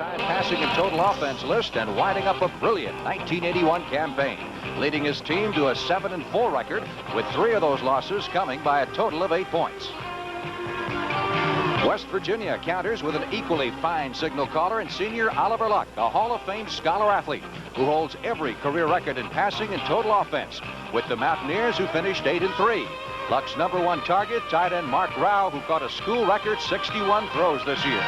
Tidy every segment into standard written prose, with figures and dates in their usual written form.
all-time passing and total offense list and winding up a brilliant 1981 campaign, leading his team to a 7-4 record, with 3 of those losses coming by a total of 8 points. West Virginia counters with an equally fine signal caller in senior Oliver Luck, a Hall of Fame scholar athlete who holds every career record in passing and total offense, with the Mountaineers, who finished 8-3. Luck's #1 target, tight end Mark Rao, who caught a school record 61 throws this year.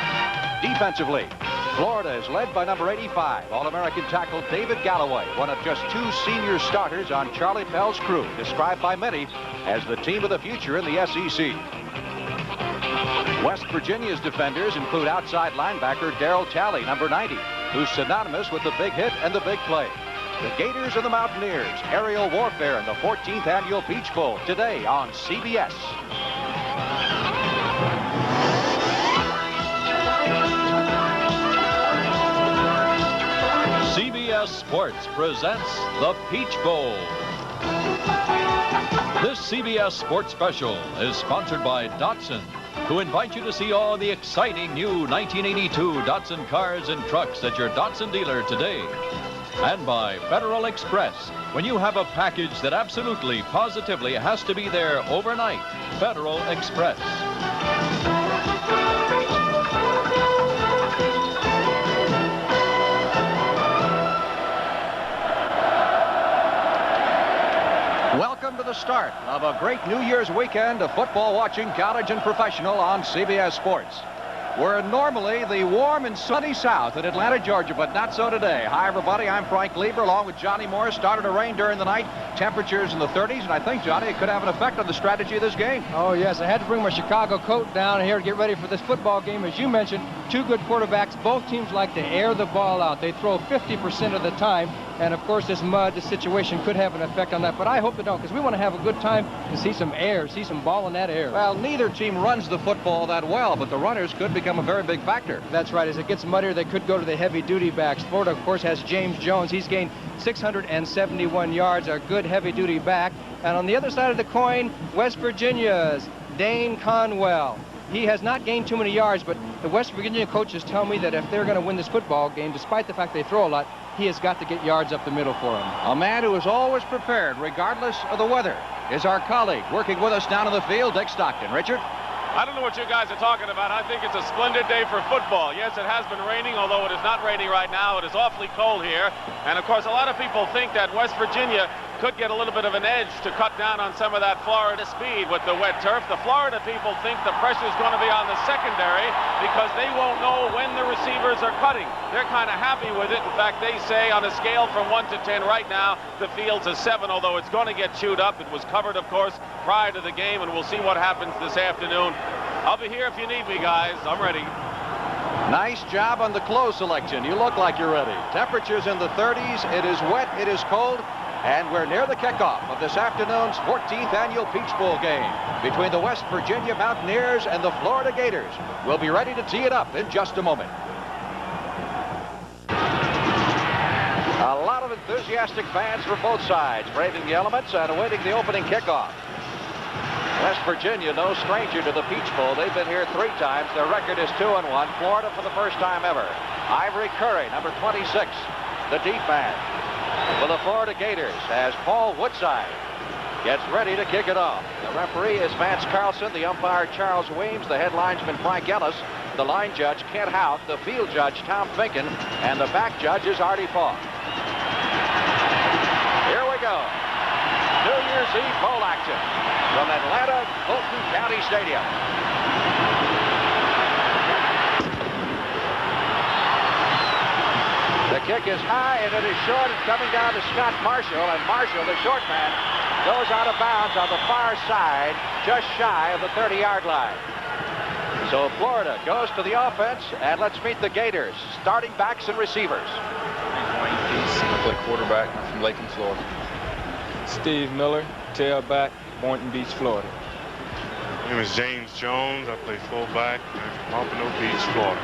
Defensively, Florida is led by number 85, All-American tackle David Galloway, one of just 2 senior starters on Charlie Pell's crew, described by many as the team of the future in the SEC. West Virginia's defenders include outside linebacker Darrell Talley, number 90, who's synonymous with the big hit and the big play. The Gators and the Mountaineers, aerial warfare in the 14th annual Peach Bowl, today on CBS. CBS Sports presents the Peach Bowl. This CBS Sports special is sponsored by Datsun, who invite you to see all the exciting new 1982 Datsun cars and trucks at your Datsun dealer today. And by Federal Express. When you have a package that absolutely, positively has to be there overnight, Federal Express. Welcome to the start of a great New Year's weekend of football watching, college and professional, on CBS Sports. We're normally the warm and sunny South in Atlanta, Georgia, but not so today. Hi, everybody. I'm Frank Lieber, along with Johnny Morris. Started to rain during the night. Temperatures in the 30s, and I think, Johnny, it could have an effect on the strategy of this game. Oh, yes. I had to bring my Chicago coat down here to get ready for this football game. As you mentioned, 2 good quarterbacks. Both teams like to air the ball out. They throw 50% of the time. And, of course, this mud, this situation could have an effect on that. But I hope they don't, because we want to have a good time to see some air, see some ball in that air. Well, neither team runs the football that well, but the runners could become a very big factor. That's right. As it gets muddier, they could go to the heavy-duty backs. Florida, of course, has James Jones. He's gained 671 yards, a good heavy-duty back. And on the other side of the coin, West Virginia's Dane Conwell. He has not gained too many yards, but the West Virginia coaches tell me that if they're going to win this football game, despite the fact they throw a lot, he has got to get yards up the middle for him. A man who is always prepared, regardless of the weather, is our colleague working with us down in the field, Dick Stockton. Richard? I don't know what you guys are talking about. I think it's a splendid day for football. Yes, it has been raining, although it is not raining right now. It is awfully cold here. And, of course, a lot of people think that West Virginia could get a little bit of an edge to cut down on some of that Florida speed with the wet turf. The Florida people think the pressure is going to be on the secondary because they won't know when the receivers are cutting. They're kind of happy with it. In fact, they say on a scale from 1 to 10 right now, the field's a 7, although it's going to get chewed up. It was covered, of course, prior to the game, and we'll see what happens this afternoon. I'll be here if you need me, guys. I'm ready. Nice job on the clothes selection. You look like you're ready. Temperatures in the 30s. It is wet. It is cold. And we're near the kickoff of this afternoon's 14th annual Peach Bowl game between the West Virginia Mountaineers and the Florida Gators. We'll be ready to tee it up in just a moment. A lot of enthusiastic fans from both sides braving the elements and awaiting the opening kickoff. West Virginia, no stranger to the Peach Bowl. They've been here 3 times. Their record is 2-1. Florida for the first time ever. Ivory Curry, number 26, the deep man for the Florida Gators, as Paul Woodside gets ready to kick it off. The referee is Vance Carlson, the umpire Charles Weems, the head linesman Frank Ellis, the line judge Kent Houck, the field judge Tom Finken, and the back judge is Artie Falk. Here we go. New Year's Eve bowl action from Atlanta, Fulton County Stadium. The kick is high, and it is short. It's coming down to Scott Marshall, and Marshall, the short man, goes out of bounds on the far side, just shy of the 30-yard line. So Florida goes to the offense, and let's meet the Gators, starting backs and receivers. I play quarterback. I'm from Lakeland, Florida. Steve Miller, tailback, Boynton Beach, Florida. My name is James Jones. I play fullback. I'm from Pompano Beach, Florida.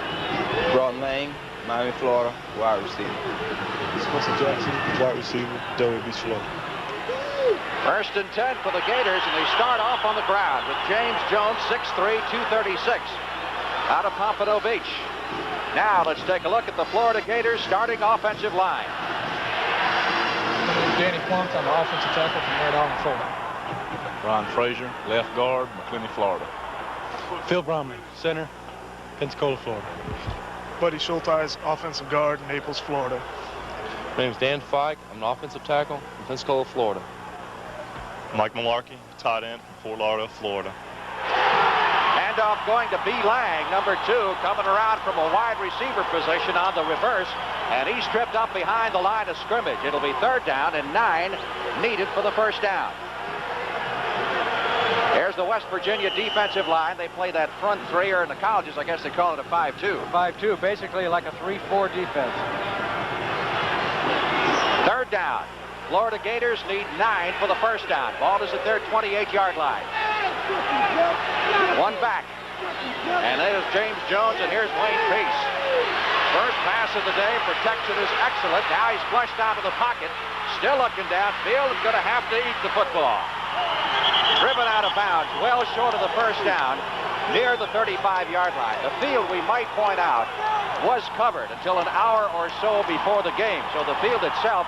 Broughton Lane, Miami, Florida, wide receiver. Spencer Jackson, wide receiver, Delaware Beach, Florida. First and 10 for the Gators, and they start off on the ground with James Jones, 6'3", 236, out of Pompano Beach. Now let's take a look at the Florida Gators starting offensive line. Danny Plump on the offensive tackle from right on the fullback. Ron Frazier, left guard, McClenny, Florida. Phil Bromley, center, Pensacola, Florida. Buddy Schulteis, offensive guard, Naples, Florida. My name's Dan Fike. I'm an offensive tackle from Pensacola, Florida. Mike Malarkey, tight end from Fort Lauderdale, Florida. Handoff going to B. Lang, number 2, coming around from a wide receiver position on the reverse, and he's tripped up behind the line of scrimmage. It'll be 3rd down and 9 needed for the 1st down. Here's the West Virginia defensive line. They play that front 3, or in the colleges, I guess they call it a 5-2. 5-2, basically like a 3-4 defense. 3rd down. Florida Gators need 9 for the 1st down. Ball is at their 28-yard line. 1 back. And there's James Jones, and here's Wayne Peace. First pass of the day. Protection is excellent. Now he's flushed out of the pocket. Still looking downfield. Is going to have to eat the football. Driven out of bounds, well short of the 1st down, near the 35-yard line. The field, we might point out, was covered until an hour or so before the game. So the field itself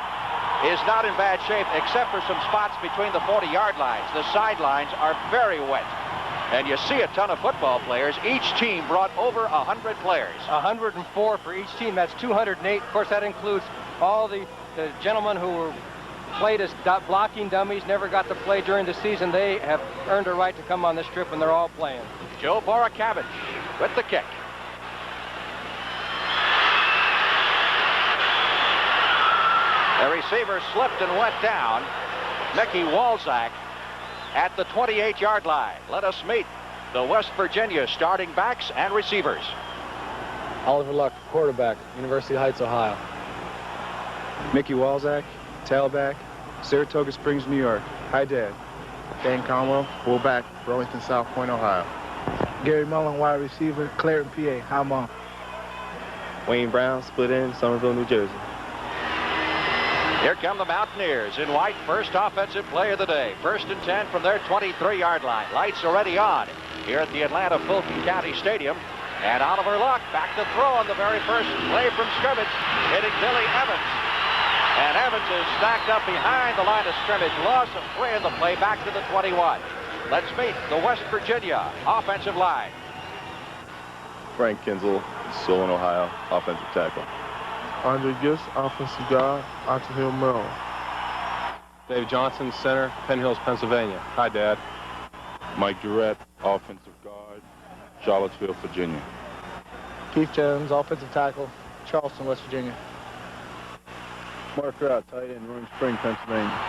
is not in bad shape, except for some spots between the 40-yard lines. The sidelines are very wet. And you see a ton of football players. Each team brought over 100 players. 104 for each team. That's 208. Of course, that includes all the gentlemen who were played as blocking dummies, never got to play during the season. They have earned a right to come on this trip, and they're all playing. Joe Borakavich with the kick. The receiver slipped and went down. Mickey Walczak at the 28-yard line. Let us meet the West Virginia starting backs and receivers. Oliver Luck, quarterback, University Heights, Ohio. Mickey Walczak, tailback, Saratoga Springs, New York. Hi, Dad. Dan Conwell, fullback, Burlington, South Point, Ohio. Gary Mullen, wide receiver, Clareton, PA. Hi, Mom. Wayne Brown, split end, Somerville, New Jersey. Here come the Mountaineers in white. First offensive play of the day. 1st and 10 from their 23-yard line. Lights already on here at the Atlanta Fulton County Stadium. And Oliver Luck back to throw on the very first play from scrimmage, hitting Billy Evans. And Evans is stacked up behind the line of scrimmage. Loss of 3 in the play, back to the 21. Let's meet the West Virginia offensive line. Frank Kinzel, Solon, Ohio, offensive tackle. Andre Gifts, offensive guard, Otter Hill, Maryland. Dave Johnson, center, Penn Hills, Pennsylvania. Hi, Dad. Mike Durrett, offensive guard, Charlottesville, Virginia. Keith Jones, offensive tackle, Charleston, West Virginia. Mark Rout, tight end, Roaring Spring, Pennsylvania.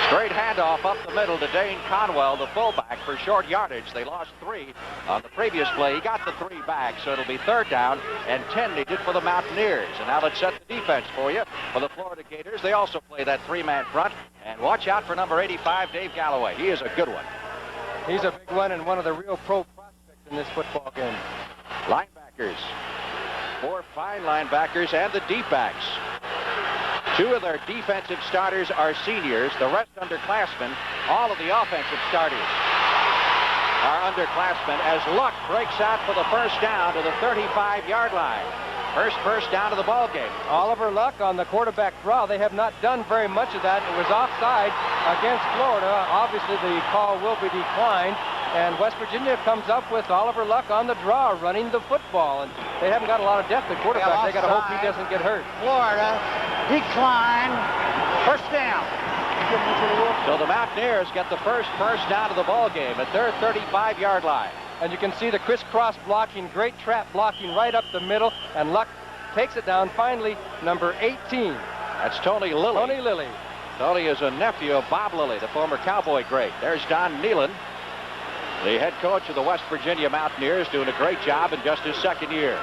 Straight handoff up the middle to Dane Conwell, the fullback, for short yardage. They lost 3 on the previous play. He got the 3 back, so it'll be 3rd down and 10 needed for the Mountaineers. And now let's set the defense for you. For the Florida Gators, they also play that 3-man front. And watch out for number 85, Dave Galloway. He is a good one. He's a big one and one of the real pro prospects in this football game. Linebackers. 4 fine linebackers and the deep backs. 2 of their defensive starters are seniors. The rest underclassmen. All of the offensive starters are underclassmen as Luck breaks out for the 1st down to the 35-yard line. First down of the ball game. Oliver Luck on the quarterback draw. They have not done very much of that. It was offside against Florida. Obviously, the call will be declined. And West Virginia comes up with Oliver Luck on the draw, running the football. And they haven't got a lot of depth at quarterback. They got to hope he doesn't get hurt. Florida, decline, 1st down. So the Mountaineers get the first down of the ball game at their 35-yard line. And you can see the crisscross blocking, great trap blocking right up the middle. And Luck takes it down, finally, number 18. That's Tony Lilly. Tony Lilly. Tony is a nephew of Bob Lilly, the former Cowboy great. There's Don Nealon, the head coach of the West Virginia Mountaineers, doing a great job in just his 2nd year.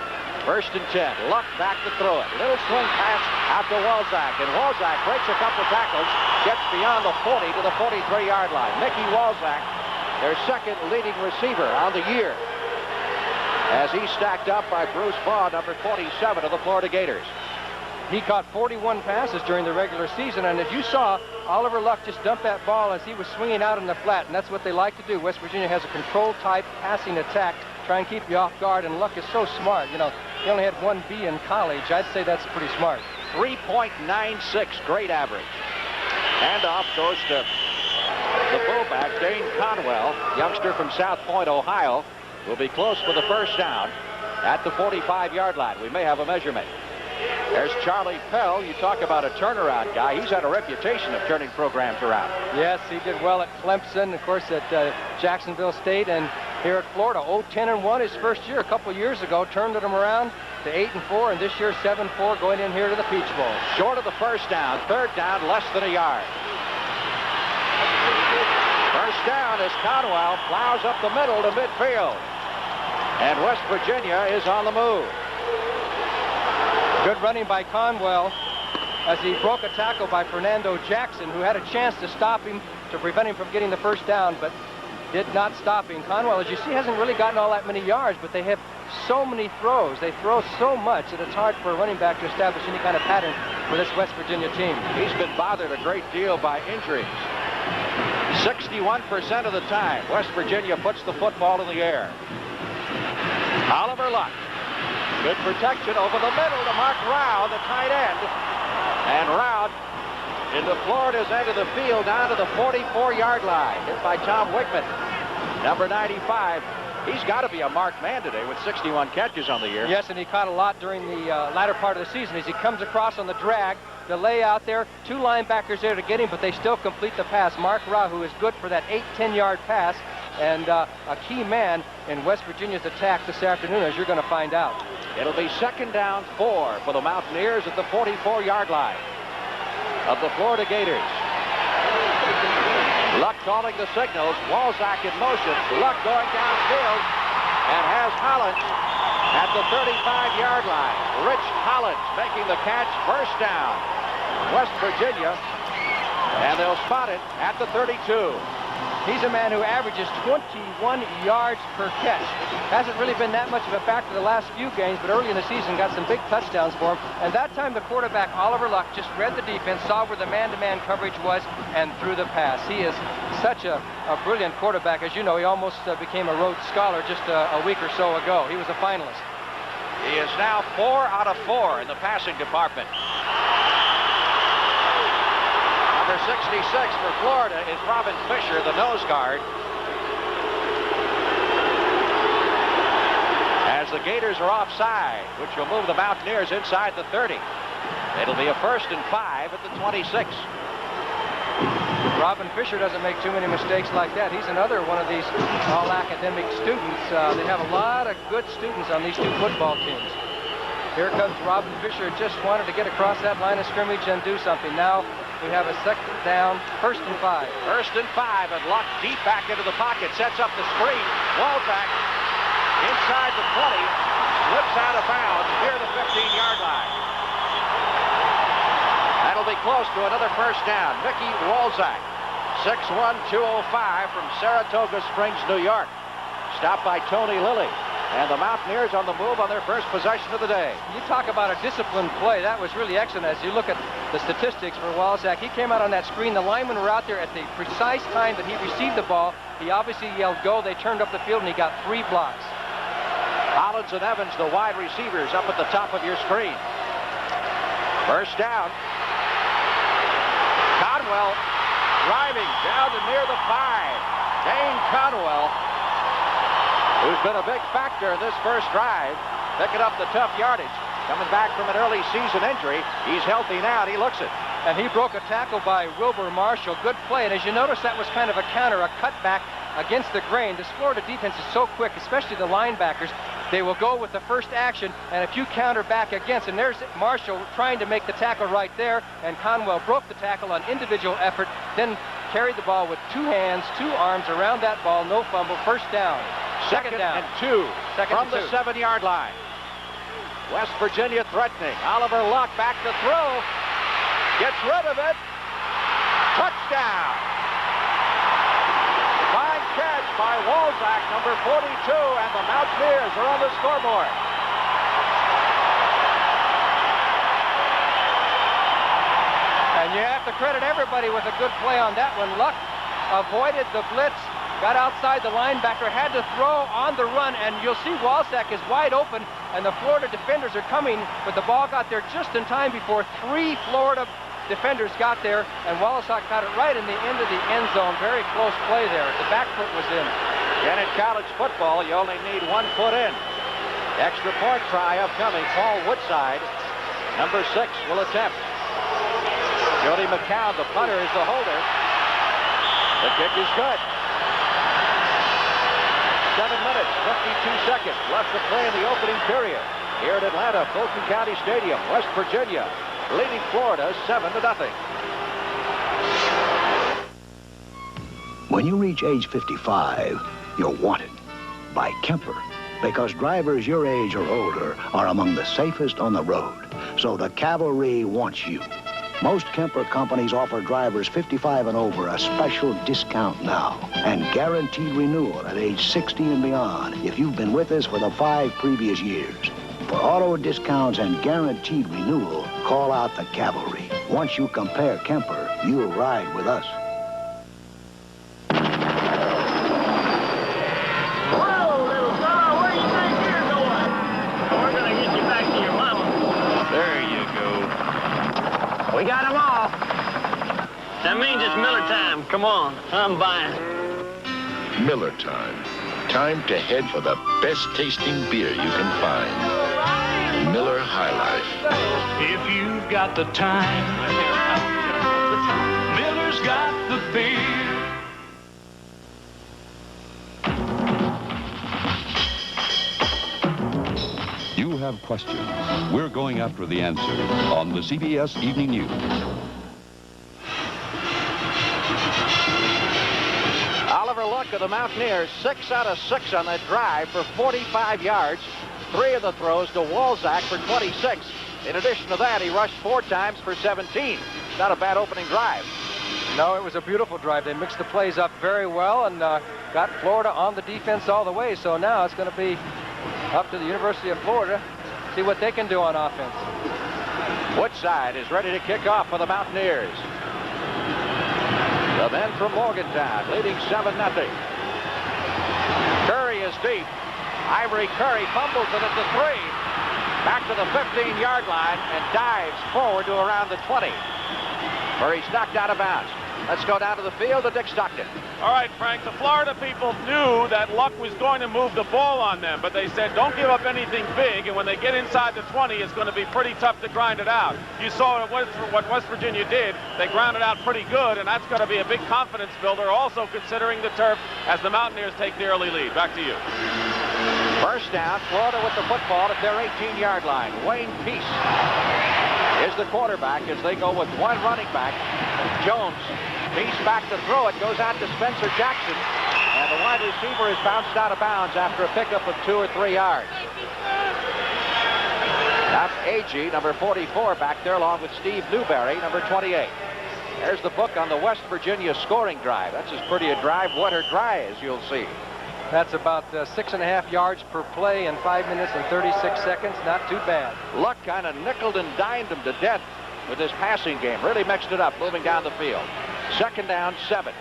1st and 10. Luck back to throw it. Little swing pass out to Walczak. And Walczak breaks a couple tackles, gets beyond the 40 to the 43-yard line. Mickey Walczak, their 2nd leading receiver on the year, as he's stacked up by Bruce Baugh, number 27 of the Florida Gators. He caught 41 passes during the regular season, and as you saw, Oliver Luck just dumped that ball as he was swinging out in the flat, and that's what they like to do. West Virginia has a control-type passing attack try and keep you off guard, and Luck is so smart. You know, he only had 1 B in college. I'd say that's pretty smart. 3.96, great average. Handoff goes to the fullback, Dane Conwell, youngster from South Point, Ohio, will be close for the first down at the 45-yard line. We may have a measurement. There's Charlie Pell. You talk about a turnaround guy. He's had a reputation of turning programs around. Yes, he did well at Clemson, of course, at Jacksonville State, and here at Florida. 10-1 his first year a couple years ago. Turned them around to 8-4, and this year 7-4 going in here to the Peach Bowl. Short of the first down. Third down, less than a yard. First down as Conwell plows up the middle to midfield. And West Virginia is on the move. Good running by Conwell as he broke a tackle by Fernando Jackson, who had a chance to stop him, to prevent him from getting the first down, but did not stop him. Conwell, as you see, hasn't really gotten all that many yards, but they have so many throws. They throw so much that it's hard for a running back to establish any kind of pattern for this West Virginia team. He's been bothered a great deal by injuries. 61% of the time, West Virginia puts the football in the air. Oliver Luck. Good protection over the middle to Mark Rao, the tight end. And Rao into Florida's end of the field down to the 44-yard line. Hit by Tom Wickman. Number 95. He's got to be a marked man today with 61 catches on the year. Yes, and he caught a lot during the latter part of the season as he comes across on the drag. The lay out there, 2 linebackers there to get him, but they still complete the pass. Mark Rao, who is good for that 8-10-yard pass, and a key man in West Virginia's attack this afternoon, as you're going to find out. It'll be 2nd down 4 for the Mountaineers at the 44-yard line of the Florida Gators. Luck calling the signals. Walzak in motion. Luck going downfield and has Hollins at the 35-yard line. Rich Hollins making the catch. First down. West Virginia. And they'll spot it at the 32. He's a man who averages 21 yards per catch. Hasn't really been that much of a factor the last few games, but early in the season got some big touchdowns for him. And that time the quarterback, Oliver Luck, just read the defense, saw where the man-to-man coverage was, and threw the pass. He is such a brilliant quarterback. As you know, he almost became a Rhodes Scholar just a week or so ago. He was a finalist. He is now 4 out of 4 in the passing department. Number 66 for Florida is Robin Fisher, the nose guard. As the Gators are offside, which will move the Mountaineers inside the 30. It'll be a 1st and 5 at the 26. Robin Fisher doesn't make too many mistakes like that. He's another one of these all-academic students. They have a lot of good students on these 2 football teams. Here comes Robin Fisher, just wanted to get across that line of scrimmage and do something. Now we have a 2nd down, 1st and 5. 1st and 5, and Luck deep back into the pocket, sets up the screen. Walzak inside the 20, slips out of bounds near the 15-yard line. That'll be close to another first down. Mickey Walzak, 6'1", 205 from Saratoga Springs, New York. Stopped by Tony Lilly. And the Mountaineers on the move on their first possession of the day. You talk about a disciplined play. That was really excellent. As you look at the statistics for Walzak, he came out on that screen. The linemen were out there at the precise time that he received the ball. He obviously yelled go. They turned up the field, and he got 3 blocks. Hollins and Evans, the wide receivers, up at the top of your screen. First down. Conwell driving down to near the 5. Dane Conwell, who's been a big factor in this first drive, picking up the tough yardage. Coming back from an early season injury. He's healthy now, and he looks it. And he broke a tackle by Wilbur Marshall. Good play. And as you notice, that was kind of a counter, a cutback against the grain. This Florida defense is so quick, especially the linebackers. They will go with the first action, and if you counter back against, and there's Marshall trying to make the tackle right there, and Conwell broke the tackle on individual effort, then carried the ball with 2 hands, 2 arms around that ball, no fumble, first down. Second down. and 2 from the 7-yard line. West Virginia threatening. Oliver Luck back to throw. Gets rid of it. Touchdown. Fine catch by Walzak, number 42, and the Mountaineers are on the scoreboard. And you have to credit everybody with a good play on that one. Luck avoided the blitz, got outside the linebacker, had to throw on the run, and you'll see Walzak is wide open, and the Florida defenders are coming, but the ball got there just in time before 3 Florida defenders got there, and Walzak got it right in the end of the end zone. Very close play there. The back foot was in. And in college football, you only need 1 foot in. Extra point try upcoming. Paul Woodside, number 6, will attempt. Jody McCown, the punter, is the holder. The kick is good. 7 minutes, 52 seconds left to play in the opening period. Here at Atlanta, Fulton County Stadium, West Virginia, leading Florida 7-0. When you reach age 55, you're wanted by Kemper, because drivers your age or older are among the safest on the road. So the Cavalry wants you. Most Kemper companies offer drivers 55 and over a special discount now and guaranteed renewal at age 60 and beyond if you've been with us for the 5 previous years. For auto discounts and guaranteed renewal, call out the Cavalry. Once you compare Kemper, you'll ride with us. Whoa, little fella, where do you think you're going? We're going to get you back to your mama. There you go. We got them all. That means it's Miller time. Come on, I'm buying. Miller time. Time to head for the best tasting beer you can find. Miller High Life. If you've got the time, Miller's got the beer. You have questions. We're going after the answers on the CBS Evening News. Oliver Luck of the Mountaineers, 6 out of 6 on that drive for 45 yards. 3 of the throws to Walzak for 26. In addition to that, he rushed 4 times for 17. Not a bad opening drive. No, it was a beautiful drive. They mixed the plays up very well and got Florida on the defense all the way. So now it's going to be up to the University of Florida, see what they can do on offense. Woodside is ready to kick off for the Mountaineers. The men from Morgantown leading 7-0. Curry is deep. Ivory Curry fumbles it at the 3. Back to the 15-yard line and dives forward to around the 20. Where he's knocked out of bounds. Let's go down to the field to Dick Stockton. All right, Frank, the Florida people knew that Luck was going to move the ball on them, but they said don't give up anything big, and when they get inside the 20, it's going to be pretty tough to grind it out. You saw what West Virginia did. They grounded out pretty good, and that's going to be a big confidence builder, also considering the turf as the Mountaineers take the early lead. Back to you. First down, Florida with the football at their 18-yard line. Wayne Peace is the quarterback as they go with 1 running back. Jones. Peace back to throw it, goes out to Spencer Jackson, and the wide receiver is bounced out of bounds after a pickup of 2 or 3 yards. That's Agee, number 44, back there along with Steve Newberry, number 28. There's the book on the West Virginia scoring drive. That's as pretty a drive, wet or dry, as you'll see. That's about 6.5 yards per play in 5 minutes and 36 seconds. Not too bad. Luck kind of nickeled and dined him to death with his passing game. Really mixed it up, moving down the field. Second down, 7.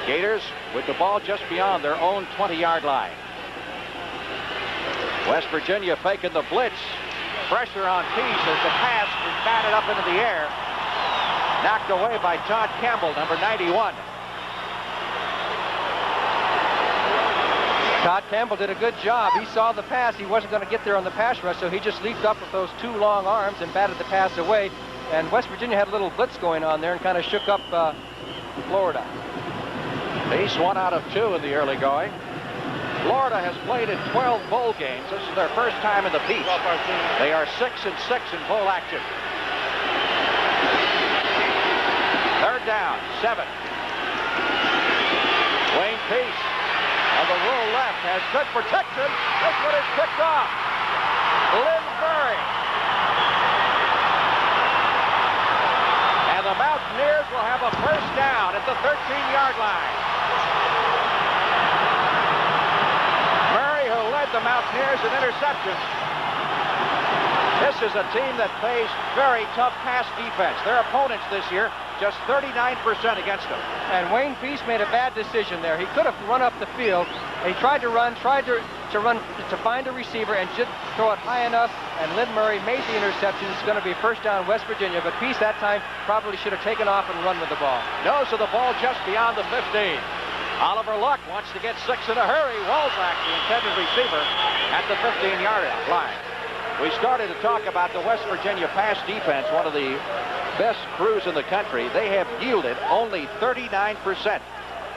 Gators with the ball just beyond their own 20-yard line. West Virginia faking the blitz. Pressure on Peace as the pass is batted up into the air. Knocked away by Todd Campbell, number 91. Todd Campbell did a good job. He saw the pass. He wasn't going to get there on the pass rush, so he just leaped up with those 2 long arms and batted the pass away. And West Virginia had a little blitz going on there and kind of shook up Florida. Peace 1 out of 2 in the early going. Florida has played in 12 bowl games. This is their first time in the Peach. They are 6-6 in bowl action. Third down, 7. Wayne Peace on the roll left has good protection. This one is picked off. Lynn Murray. And the Mountaineers will have a first down at the 13-yard line. Murray, who led the Mountaineers in interceptions. This is a team that plays very tough pass defense. Their opponents this year just 39% against him. And Wayne Peace made a bad decision there. He could have run up the field. He tried to run, to find a receiver and just throw it high enough, and Lynn Murray made the interception. It's going to be first down West Virginia, but Peace that time probably should have taken off and run with the ball. No, so the ball just beyond the 15. Oliver Luck wants to get 6 in a hurry. Walzak, the intended receiver, at the 15-yard line. We started to talk about the West Virginia pass defense, one of the best crews in the country. They have yielded only 39%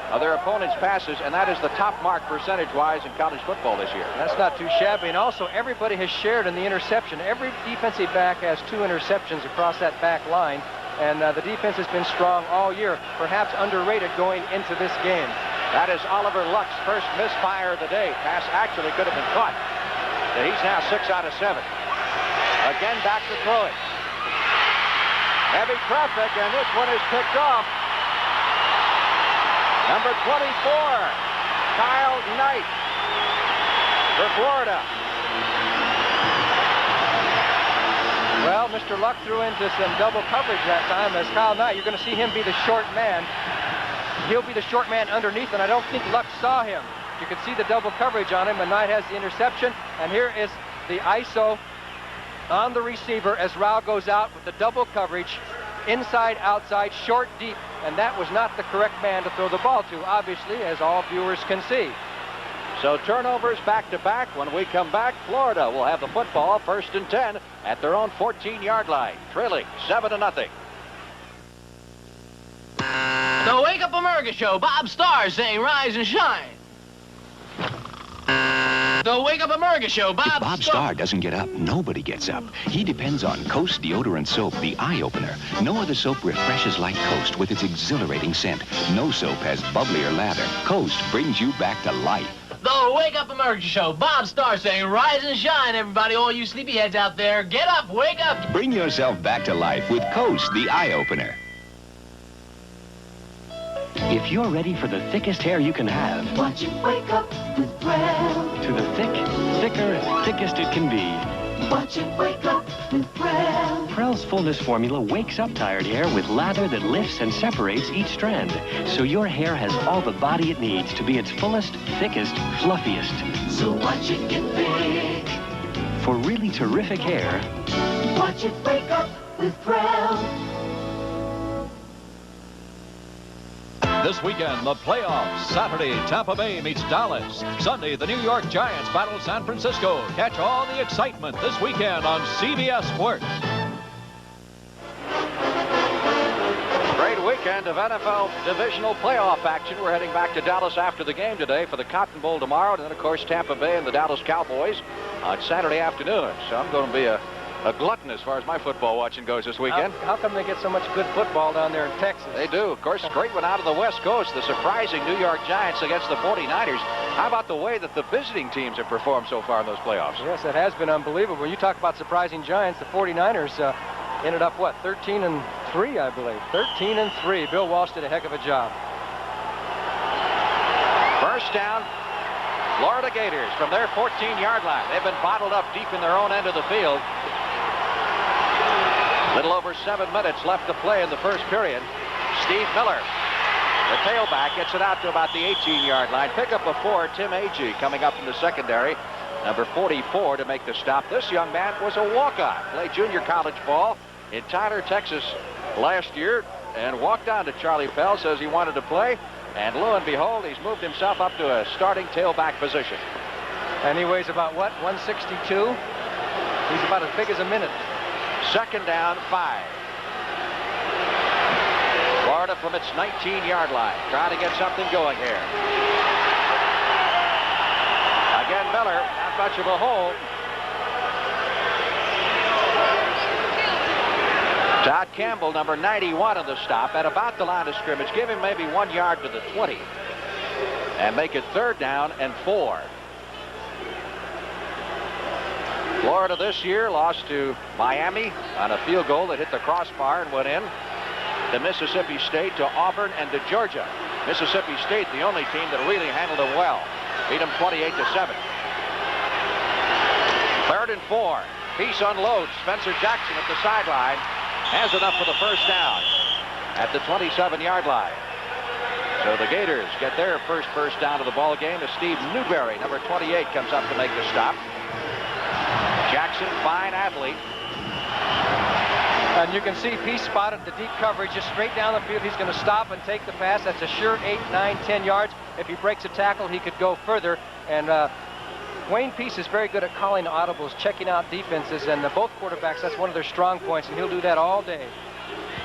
of their opponent's passes, and that is the top mark percentage-wise in college football this year. That's not too shabby, and also everybody has shared in the interception. Every defensive back has 2 interceptions across that back line, and the defense has been strong all year, perhaps underrated going into this game. That is Oliver Luck's first misfire of the day. Pass actually could have been caught. He's now 6 out of 7. Again, back to throw it. Heavy traffic, and this one is picked off. Number 24, Kyle Knight for Florida. Well, Mr. Luck threw into some double coverage that time as Kyle Knight. You're going to see him be the short man. He'll be the short man underneath, and I don't think Luck saw him. You can see the double coverage on him, and Knight has the interception. And here is the ISO on the receiver as Rao goes out with the double coverage, inside, outside, short, deep, and that was not the correct man to throw the ball to, obviously, as all viewers can see. So turnovers back-to-back. When we come back, Florida will have the football, 1st and 10, at their own 14-yard line, trailing 7-0. The Wake Up America Show, Bob Starr saying rise and shine. The Wake Up America Show, Bob If Bob Starr doesn't get up, nobody gets up. He depends on Coast Deodorant Soap, the eye-opener. No other soap refreshes like Coast with its exhilarating scent. No soap has bubblier lather. Coast brings you back to life. The Wake Up America Show, Bob Starr saying rise and shine, everybody, all you sleepyheads out there. Get up, wake up. Bring yourself back to life with Coast, the eye-opener. If you're ready for the thickest hair you can have, Watch it wake up with Prel. to the thicker, thickest it can be, Watch it wake up with Prel. Prell's Fullness Formula wakes up tired hair with lather that lifts and separates each strand, so your hair has all the body it needs to be its fullest, thickest, fluffiest. So watch it get big. For really terrific hair, Watch it wake up with Prel. This weekend, the playoffs. Saturday, Tampa Bay meets Dallas. Sunday, the New York Giants battle San Francisco. Catch all the excitement this weekend on CBS Sports. Great weekend of NFL divisional playoff action. We're heading back to Dallas after the game today for the Cotton Bowl tomorrow, and then, of course, Tampa Bay and the Dallas Cowboys on Saturday afternoon. So I'm going to be a glutton as far as my football watching goes this weekend. How come they get so much good football down there in Texas? They do. Of course, great one out of the West Coast. The surprising New York Giants against the 49ers. How about the way that the visiting teams have performed so far in those playoffs? Yes, it has been unbelievable. When you talk about surprising Giants, the 49ers ended up, what, 13-3, I believe. 13-3. Bill Walsh did a heck of a job. First down, Florida Gators from their 14-yard line. They've been bottled up deep in their own end of the field. Little over 7 minutes left to play in the first period. Steve Miller, the tailback, gets it out to about the 18-yard line. Pickup of 4, Tim Agee coming up in the secondary. Number 44 to make the stop. This young man was a walk-on. Played junior college ball in Tyler, Texas last year and walked on to Charlie Pell, says he wanted to play. And lo and behold, he's moved himself up to a starting tailback position. And he weighs about, what, 162? He's about as big as a minute. Second down, 5. Florida from its 19-yard line, trying to get something going here. Again, Miller, not much of a hole. Todd Campbell, number 91 on the stop, at about the line of scrimmage. Give him maybe 1 yard to the 20. And make it 3rd down and 4. Florida this year lost to Miami on a field goal that hit the crossbar and went in. To Mississippi State, to Auburn, and to Georgia. Mississippi State, the only team that really handled them well. Beat them 28-7. 3rd and 4. Peace unloads. Spencer Jackson at the sideline has enough for the first down. at the 27-yard line. So the Gators get their first down of the ball game as Steve Newberry, number 28, comes up to make the stop. Jackson, fine athlete. And you can see Peace spotted the deep coverage just straight down the field. He's going to stop and take the pass. That's a sure 8, 9, 10 yards. If he breaks a tackle, he could go further. And Wayne Peace is very good at calling audibles, checking out defenses, and both quarterbacks, that's one of their strong points, and he'll do that all day.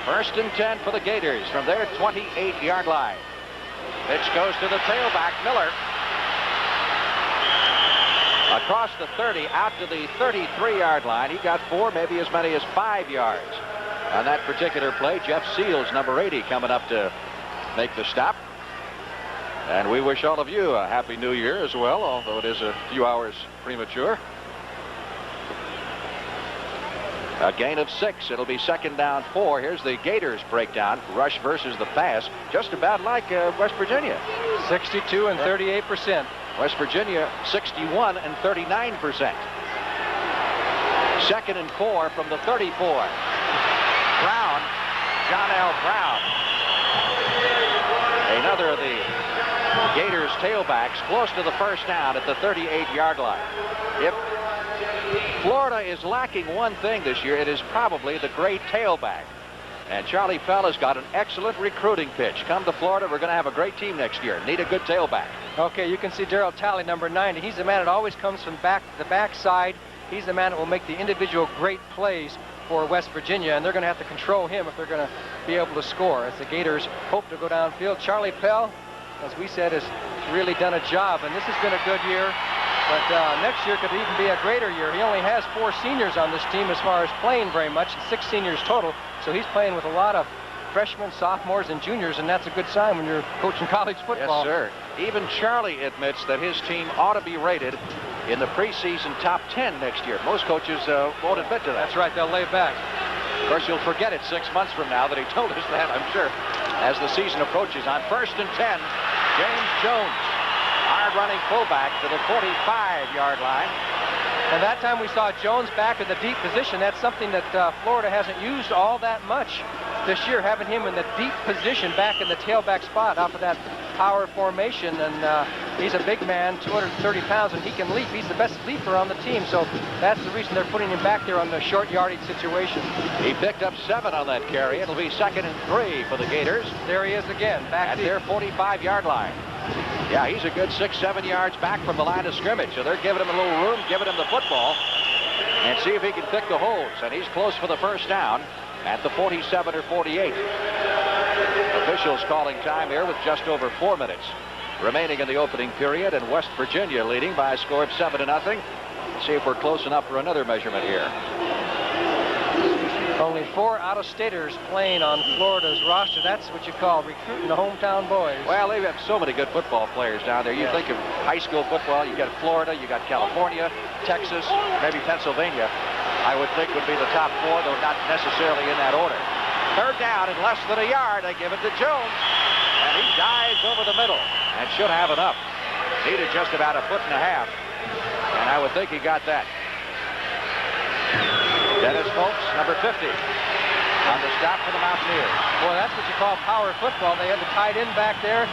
1st and 10 for the Gators from their 28-yard line. Pitch goes to the tailback, Miller. Across the 30, out to the 33-yard line. He got 4, maybe as many as 5 yards. On that particular play, Jeff Seals, number 80, coming up to make the stop. And we wish all of you a Happy New Year as well, although it is a few hours premature. A gain of 6. It'll be 2nd down 4. Here's the Gators breakdown. Rush versus the pass. Just about like West Virginia. 62 and 38%. West Virginia 61 and 39%. 2nd and 4 from the 34. Brown, John L. Brown. Another of the Gators tailbacks close to the first down at the 38-yard line. If Florida is lacking one thing this year, it is probably the great tailback. And Charlie Pell has got an excellent recruiting pitch. Come to Florida, we're going to have a great team next year. Need a good tailback. Okay, you can see Darryl Talley, number 90. He's the man that always comes from the backside. He's the man that will make the individual great plays for West Virginia, and they're going to have to control him if they're going to be able to score. As the Gators hope to go downfield, Charlie Pell, as we said, has really done a job, and this has been a good year. But next year could even be a greater year. He only has 4 seniors on this team as far as playing very much, 6 seniors total. So he's playing with a lot of freshmen, sophomores, and juniors, and that's a good sign when you're coaching college football. Yes, sir. Even Charlie admits that his team ought to be rated in the preseason top 10 next year. Most coaches won't admit to that. That's right. They'll lay back. Of course, you'll forget it 6 months from now that he told us that, I'm sure, as the season approaches. On 1st and 10, James Jones. Hard-running fullback to the 45-yard line. And that time we saw Jones back in the deep position. That's something that Florida hasn't used all that much this year, having him in the deep position back in the tailback spot off of that power formation. And he's a big man, 230 pounds, and he can leap. He's the best leaper on the team, so that's the reason they're putting him back there on the short yardage situation. He picked up 7 on that carry. It'll be 2nd and 3 for the Gators. There he is again, back at their 45-yard line. Yeah, he's a good 6-7 yards back from the line of scrimmage. So they're giving him a little room, giving him the football, and see if he can pick the holes. And he's close for the first down at the 47 or 48. Officials calling time here with just over 4 minutes remaining in the opening period, and West Virginia leading by a score of 7-0. Let's see if we're close enough for another measurement here. Only 4 out-of-staters playing on Florida's roster. That's what you call recruiting the hometown boys. Well, they have so many good football players down there. You think of high school football, you got Florida, you got California, Texas, maybe Pennsylvania, I would think would be the top 4, though not necessarily in that order. 3rd down in less than a yard. They give it to Jones, and he dives over the middle and should have enough. Needed just about 1.5 feet, and I would think he got that. Dennis Folks, number 50, on the stop for the Mountaineers. Boy, that's what you call power football. They had the tight end back there,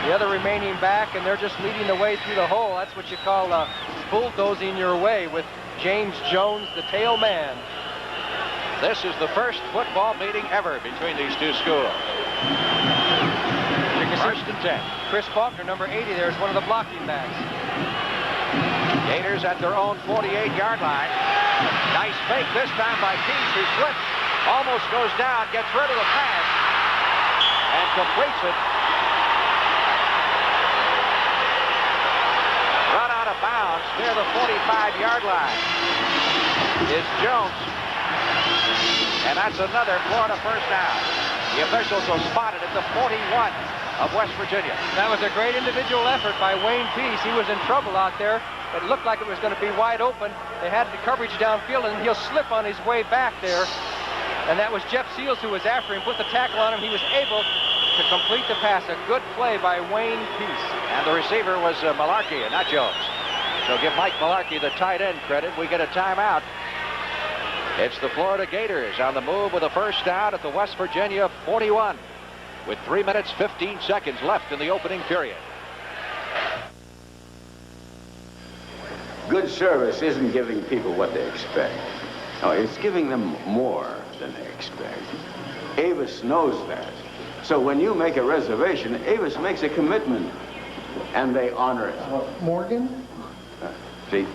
the other remaining back, and they're just leading the way through the hole. That's what you call bulldozing your way with James Jones, the tail man. This is the first football meeting ever between these two schools. You can 1st and 10. Chris Faulkner, number 80, there is one of the blocking backs. Gators at their own 48-yard line. Nice fake this time by Peace, who slips, almost goes down, gets rid of the pass, and completes it. Run out of bounds near the 45-yard line is Jones. And that's another Florida first down. The officials will spot it at the 41 of West Virginia. That was a great individual effort by Wayne Peace. He was in trouble out there. It looked like it was going to be wide open. They had the coverage downfield, and he'll slip on his way back there. And that was Jeff Seals who was after him, put the tackle on him. He was able to complete the pass. A good play by Wayne Peace. And the receiver was Malarkey and not Jones. So give Mike Malarkey the tight end credit. We get a timeout. It's the Florida Gators on the move with a first down at the West Virginia 41 with 3 minutes 15 seconds left in the opening period. Good service isn't giving people what they expect. No, it's giving them more than they expect. Avis knows that. So when you make a reservation, Avis makes a commitment, and they honor it. Morgan? See,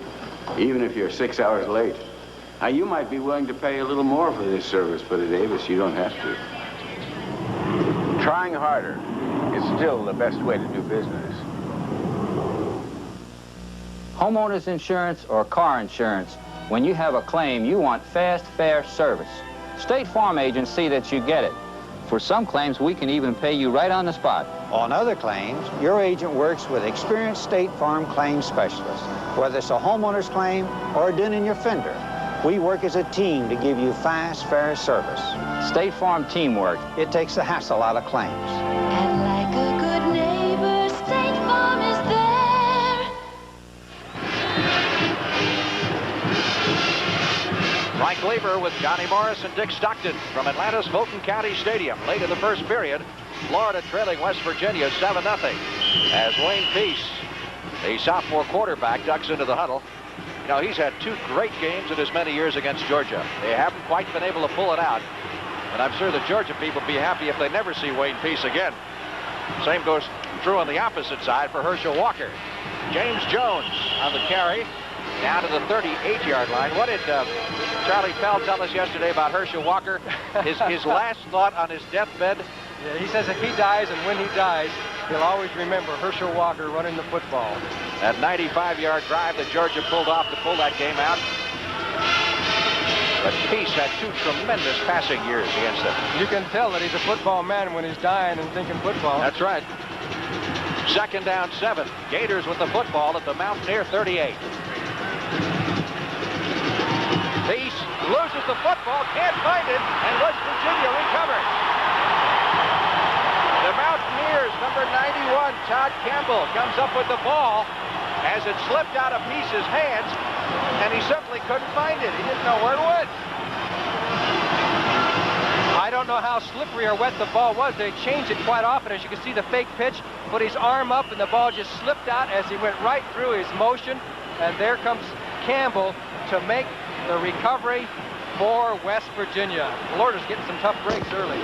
even if you're 6 hours late, now you might be willing to pay a little more for this service, but at Avis you don't have to. Trying harder is still the best way to do business. Homeowners insurance or car insurance, when you have a claim, you want fast, fair service. State Farm agents see that you get it. For some claims, we can even pay you right on the spot. On other claims, your agent works with experienced State Farm claim specialists. Whether it's a homeowner's claim or a dent in your fender, we work as a team to give you fast, fair service. State Farm teamwork. It takes the hassle out of claims. And like a good neighbor, State Farm is there. Mike Lever with Johnny Morris and Dick Stockton from Atlanta's Fulton County Stadium. Late in the first period, Florida trailing West Virginia 7-0. As Wayne Peace, the sophomore quarterback, ducks into the huddle. You know, he's had 2 great games in as many years against Georgia. They haven't quite been able to pull it out. And I'm sure the Georgia people will be happy if they never see Wayne Peace again. Same goes true on the opposite side for Herschel Walker. James Jones on the carry. Down to the 38-yard line. What did Charlie Pell tell us yesterday about Herschel Walker? His last thought on his deathbed? Yeah, he says if he dies and when he dies, he'll always remember Herschel Walker running the football. That 95-yard drive that Georgia pulled off to pull that game out. But Peace had 2 tremendous passing years against them. You can tell that he's a football man when he's dying and thinking football. That's right. Second down 7. Gators with the football at the Mountaineer 38. Peace loses the football, can't find it, and West Virginia recovers. The Mountaineers, number 91, Todd Campbell, comes up with the ball as it slipped out of Peace's hands, and he simply couldn't find it. He didn't know where it went. I don't know how slippery or wet the ball was. They changed it quite often. As you can see, the fake pitch, put his arm up, and the ball just slipped out as he went right through his motion. And there comes Campbell to make the recovery for West Virginia. Florida's getting some tough breaks early.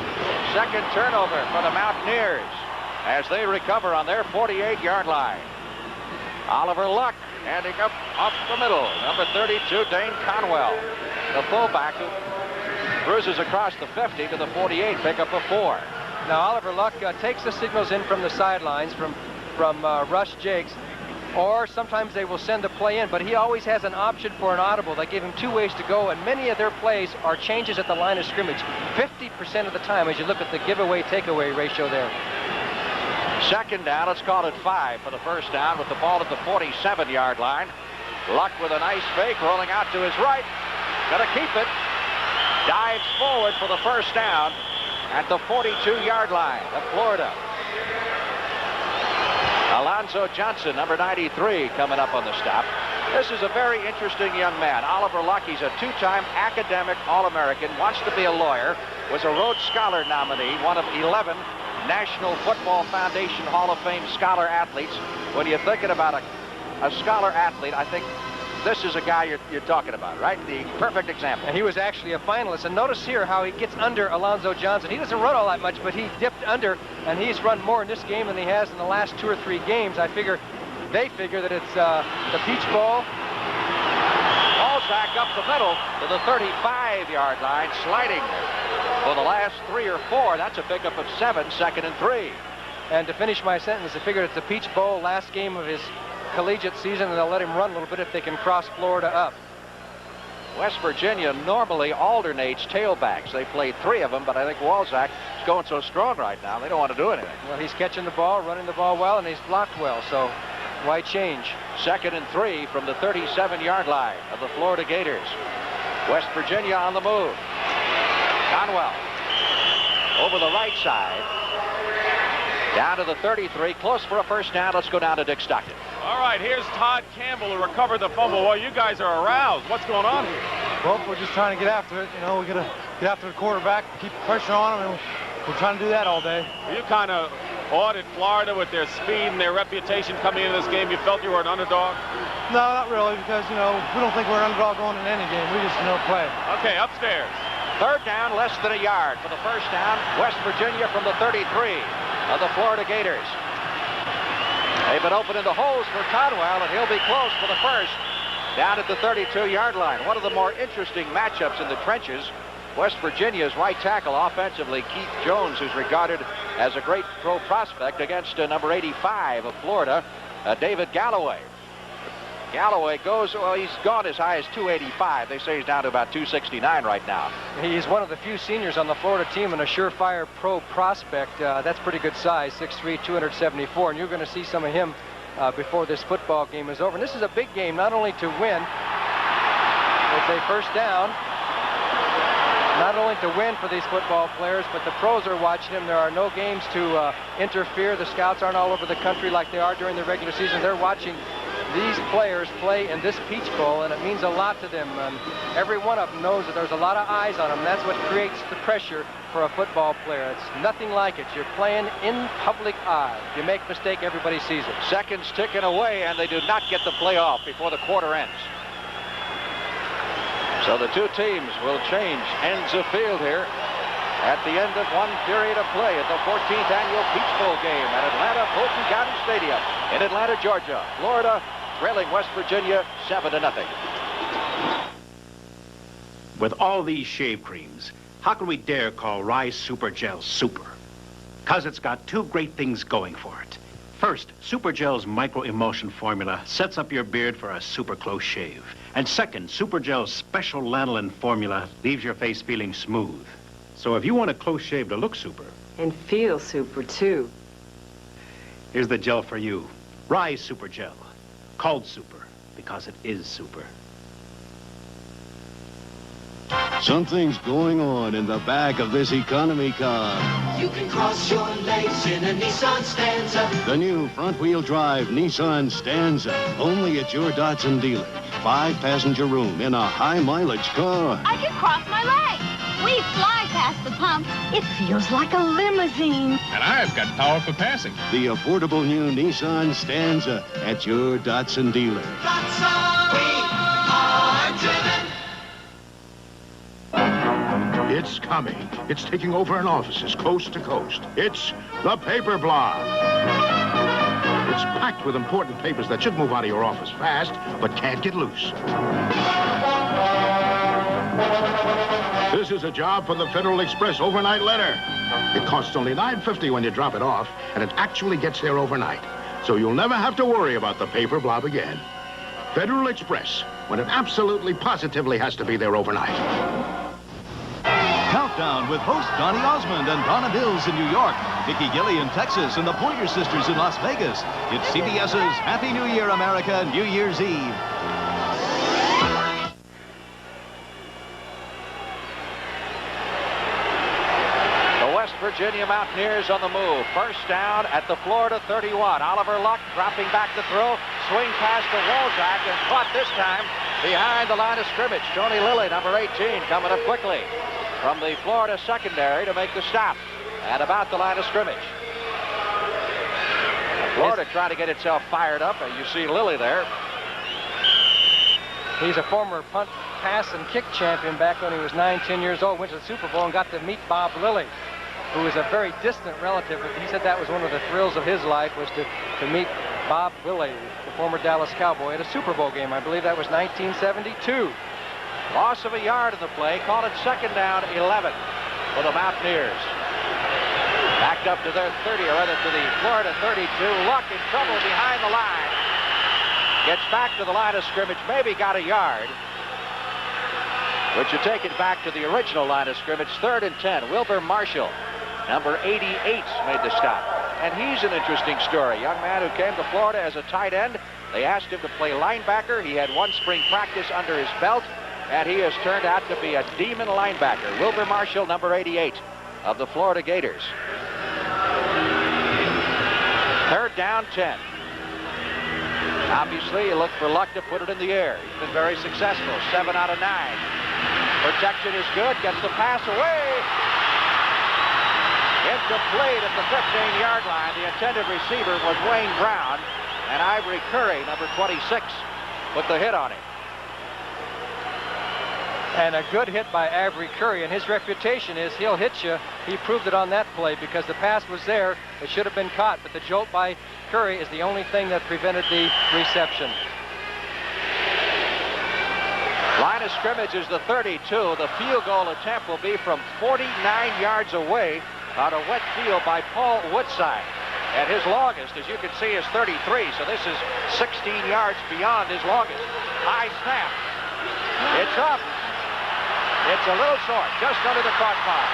Second turnover for the Mountaineers as they recover on their 48-yard line. Oliver Luck handing up off the middle. Number 32, Dane Conwell, the fullback who cruises across the 50 to the 48, pick up a 4. Now Oliver Luck takes the signals in from the sidelines from Russ Jakes. Or sometimes they will send the play in, but he always has an option for an audible. They give him 2 ways to go, and many of their plays are changes at the line of scrimmage. 50% of the time as you look at the giveaway-takeaway ratio there. Second down, let's call it 5 for the first down with the ball at the 47-yard line. Luck with a nice fake, rolling out to his right. Gonna keep it. Dives forward for the first down at the 42-yard line of Florida. Alonzo Johnson, number 93, coming up on the stop. This is a very interesting young man. Oliver Luck, he's a 2-time academic All-American, wants to be a lawyer, was a Rhodes Scholar nominee, one of 11 National Football Foundation Hall of Fame scholar athletes. When you're thinking about a scholar athlete, I think this is a guy you're talking about, right? The perfect example. And he was actually a finalist. And notice here how he gets under Alonzo Johnson. He doesn't run all that much, but he dipped under, and he's run more in this game than he has in the last 2 or 3 games. They figure that it's the Peach Bowl. Ball's back up the middle to the 35-yard line, sliding for the last 3 or 4. That's a pickup of 7, second and 3. And to finish my sentence, I figured it's the Peach Bowl, last game of his collegiate season, and they'll let him run a little bit if they can cross Florida up. West Virginia normally alternates tailbacks. They played 3 of them, but I think Walzak is going so strong right now, they don't want to do anything. Well, he's catching the ball, running the ball well, and he's blocked well, so why change? Second and 3 from the 37-yard line of the Florida Gators. West Virginia on the move. Conwell over the right side. Down to the 33, close for a first down. Let's go down to Dick Stockton. All right, here's Todd Campbell who recovered the fumble. Well, you guys are aroused. What's going on here? Well, we're just trying to get after it. You know, we got to get after the quarterback, keep pressure on him, and we're trying to do that all day. You kind of awed Florida with their speed and their reputation coming into this game. You felt you were an underdog? No, not really, because, you know, we don't think we're an underdog going in any game. We just know play. Okay, upstairs. Third down, less than a yard for the first down. West Virginia from the 33 of the Florida Gators. They've been opening the holes for Conwell, and he'll be close for the first down at the 32-yard line. One of the more interesting matchups in the trenches. West Virginia's right tackle offensively, Keith Jones, who's regarded as a great pro prospect, against number 85 of Florida, David Galloway. Galloway goes, well, he's gone as high as 285. They say he's down to about 269 right now. He's one of the few seniors on the Florida team and a surefire pro prospect. That's pretty good size, 6'3", 274, and you're going to see some of him before this football game is over. And this is a big game, not only to win, it's a first down, not only to win for these football players, but the pros are watching them. There are no games to interfere. The scouts aren't all over the country like they are during the regular season. They're watching these players play in this Peach Bowl, and it means a lot to them. And every one of them knows that there's a lot of eyes on them. That's what creates the pressure for a football player. It's nothing like it. You're playing in public eye. If you make a mistake, everybody sees it. Seconds ticking away, and they do not get the play off before the quarter ends. So the two teams will change ends of field here at the end of one period of play at the 14th annual Peach Bowl game at Atlanta Fulton County Stadium in Atlanta, Georgia. Florida trailing West Virginia 7-0. With all these shave creams, how can we dare call Rise Super Gel Super? Because it's got two great things going for it. First, Super Gel's micro-emulsion formula sets up your beard for a super close shave. And second, Super Gel's special lanolin formula leaves your face feeling smooth. So if you want a close shave to look super... And feel super, too. Here's the gel for you. Rise Super Gel. Called super because it is super. Something's going on in the back of this economy car. You can cross your legs in a Nissan Stanza. The new front-wheel drive Nissan Stanza. Only at your Datsun dealer. 5-passenger room in a high-mileage car. I can cross my legs. We fly past the pumps. It feels like a limousine. And I've got power for passing. The affordable new Nissan Stanza at your Datsun dealer. Datsun, we are driven. It's coming. It's taking over in offices coast to coast. It's the paper blob. It's packed with important papers that should move out of your office fast, but can't get loose. This is a job for the Federal Express overnight letter. It costs only $9.50 when you drop it off, and it actually gets there overnight. So you'll never have to worry about the paper blob again. Federal Express, when it absolutely positively has to be there overnight. Countdown with host Donny Osmond and Donna Mills in New York, Nikki Gilly in Texas, and the Pointer Sisters in Las Vegas. It's CBS's Happy New Year, America, New Year's Eve. Virginia Mountaineers on the move. First down at the Florida 31. Oliver Luck dropping back the throw. Swing pass to Walzak and caught this time behind the line of scrimmage. Tony Lilly, number 18, coming up quickly from the Florida secondary to make the stop at about the line of scrimmage. Florida trying to get itself fired up, and you see Lilly there. He's a former punt, pass, and kick champion back when he was 9-10 years old. Went to the Super Bowl and got to meet Bob Lilly, who is a very distant relative. He said that was one of the thrills of his life, was to meet Bob Lilly, the former Dallas Cowboy, at a Super Bowl game. I believe that was 1972. Loss of a yard in the play. Call it second down 11 for the Mountaineers. Backed up to their 30, or rather to the Florida 32. Luck in trouble behind the line. Gets back to the line of scrimmage, maybe got a yard. But you take it back to the original line of scrimmage, 3rd and 10. Wilbur Marshall, number 88, made the stop. And he's an interesting story. Young man who came to Florida as a tight end. They asked him to play linebacker. He had one spring practice under his belt, and he has turned out to be a demon linebacker. Wilbur Marshall, number 88 of the Florida Gators. 3rd down, 10. Obviously, you look for Luck to put it in the air. He's been very successful, 7 out of 9. Protection is good. Gets the pass away. Incomplete at the 15-yard line. The intended receiver was Wayne Brown. And Ivory Curry, number 26, put the hit on him. And a good hit by Ivory Curry, and his reputation is he'll hit you. He proved it on that play because the pass was there. It should have been caught, but the jolt by Curry is the only thing that prevented the reception. Line of scrimmage is the 32. The field goal attempt will be from 49 yards away on a wet field by Paul Woodside. And his longest, as you can see, is 33, so this is 16 yards beyond his longest. High snap. It's up. It's a little short, just under the crossbar.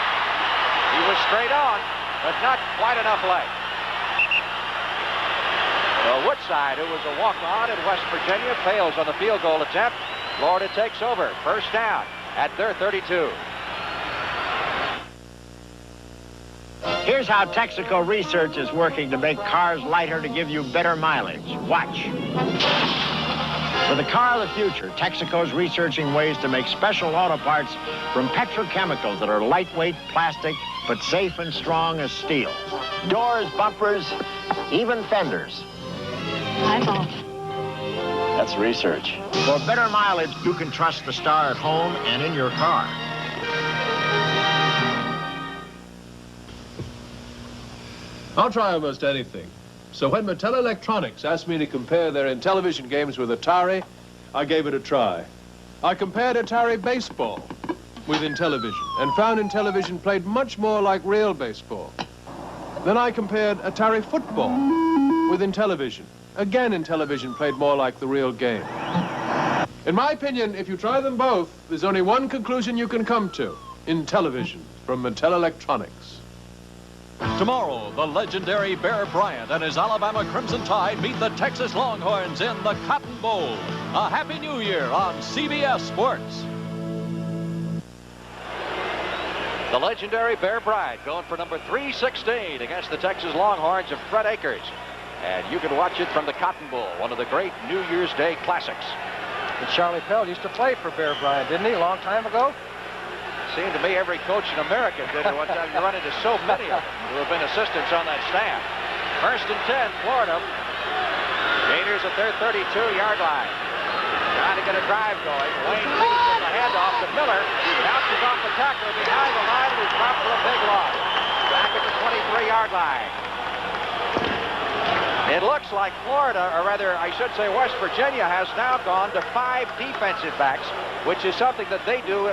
He was straight on, but not quite enough leg. Well, Woodside, who was a walk-on in West Virginia, fails on the field goal attempt. Florida takes over. First down at their 32. Here's how Texaco Research is working to make cars lighter to give you better mileage. Watch. For the car of the future, Texaco's researching ways to make special auto parts from petrochemicals that are lightweight plastic, but safe and strong as steel. Doors, bumpers, even fenders. Eyeball. That's research. For better mileage, you can trust the Star at home and in your car. I'll try almost anything. So when Mattel Electronics asked me to compare their Intellivision games with Atari, I gave it a try. I compared Atari baseball with Intellivision and found Intellivision played much more like real baseball. Then I compared Atari football with Intellivision. Again, Intellivision played more like the real game. In my opinion, if you try them both, there's only one conclusion you can come to. Intellivision from Mattel Electronics. Tomorrow, the legendary Bear Bryant and his Alabama Crimson Tide meet the Texas Longhorns in the Cotton Bowl. A Happy New Year on CBS Sports. The legendary Bear Bryant going for number 316 against the Texas Longhorns of Fred Akers. And you can watch it from the Cotton Bowl, one of the great New Year's Day classics. And Charlie Pell used to play for Bear Bryant, didn't he, a long time ago? Seemed to me every coach in America did it one time. You run into so many of them who have been assistants on that staff. First and 10, Florida. Gators at their 32-yard line. Trying to get a drive going. Wayne Leach with the handoff to Miller. Bounces off the tackler behind the line and is dropped for a big loss. Back at the 23-yard line. It looks like Florida, or rather, I should say West Virginia, has now gone to 5 defensive backs, which is something that they do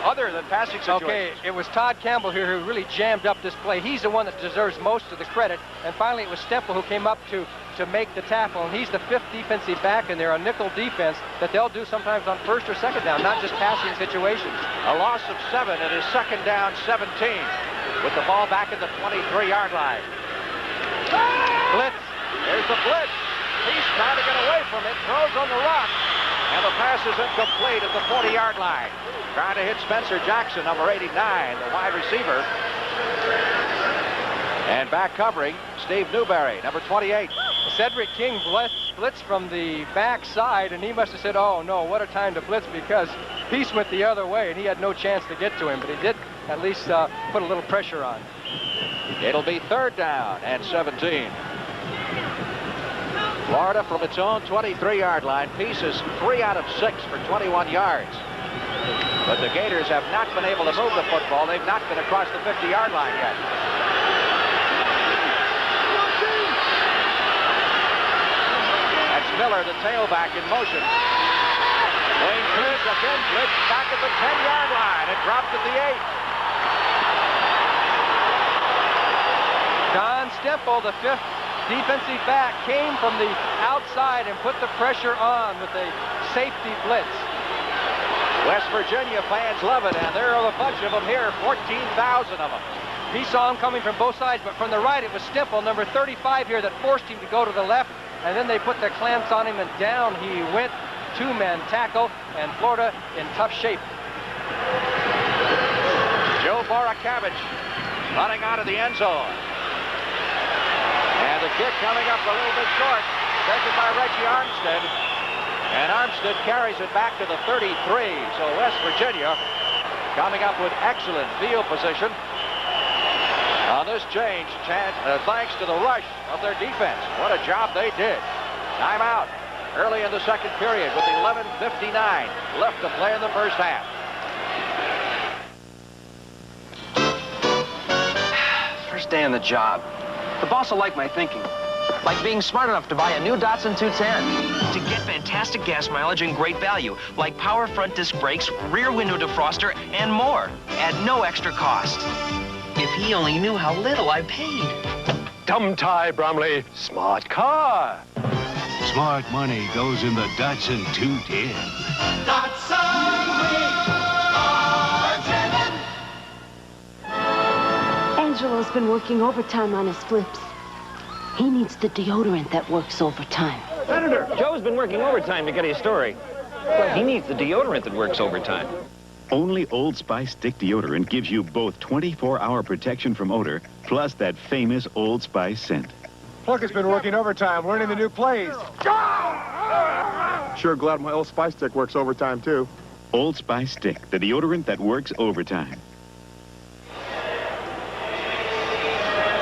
other than passing situations. Okay, it was Todd Campbell here who really jammed up this play. He's the one that deserves most of the credit. And finally, it was Stempel who came up to make the tackle. And he's the 5th defensive back, and they're a nickel defense that they'll do sometimes on first or second down, not just passing situations. A loss of 7 at his second down 17 with the ball back at the 23-yard line. Blitz. There's the blitz. He's trying to get away from it. Throws on the rock. And the pass is incomplete at the 40-yard line. Trying to hit Spencer Jackson, number 89, the wide receiver. And back covering, Steve Newberry, number 28. Cedric King blitzed from the backside, and he must have said, oh, no, what a time to blitz, because Peace went the other way, and he had no chance to get to him, but he did at least put a little pressure on. It'll be third down and 17. Florida from its own 23-yard line. Peace is 3 out of 6 for 21 yards. But the Gators have not been able to move the football. They've not been across the 50-yard line yet. That's Miller, the tailback, in motion. Wayne Peace again blitzed back at the 10-yard line and dropped at the 8. Don Stempel, the 5th defensive back, came from the outside and put the pressure on with a safety blitz. West Virginia fans love it, and there are a bunch of them here, 14,000 of them. He saw him coming from both sides, but from the right it was Stempel, number 35 here, that forced him to go to the left, and then they put their clamps on him, and down he went. 2-man tackle, and Florida in tough shape. Joe Borakavich running out of the end zone. And the kick coming up a little bit short, taken by Reggie Armstead. And Armstead carries it back to the 33. So West Virginia coming up with excellent field position on this change, thanks to the rush of their defense. What a job they did. Timeout early in the second period with 11:59 left to play in the first half. First day on the job. The boss will like my thinking. Like being smart enough to buy a new Datsun 210. To get fantastic gas mileage and great value, like power front disc brakes, rear window defroster, and more, at no extra cost. If he only knew how little I paid. Dumb tie, Bromley. Smart car. Smart money goes in the Datsun 210. Angelo's been working overtime on his flips. He needs the deodorant that works overtime. Senator, Joe's been working overtime to get his story. But he needs the deodorant that works overtime. Only Old Spice Stick Deodorant gives you both 24-hour protection from odor, plus that famous Old Spice scent. Pluck has been working overtime, learning the new plays. Sure glad my Old Spice Stick works overtime, too. Old Spice Stick, the deodorant that works overtime.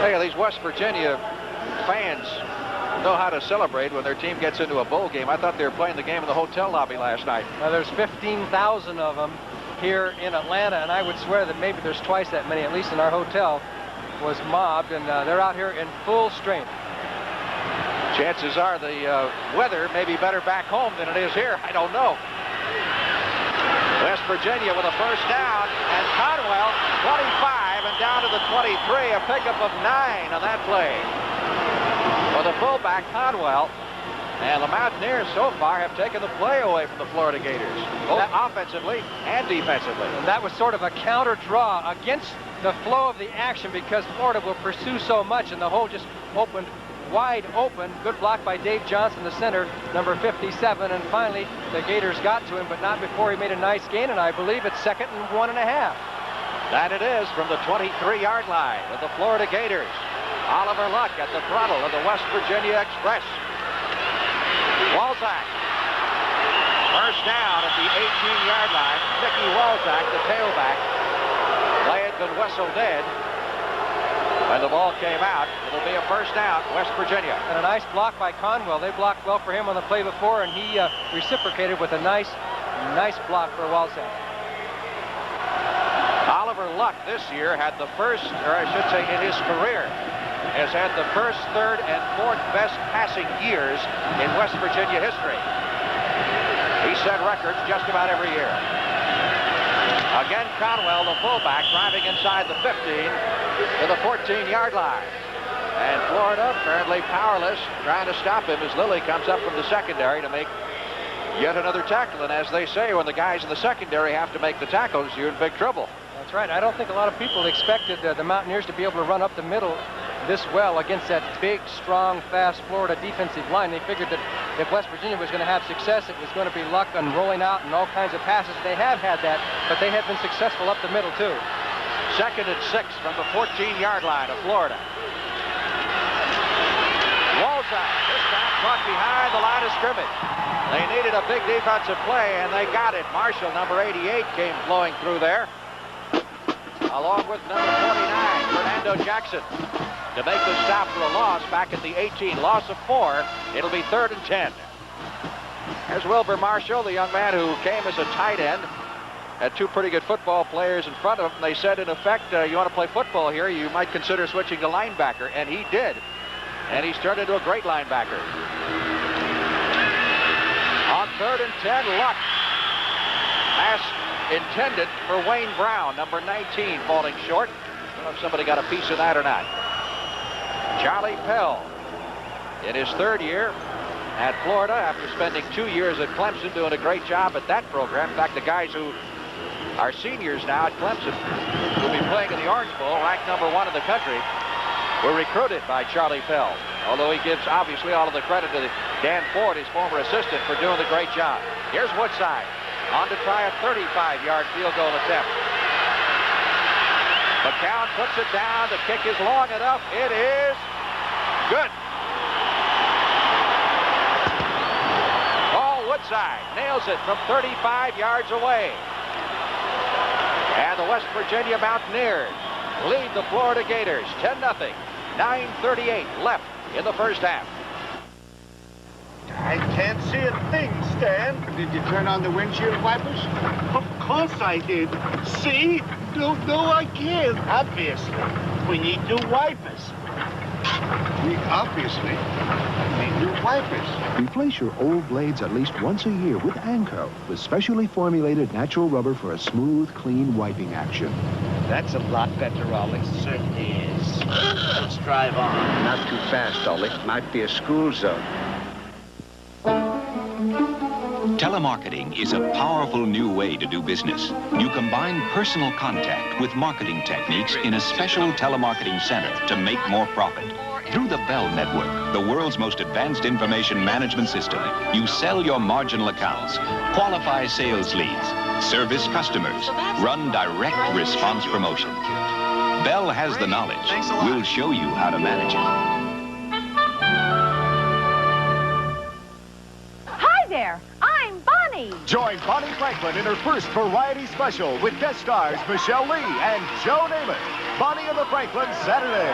Hey, these West Virginia fans know how to celebrate when their team gets into a bowl game. I thought they were playing the game in the hotel lobby last night. Now, there's 15,000 of them here in Atlanta, and I would swear that maybe there's twice that many, at least in our hotel, was mobbed, and they're out here in full strength. Chances are the weather may be better back home than it is here. I don't know. West Virginia with a first down, and Conwell, 25, and down to the 23, a pickup of 9 on that play. For the fullback, Conwell. And the Mountaineers so far have taken the play away from the Florida Gators, both offensively and defensively. And that was sort of a counter draw against the flow of the action because Florida will pursue so much, and the hole just opened wide open. Good block by Dave Johnson, the center, number 57. And finally, the Gators got to him, but not before he made a nice gain, and I believe it's 2nd and 1.5. That it is from the 23-yard line of the Florida Gators. Oliver Luck at the throttle of the West Virginia Express. Walzak. First down at the 18-yard line. Mickey Walzak, the tailback. Play had been whistled dead. When the ball came out, it'll be a first down, West Virginia. And a nice block by Conwell. They blocked well for him on the play before, and he reciprocated with a nice block for Walzak. Oliver Luck this year had the first, or I should say in his career, has had the first, third, and fourth best passing years in West Virginia history. He set records just about every year. Again, Conwell, the fullback, driving inside the 15 to the 14-yard line. And Florida apparently powerless, trying to stop him as Lilly comes up from the secondary to make yet another tackle. And as they say, when the guys in the secondary have to make the tackles, you're in big trouble. That's right. I don't think a lot of people expected the Mountaineers to be able to run up the middle this well against that big, strong, fast Florida defensive line. They figured that if West Virginia was going to have success, it was going to be Luck and rolling out and all kinds of passes. They have had that, but they have been successful up the middle, too. 2nd and 6 from the 14-yard line of Florida. Walzak, this time caught behind the line of scrimmage. They needed a big defensive play, and they got it. Marshall, number 88, came flowing through there, along with number 49, Fernando Jackson, to make the stop for a loss back at the 18. Loss of 4. It'll be 3rd and 10. There's Wilbur Marshall, the young man who came as a tight end. Had 2 pretty good football players in front of him. They said, in effect, you want to play football here, you might consider switching to linebacker. And he did. And he's turned into a great linebacker. On 3rd and 10, Luck. Pass intended for Wayne Brown, number 19, falling short. I don't know if somebody got a piece of that or not. Charlie Pell, in his 3rd year at Florida, after spending 2 years at Clemson, doing a great job at that program. In fact, the guys who are seniors now at Clemson, who will be playing in the Orange Bowl, ranked number 1 in the country, were recruited by Charlie Pell. Although he gives, obviously, all of the credit to Dan Ford, his former assistant, for doing the great job. Here's Woodside, on to try a 35-yard field goal attempt. McCown puts it down. The kick is long enough. It is good. Paul Woodside nails it from 35 yards away. West Virginia Mountaineers lead the Florida Gators 10-0. 9:38 left in the first half. I can't see a thing, Stan. Did you turn on the windshield wipers? Of course I did. See? No, I can't. Obviously. We need new wipers. We obviously need new wipers. Replace your old blades at least once a year with Anco, with specially formulated natural rubber for a smooth, clean wiping action. That's a lot better, Ollie. Certainly is. Let's drive on. Not too fast, Ollie. Might be a school zone. Telemarketing is a powerful new way to do business. You combine personal contact with marketing techniques in a special telemarketing center to make more profit. Through the Bell Network, the world's most advanced information management system, you sell your marginal accounts, qualify sales leads, service customers, run direct response promotion. Bell has the knowledge. We'll show you how to manage it. There, I'm Bonnie. Join Bonnie Franklin in her first variety special with guest stars Michelle Lee and Joe Namath. Bonnie and the Franklins, Saturday.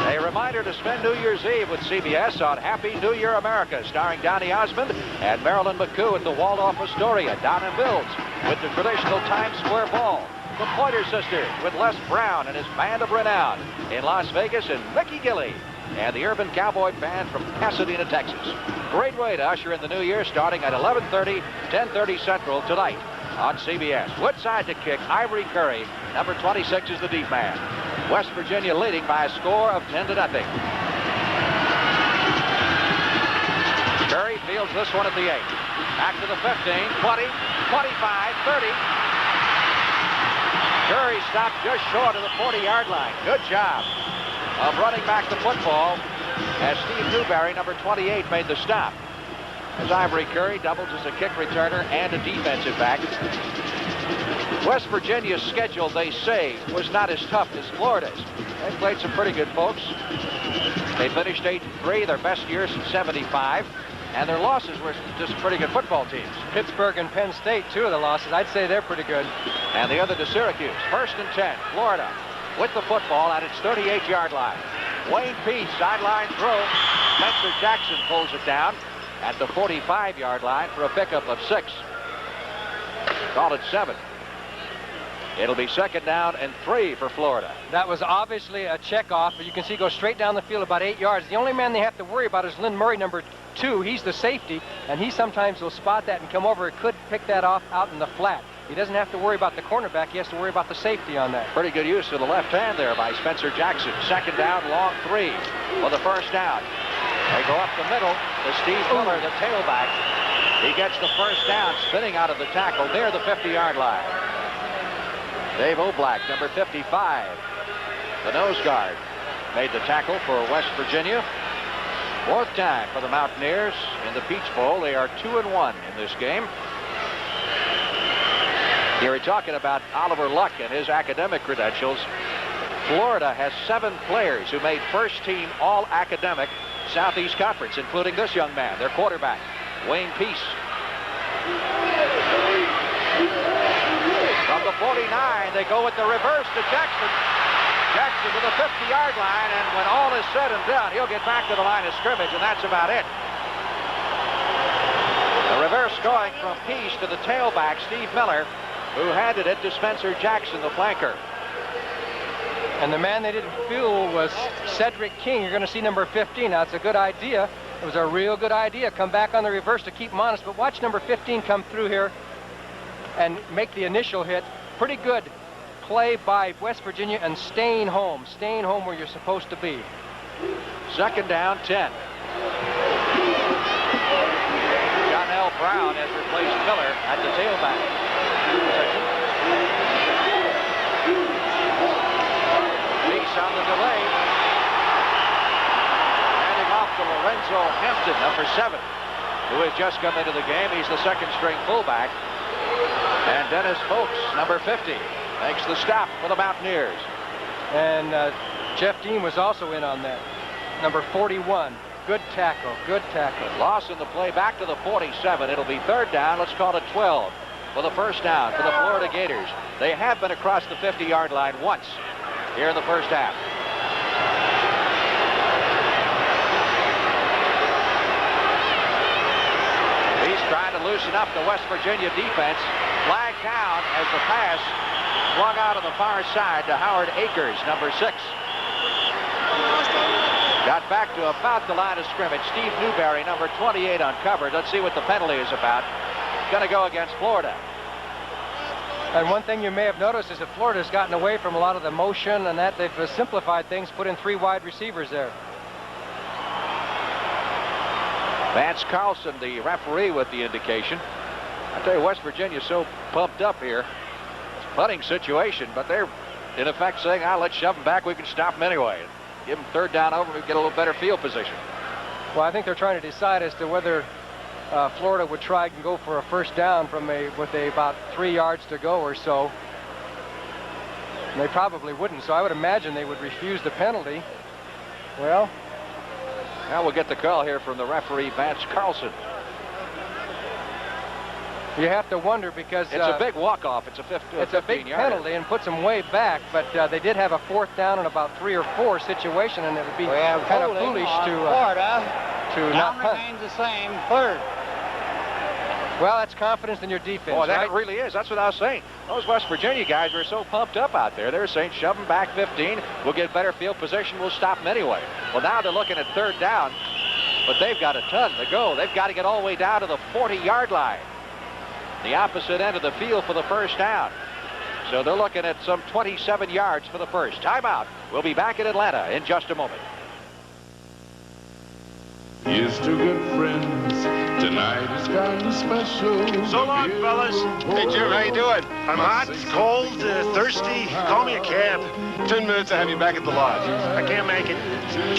A reminder to spend New Year's Eve with CBS on Happy New Year America, starring Donny Osmond and Marilyn McCoo at the Waldorf Astoria down in Bills with the traditional Times Square Ball. The Pointer Sisters with Les Brown and his band of renown in Las Vegas, and Mickey Gilley and the Urban Cowboy Band from Pasadena, Texas. Great way to usher in the new year, starting at 11:30, 10:30 Central tonight on CBS. Woodside to kick. Ivory Curry, number 26, is the deep man. West Virginia leading by a score of 10-0. Curry fields this one at the 8. Back to the 15, 20, 25, 30. Curry stopped just short of the 40-yard line. Good job of running back the football as Steve Newberry, number 28, made the stop. As Ivory Curry doubles as a kick returner and a defensive back. West Virginia's schedule, they say, was not as tough as Florida's. They played some pretty good folks. They finished 8-3, their best year since '75. And their losses were just pretty good football teams. Pittsburgh and Penn State, two of the losses. I'd say they're pretty good. And the other to Syracuse. 1st and 10, Florida with the football at its 38-yard line. Wayne Peace, sideline throw. Spencer Jackson pulls it down at the 45-yard line for a pickup of 6. Call it 7. It'll be 2nd down and 3 for Florida. That was obviously a check-off, but you can see go straight down the field about 8 yards. The only man they have to worry about is Lynn Murray, number 2. He's the safety, and he sometimes will spot that and come over. It could pick that off out in the flat. He doesn't have to worry about the cornerback. He has to worry about the safety on that. Pretty good use of the left hand there by Spencer Jackson. 2nd down, long 3 for the 1st down. They go up the middle to Steve Miller, the tailback. He gets the 1st down, spinning out of the tackle near the 50-yard line. Dave Oblak, number 55, the nose guard, made the tackle for West Virginia. 4th time for the Mountaineers in the Peach Bowl. They are 2-1 in this game. Here we're talking about Oliver Luck and his academic credentials. Florida has 7 players who made first-team all-academic Southeast Conference, including this young man, their quarterback, Wayne Peace. From the 49, they go with the reverse to Jackson. Jackson to the 50-yard line, and when all is said and done, he'll get back to the line of scrimmage, and that's about it. The reverse going from Peace to the tailback, Steve Miller, who handed it to Spencer Jackson, the flanker. And the man they didn't feel was Cedric King. You're going to see number 15. Now, it's a good idea. It was a real good idea. Come back on the reverse to keep him honest. But watch number 15 come through here and make the initial hit. Pretty good play by West Virginia and staying home where you're supposed to be. 2nd down, 10. John L. Brown has replaced Miller at the tailback position. Peace on the delay. Handing off to Lorenzo Hampton, number 7, who has just come into the game. He's the 2nd-string fullback. And Dennis Folks, number 50, makes the stop for the Mountaineers. And Jeff Dean was also in on that. Number 41. Good tackle, good tackle. Loss in the play back to the 47. It'll be 3rd down. Let's call it 12. for the first down for the Florida Gators. They have been across the 50-yard line once here in the first half. He's trying to loosen up the West Virginia defense. Flag down as the pass flung out on the far side to Howard Akers, number 6. Got back to about the line of scrimmage. Steve Newberry, number 28, uncovered. Let's see what the penalty is about. Going to go against Florida. And one thing you may have noticed is that Florida's gotten away from a lot of the motion and that they've simplified things, put in 3 wide receivers there. Vance Carlson, the referee, with the indication. I tell you, West Virginia's so pumped up here. It's a punting situation, but they're in effect saying, let's shove them back. We can stop them anyway. Give them 3rd down over, we get a little better field position. Well, I think they're trying to decide as to whether Florida would try and go for a first down with about 3 yards to go or so. And they probably wouldn't, so I would imagine they would refuse the penalty. Well, now we'll get the call here from the referee, Vance Carlson. You have to wonder because it's a big walk-off. It's a 15-yard. It's a big penalty and puts them way back. But they did have a 4th down and about 3 or 4 situation, and it would be kind of foolish to not punt. Remains the same, 3rd. Well, that's confidence in your defense. Oh, that right? really is. That's what I was saying. Those West Virginia guys are so pumped up out there. They're saying, shove them back 15. We'll get better field position. We'll stop them anyway. Well, now they're looking at 3rd down, but they've got a ton to go. They've got to get all the way down to the 40-yard line, the opposite end of the field for the first down. So they're looking at some 27 yards for the first. Timeout. We'll be back in Atlanta in just a moment. Here's to good friends. Tonight is kind of special. So long, fellas. Hey, Jim, how you doing? I'm hot, cold, thirsty. Call me a cab. 10 minutes, I have you back at the lodge. I can't make it.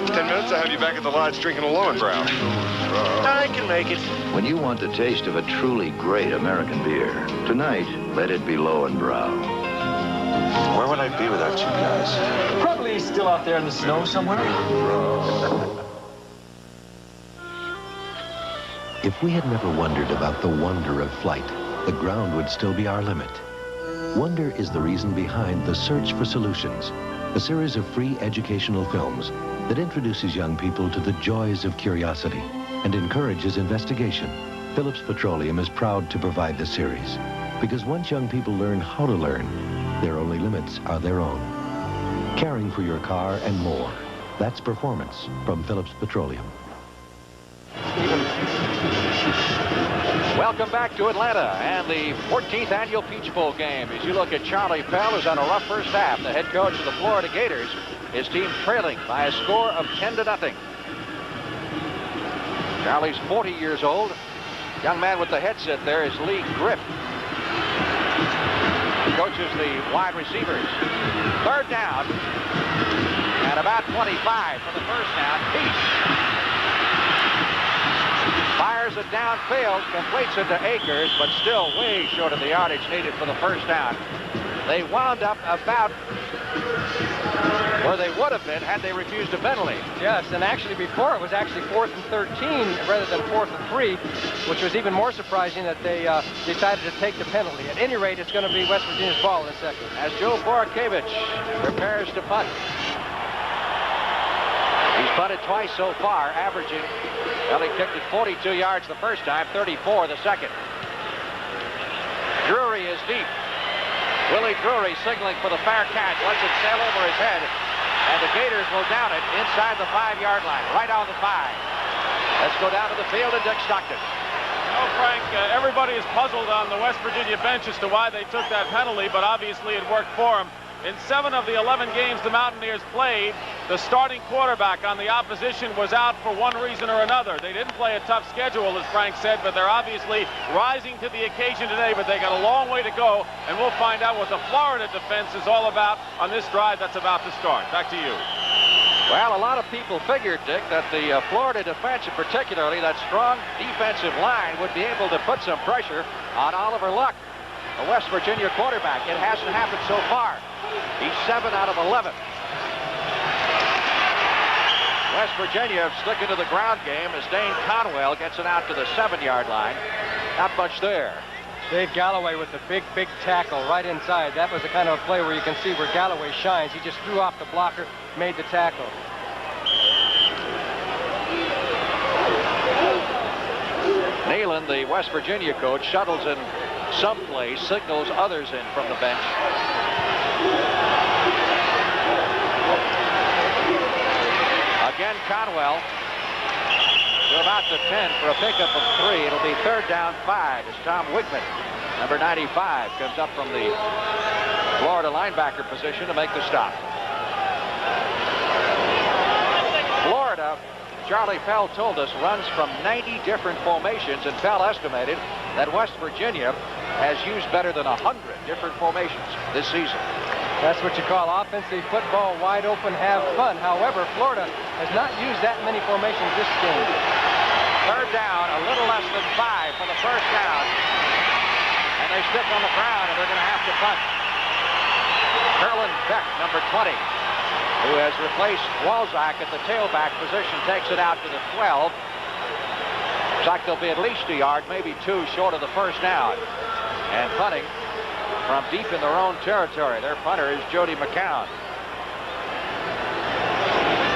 10 minutes, I have you back at the lodge drinking a Lowenbrow. I can make it. When you want the taste of a truly great American beer, tonight, let it be Lowenbrow. Where would I be without you guys? Probably still out there in the snow somewhere. If we had never wondered about the wonder of flight, the ground would still be our limit. Wonder is the reason behind The Search for Solutions, a series of free educational films that introduces young people to the joys of curiosity and encourages investigation. Phillips Petroleum is proud to provide the series because once young people learn how to learn, their only limits are their own. Caring for your car and more. That's performance from Phillips Petroleum. Welcome back to Atlanta and the 14th annual Peach Bowl game. As you look at Charlie Pell, who's on a rough first half, the head coach of the Florida Gators, his team trailing by a score of 10-0. Charlie's 40 years old. Young man with the headset there is Lee Griff. He coaches the wide receivers. 3rd down and about 25 for the first down. Peach fires it downfield, completes it to Akers, but still way short of the yardage needed for the first down. They wound up about where they would have been had they refused a penalty. Yes, and actually before it was actually 4th and 13 rather than 4th and 3, which was even more surprising that they decided to take the penalty. At any rate, it's going to be West Virginia's ball in a second. As Joe Borkiewicz prepares to punt. He's punted twice so far, averaging, well, he kicked it 42 yards the first time, 34 the second. Drury is deep. Willie Drury signaling for the fair catch, lets it sail over his head, and the Gators will down it inside the 5-yard line, right on the 5. Let's go down to the field and Dick Stockton. You know, Frank, everybody is puzzled on the West Virginia bench as to why they took that penalty, but obviously it worked for them. In 7 of the 11 games the Mountaineers played, the starting quarterback on the opposition was out for one reason or another. They didn't play a tough schedule, as Frank said, but they're obviously rising to the occasion today, but they got a long way to go, and we'll find out what the Florida defense is all about on this drive that's about to start. Back to you. Well, a lot of people figured, Dick, that the Florida defense, and particularly that strong defensive line, would be able to put some pressure on Oliver Luck, a West Virginia quarterback. It hasn't happened so far. He's 7 out of 11. West Virginia sticking to the ground game as Dane Conwell gets it out to the 7-yard line. Not much there. Dave Galloway with the big tackle right inside. That was the kind of a play where you can see where Galloway shines. He just threw off the blocker, made the tackle. Neyland, the West Virginia coach, shuttles in some plays, signals others in from the bench. Again, Conwell to about the 10 for a pickup of 3. It'll be 3rd down 5 as Tom Wigman, number 95, comes up from the Florida linebacker position to make the stop. Florida, Charlie Pell told us, runs from 90 different formations, and Pell estimated that West Virginia has used better than 100 different formations this season. That's what you call offensive football, wide open, have fun. However, Florida has not used that many formations this game. 3rd down, a little less than 5 for the 1st down. And they stick on the ground, and they're going to have to punt. Curlin Beck, number 20, who has replaced Walzak at the tailback position, takes it out to the 12. Looks like they'll be at least a yard, maybe 2 short of the 1st down. And punting from deep in their own territory. Their punter is Jody McCown.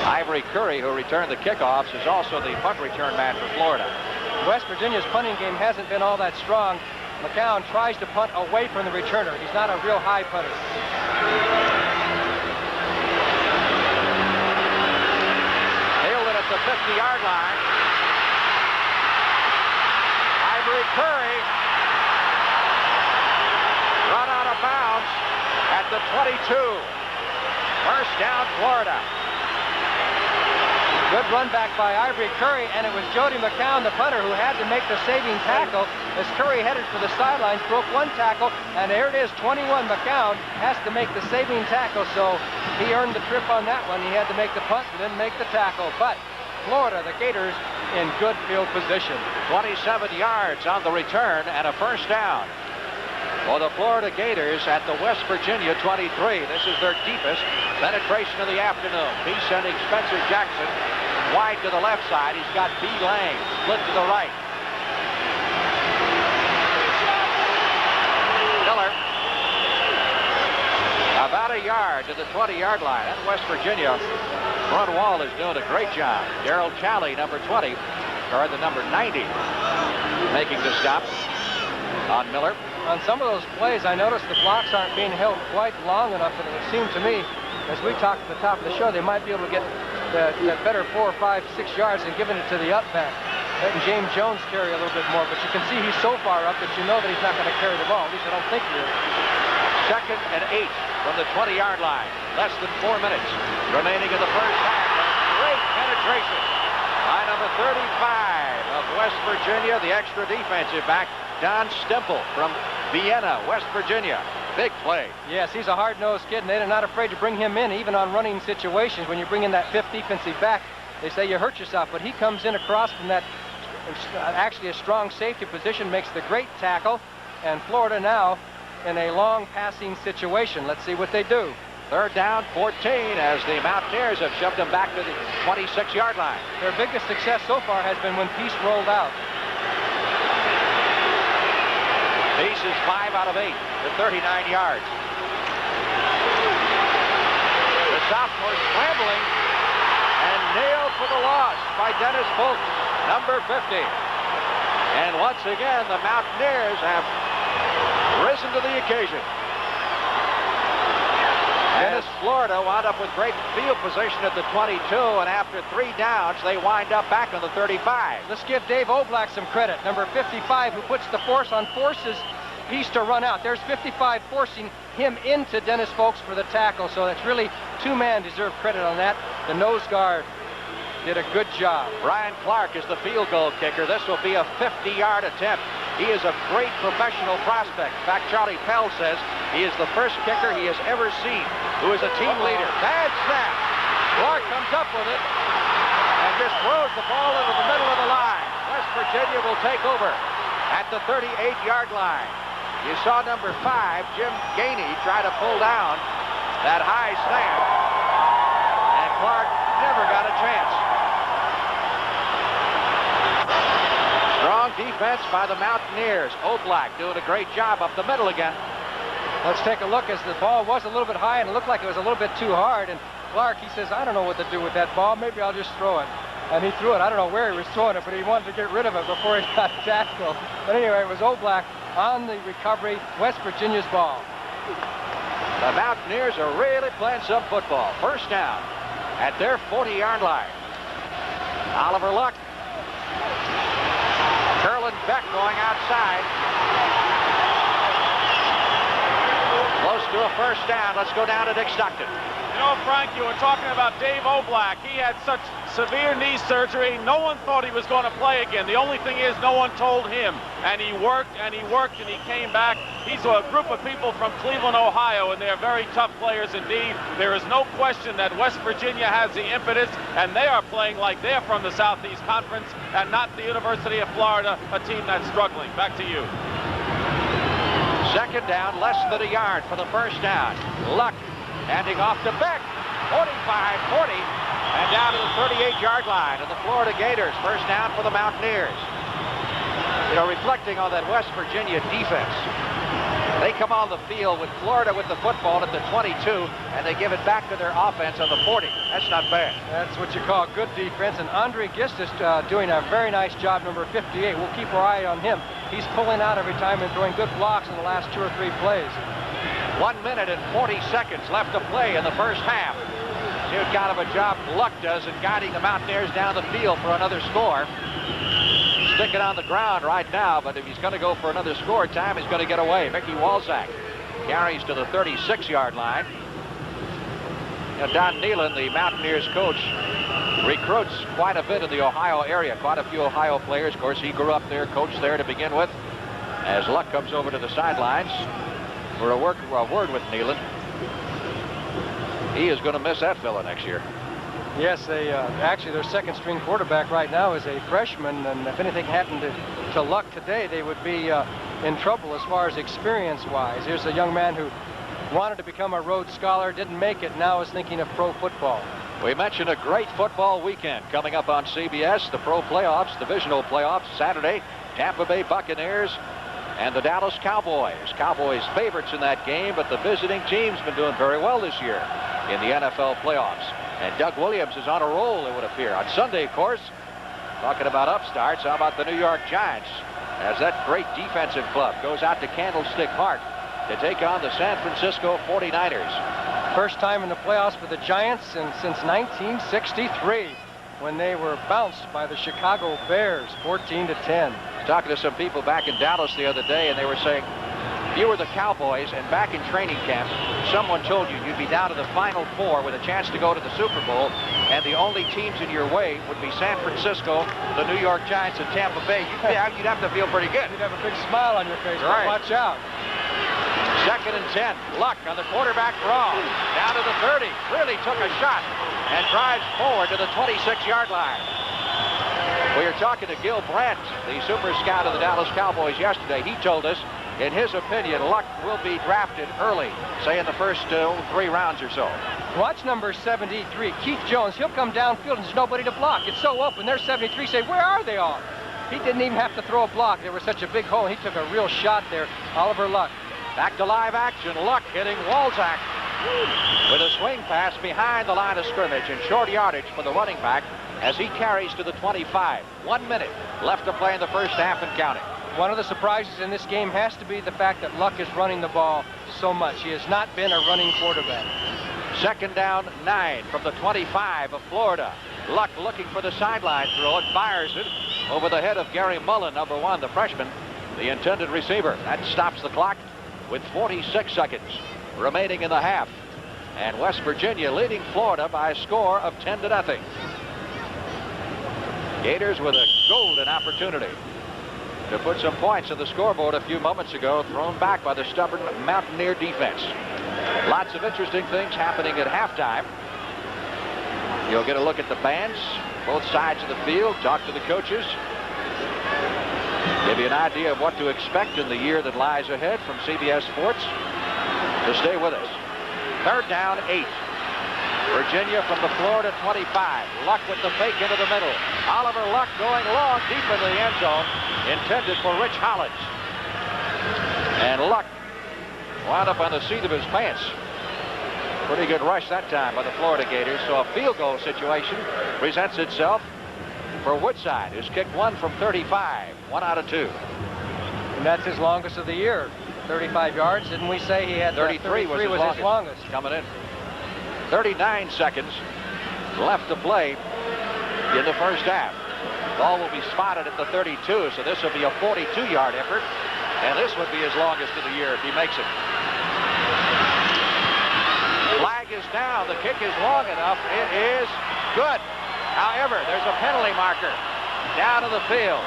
Ivory Curry, who returned the kickoffs, is also the punt return man for Florida. West Virginia's punting game hasn't been all that strong. McCown tries to punt away from the returner. He's not a real high punter. Nailed it at the 50-yard line. Ivory Curry run out of bounds at the 22. 1st down, Florida. Good run back by Ivory Curry, and it was Jody McCown, the punter, who had to make the saving tackle as Curry headed for the sidelines, broke 1 tackle, and there it is, 21. McCown has to make the saving tackle, so he earned the trip on that one. He had to make the punt and then make the tackle, but Florida, the Gators, in good field position. 27 yards on the return and a 1st down for the Florida Gators at the West Virginia 23. This is their deepest penetration of the afternoon. He's sending Spencer Jackson wide to the left side. He's got B. Lang split to the right. Miller about a yard to the 20-yard line. That West Virginia front wall is doing a great job. Darrell Talley, number 20, or the number 90, making the stop on Miller. On some of those plays, I noticed the blocks aren't being held quite long enough, and it seemed to me, as we talked at the top of the show, they might be able to get that better 4 or 5, 6 yards and giving it to the up back. Letting James Jones carry a little bit more, but you can see he's so far up that you know that he's not going to carry the ball. At least I don't think he is. 2nd and 8 from the 20-yard line. Less than 4 minutes remaining in the 1st half. Great penetration by number 35 of West Virginia, the extra defensive back, Don Stemple from Vienna, West Virginia. Big play. Yes, he's a hard-nosed kid, and they're not afraid to bring him in, even on running situations. When you bring in that 5th defensive back, they say you hurt yourself, but he comes in across from that, actually a strong safety position, makes the great tackle, and Florida now in a long passing situation. Let's see what they do. 3rd down, 14, as the Mountaineers have shoved them back to the 26-yard line. Their biggest success so far has been when Peace rolled out. Peace is 5 out of 8 for 39 yards. The sophomore scrambling and nailed for the loss by Dennis Fulton, number 50. And once again, the Mountaineers have risen to the occasion. As Florida wound up with great field position at the 22, and after 3 downs, they wind up back on the 35. Let's give Dave Oblak some credit. Number 55, who puts the force on forces Peace to run out. There's 55 forcing him into Dennis Folks for the tackle, so that's really 2 men deserve credit on that. The nose guard did a good job. Brian Clark is the field goal kicker. This will be a 50-yard attempt. He is a great professional prospect. In fact, Charlie Pell says he is the first kicker he has ever seen who is a team leader. Bad snap. Clark comes up with it and just throws the ball into the middle of the line. West Virginia will take over at the 38-yard line. You saw number 5, Jim Gainey, try to pull down that high snap, and Clark never got a chance. Strong strong defense by the Mountaineers. Oblak doing a great job up the middle again. Let's take a look as the ball was a little bit high and it looked like it was a little bit too hard. And Clark, he says, I don't know what to do with that ball. Maybe I'll just throw it. And he threw it. I don't know where he was throwing it, but he wanted to get rid of it before he got tackled. But anyway, it was Oblak on the recovery, West Virginia's ball. The Mountaineers are really playing some football. First down at their 40-yard line. Oliver Luck. Curlin Beck going outside. Close to a first down. Let's go down to Dick Stockton. You know, Frank, you were talking about Dave Oblak. He had such severe knee surgery. No one thought he was going to play again. The only thing is no one told him. And he worked, and he worked, and he came back. He's a group of people from Cleveland, Ohio, and they're very tough players indeed. There is no question that West Virginia has the impetus, and they are playing like they're from the Southeast Conference and not the University of Florida, a team that's struggling. Back to you. Second down, less than a yard for the first down. Luck handing off to Beck. 45-40, and down to the 38-yard line. And the Florida Gators, first down for the Mountaineers. You know, reflecting on that West Virginia defense, they come on the field with Florida with the football at the 22, and they give it back to their offense on the 40. That's not bad. That's what you call good defense, and Andre Gist is doing a very nice job, number 58. We'll keep our eye on him. He's pulling out every time and throwing good blocks in the last 2 or 3 plays. 1 minute and 40 seconds left to play in the first half. See what kind of a job Luck does in guiding the Mountaineers down the field for another score. Sticking on the ground right now, but if he's going to go for another score time, he's going to get away. Mickey Walzak carries to the 36-yard line. You know, Don Nealon, the Mountaineers coach, recruits quite a bit in the Ohio area. Quite a few Ohio players. Of course, he grew up there, coached there to begin with. As Luck comes over to the sidelines for a word with Nealon. He is going to miss that fella next year. Yes, they actually their second string quarterback right now is a freshman, and if anything happened to Luck today, they would be in trouble as far as experience-wise. Here's a young man who wanted to become a Rhodes Scholar, didn't make it, now is thinking of pro football. We mentioned a great football weekend coming up on CBS, the pro playoffs, divisional playoffs, Saturday, Tampa Bay Buccaneers and the Dallas Cowboys. Cowboys favorites in that game, but the visiting team's been doing very well this year in the NFL playoffs. And Doug Williams is on a roll, it would appear. On Sunday, of course, talking about upstarts, how about the New York Giants? As that great defensive club goes out to Candlestick Park to take on the San Francisco 49ers. First time in the playoffs for the Giants since 1963, when they were bounced by the Chicago Bears, 14-10. I was talking to some people back in Dallas the other day, and they were saying, if you were the Cowboys and back in training camp, someone told you you'd be down to the Final Four with a chance to go to the Super Bowl, and the only teams in your way would be San Francisco, the New York Giants, and Tampa Bay, you'd have to feel pretty good. You'd have a big smile on your face. Right. Watch out. Second and 10. Luck on the quarterback draw. Down to the 30. Really took a shot and drives forward to the 26-yard line. We were talking to Gil Brandt, the super scout of the Dallas Cowboys yesterday. He told us, in his opinion, Luck will be drafted early, say in the first 3 rounds or so. Watch number 73, Keith Jones. He'll come downfield and there's nobody to block. It's so open. There's 73. Say, where are they all? He didn't even have to throw a block. There was such a big hole. He took a real shot there. Oliver Luck. Back to live action. Luck hitting Walzak with a swing pass behind the line of scrimmage and short yardage for the running back as he carries to the 25. 1 minute left to play in the first half and counting. One of the surprises in this game has to be the fact that Luck is running the ball so much. He has not been a running quarterback. Second down, 9 from the 25 of Florida. Luck looking for the sideline throw. It fires it over the head of Gary Mullen, number 1, the freshman, the intended receiver. That stops the clock with 46 seconds remaining in the half. And West Virginia leading Florida by a score of 10-0. Gators with a golden opportunity to put some points on the scoreboard a few moments ago, thrown back by the stubborn Mountaineer defense. Lots of interesting things happening at halftime. You'll get a look at the bands, both sides of the field, talk to the coaches, give you an idea of what to expect in the year that lies ahead from CBS Sports. So stay with us. Third down, 8. Virginia from the Florida 25. Luck with the fake into the middle. Oliver Luck going long deep into the end zone, intended for Rich Hollins. And Luck wound up on the seat of his pants. Pretty good rush that time by the Florida Gators. So a field goal situation presents itself for Woodside, who's kicked one from 35, 1 out of 2. And that's his longest of the year, 35 yards. Didn't we say he had 33 was his longest. Coming in. 39 seconds left to play in the first half. Ball will be spotted at the 32, so this will be a 42-yard effort. And this would be his longest of the year if he makes it. Flag is down. The kick is long enough. It is good. However, there's a penalty marker down to the field.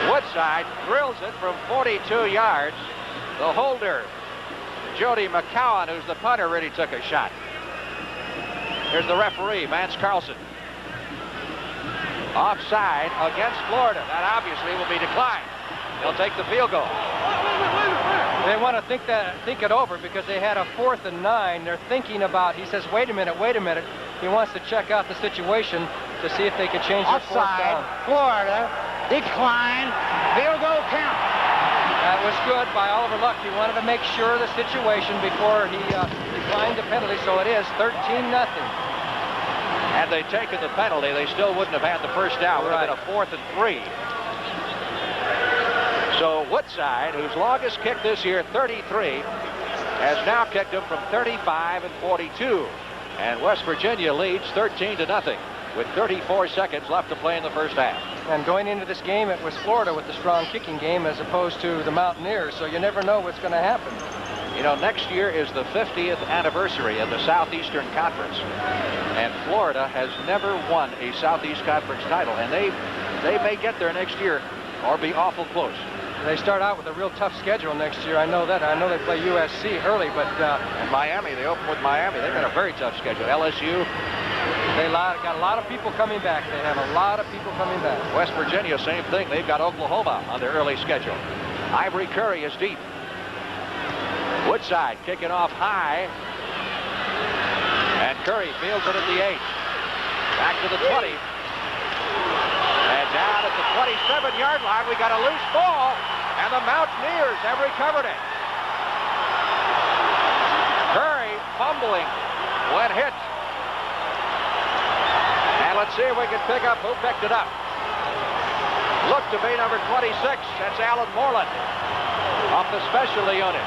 Woodside drills it from 42 yards. The holder, Jody McCowan, who's the punter, really took a shot. Here's the referee, Vance Carlson. Offside against Florida. That obviously will be declined. They'll take the field goal. They want to think it over because they had a 4th and 9. They're thinking about, he says, wait a minute. He wants to check out the situation to see if they can change their 4th down. Florida, decline, field goal count. That was good by Oliver Luck. He wanted to make sure of the situation before he declined the penalty, so it is 13-0. Had they taken the penalty, they still wouldn't have had the first down. It would have been a 4th and 3. So Woodside, whose longest kick this year, 33, has now kicked him from 35 and 42. And West Virginia leads 13-0 with 34 seconds left to play in the first half. And going into this game, it was Florida with the strong kicking game as opposed to the Mountaineers, so you never know what's going to happen. You know, next year is the 50th anniversary of the Southeastern Conference. And Florida has never won a Southeast Conference title. And they may get there next year or be awful close. They start out with a real tough schedule next year. I know that. I know they play USC early, but... and Miami, they open with Miami. They've got a very tough schedule. LSU. They got a lot of people coming back. They have a lot of people coming back. West Virginia, same thing. They've got Oklahoma on their early schedule. Ivory Curry is deep. Woodside kicking off high. And Curry fields it at the 8. Back to the 20. And down at the 27-yard line, we got a loose ball. And the Mountaineers have recovered it. Curry fumbling when hit. And let's see if we can pick up who picked it up. Looked to be number 26. That's Alan Moreland off the specialty unit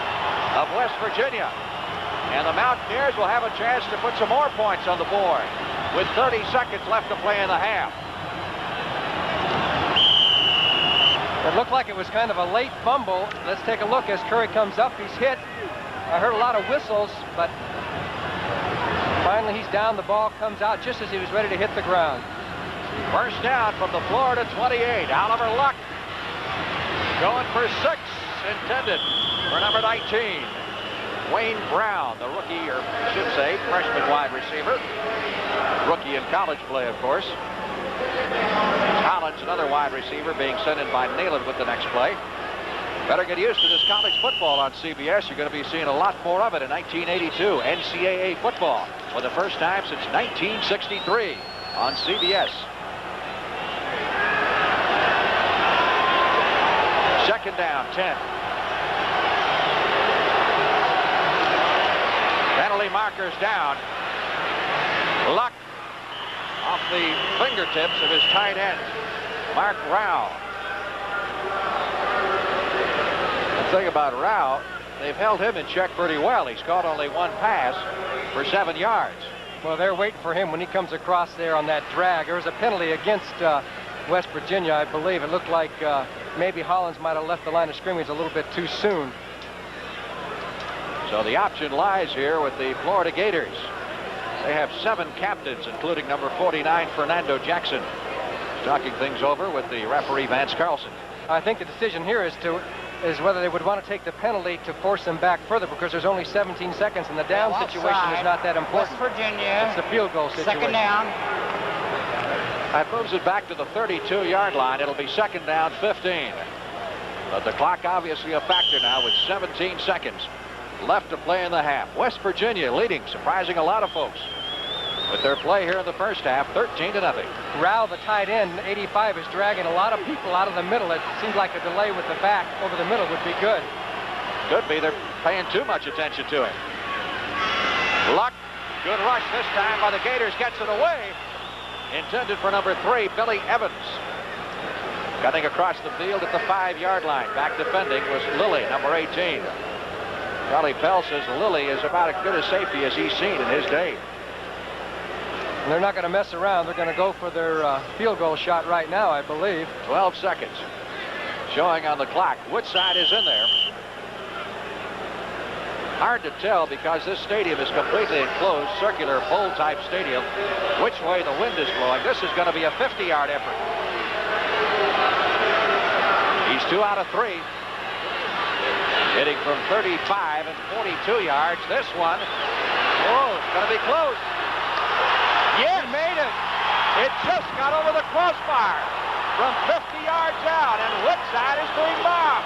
of West Virginia. And the Mountaineers will have a chance to put some more points on the board with 30 seconds left to play in the half. It looked like it was kind of a late fumble. Let's take a look as Curry comes up. He's hit. I heard a lot of whistles, but finally he's down. The ball comes out just as he was ready to hit the ground. First down from the Florida 28. Oliver Luck going for 6, intended for number 19. Wayne Brown, the rookie, or I should say, freshman wide receiver. Rookie in college play, of course. Collins, another wide receiver, being sent in by Neyland with the next play. Better get used to this college football on CBS. You're going to be seeing a lot more of it in 1982. NCAA football for the first time since 1963 on CBS. Second down, 10. Penalty markers down. Luck off the fingertips of his tight end, Mark Rao. The thing about Rao, they've held him in check pretty well. He's caught only one pass for 7 yards. Well, they're waiting for him when he comes across there on that drag. There was a penalty against West Virginia, I believe. It looked like maybe Hollins might have left the line of scrimmage a little bit too soon. So the option lies here with the Florida Gators. They have 7 captains, including number 49, Fernando Jackson. Talking things over with the referee, Vance Carlson. I think the decision here is whether they would want to take the penalty to force them back further, because there's only 17 seconds, and the down situation is not that important. West Virginia. It's the field goal situation. Second down. That moves it back to the 32-yard line. It'll be second down, 15. But the clock obviously a factor now with 17 seconds left to play in the half. West Virginia leading, surprising a lot of folks. with their play here in the first half, 13-0. Rao, the tight end, 85, is dragging a lot of people out of the middle. It seems like a delay with the back over the middle would be good. Could be. They're paying too much attention to him. Luck. Good rush this time by the Gators. Gets it away. Intended for number 3, Billy Evans. Cutting across the field at the 5-yard line. Back defending was Lilly, number 18. Charlie Pell says Lilly is about as good a safety as he's seen in his day. And they're not going to mess around. They're going to go for their field goal shot right now, I believe. 12 seconds. Showing on the clock. Woodside is in there. Hard to tell because this stadium is completely enclosed, circular bowl-type stadium, which way the wind is blowing. This is going to be a 50-yard effort. He's 2 out of 3. Hitting from 35 and 42 yards. This one, oh, it's going to be close. Yes, he made it. It just got over the crossbar from 50 yards out, and Woodside is being bombed.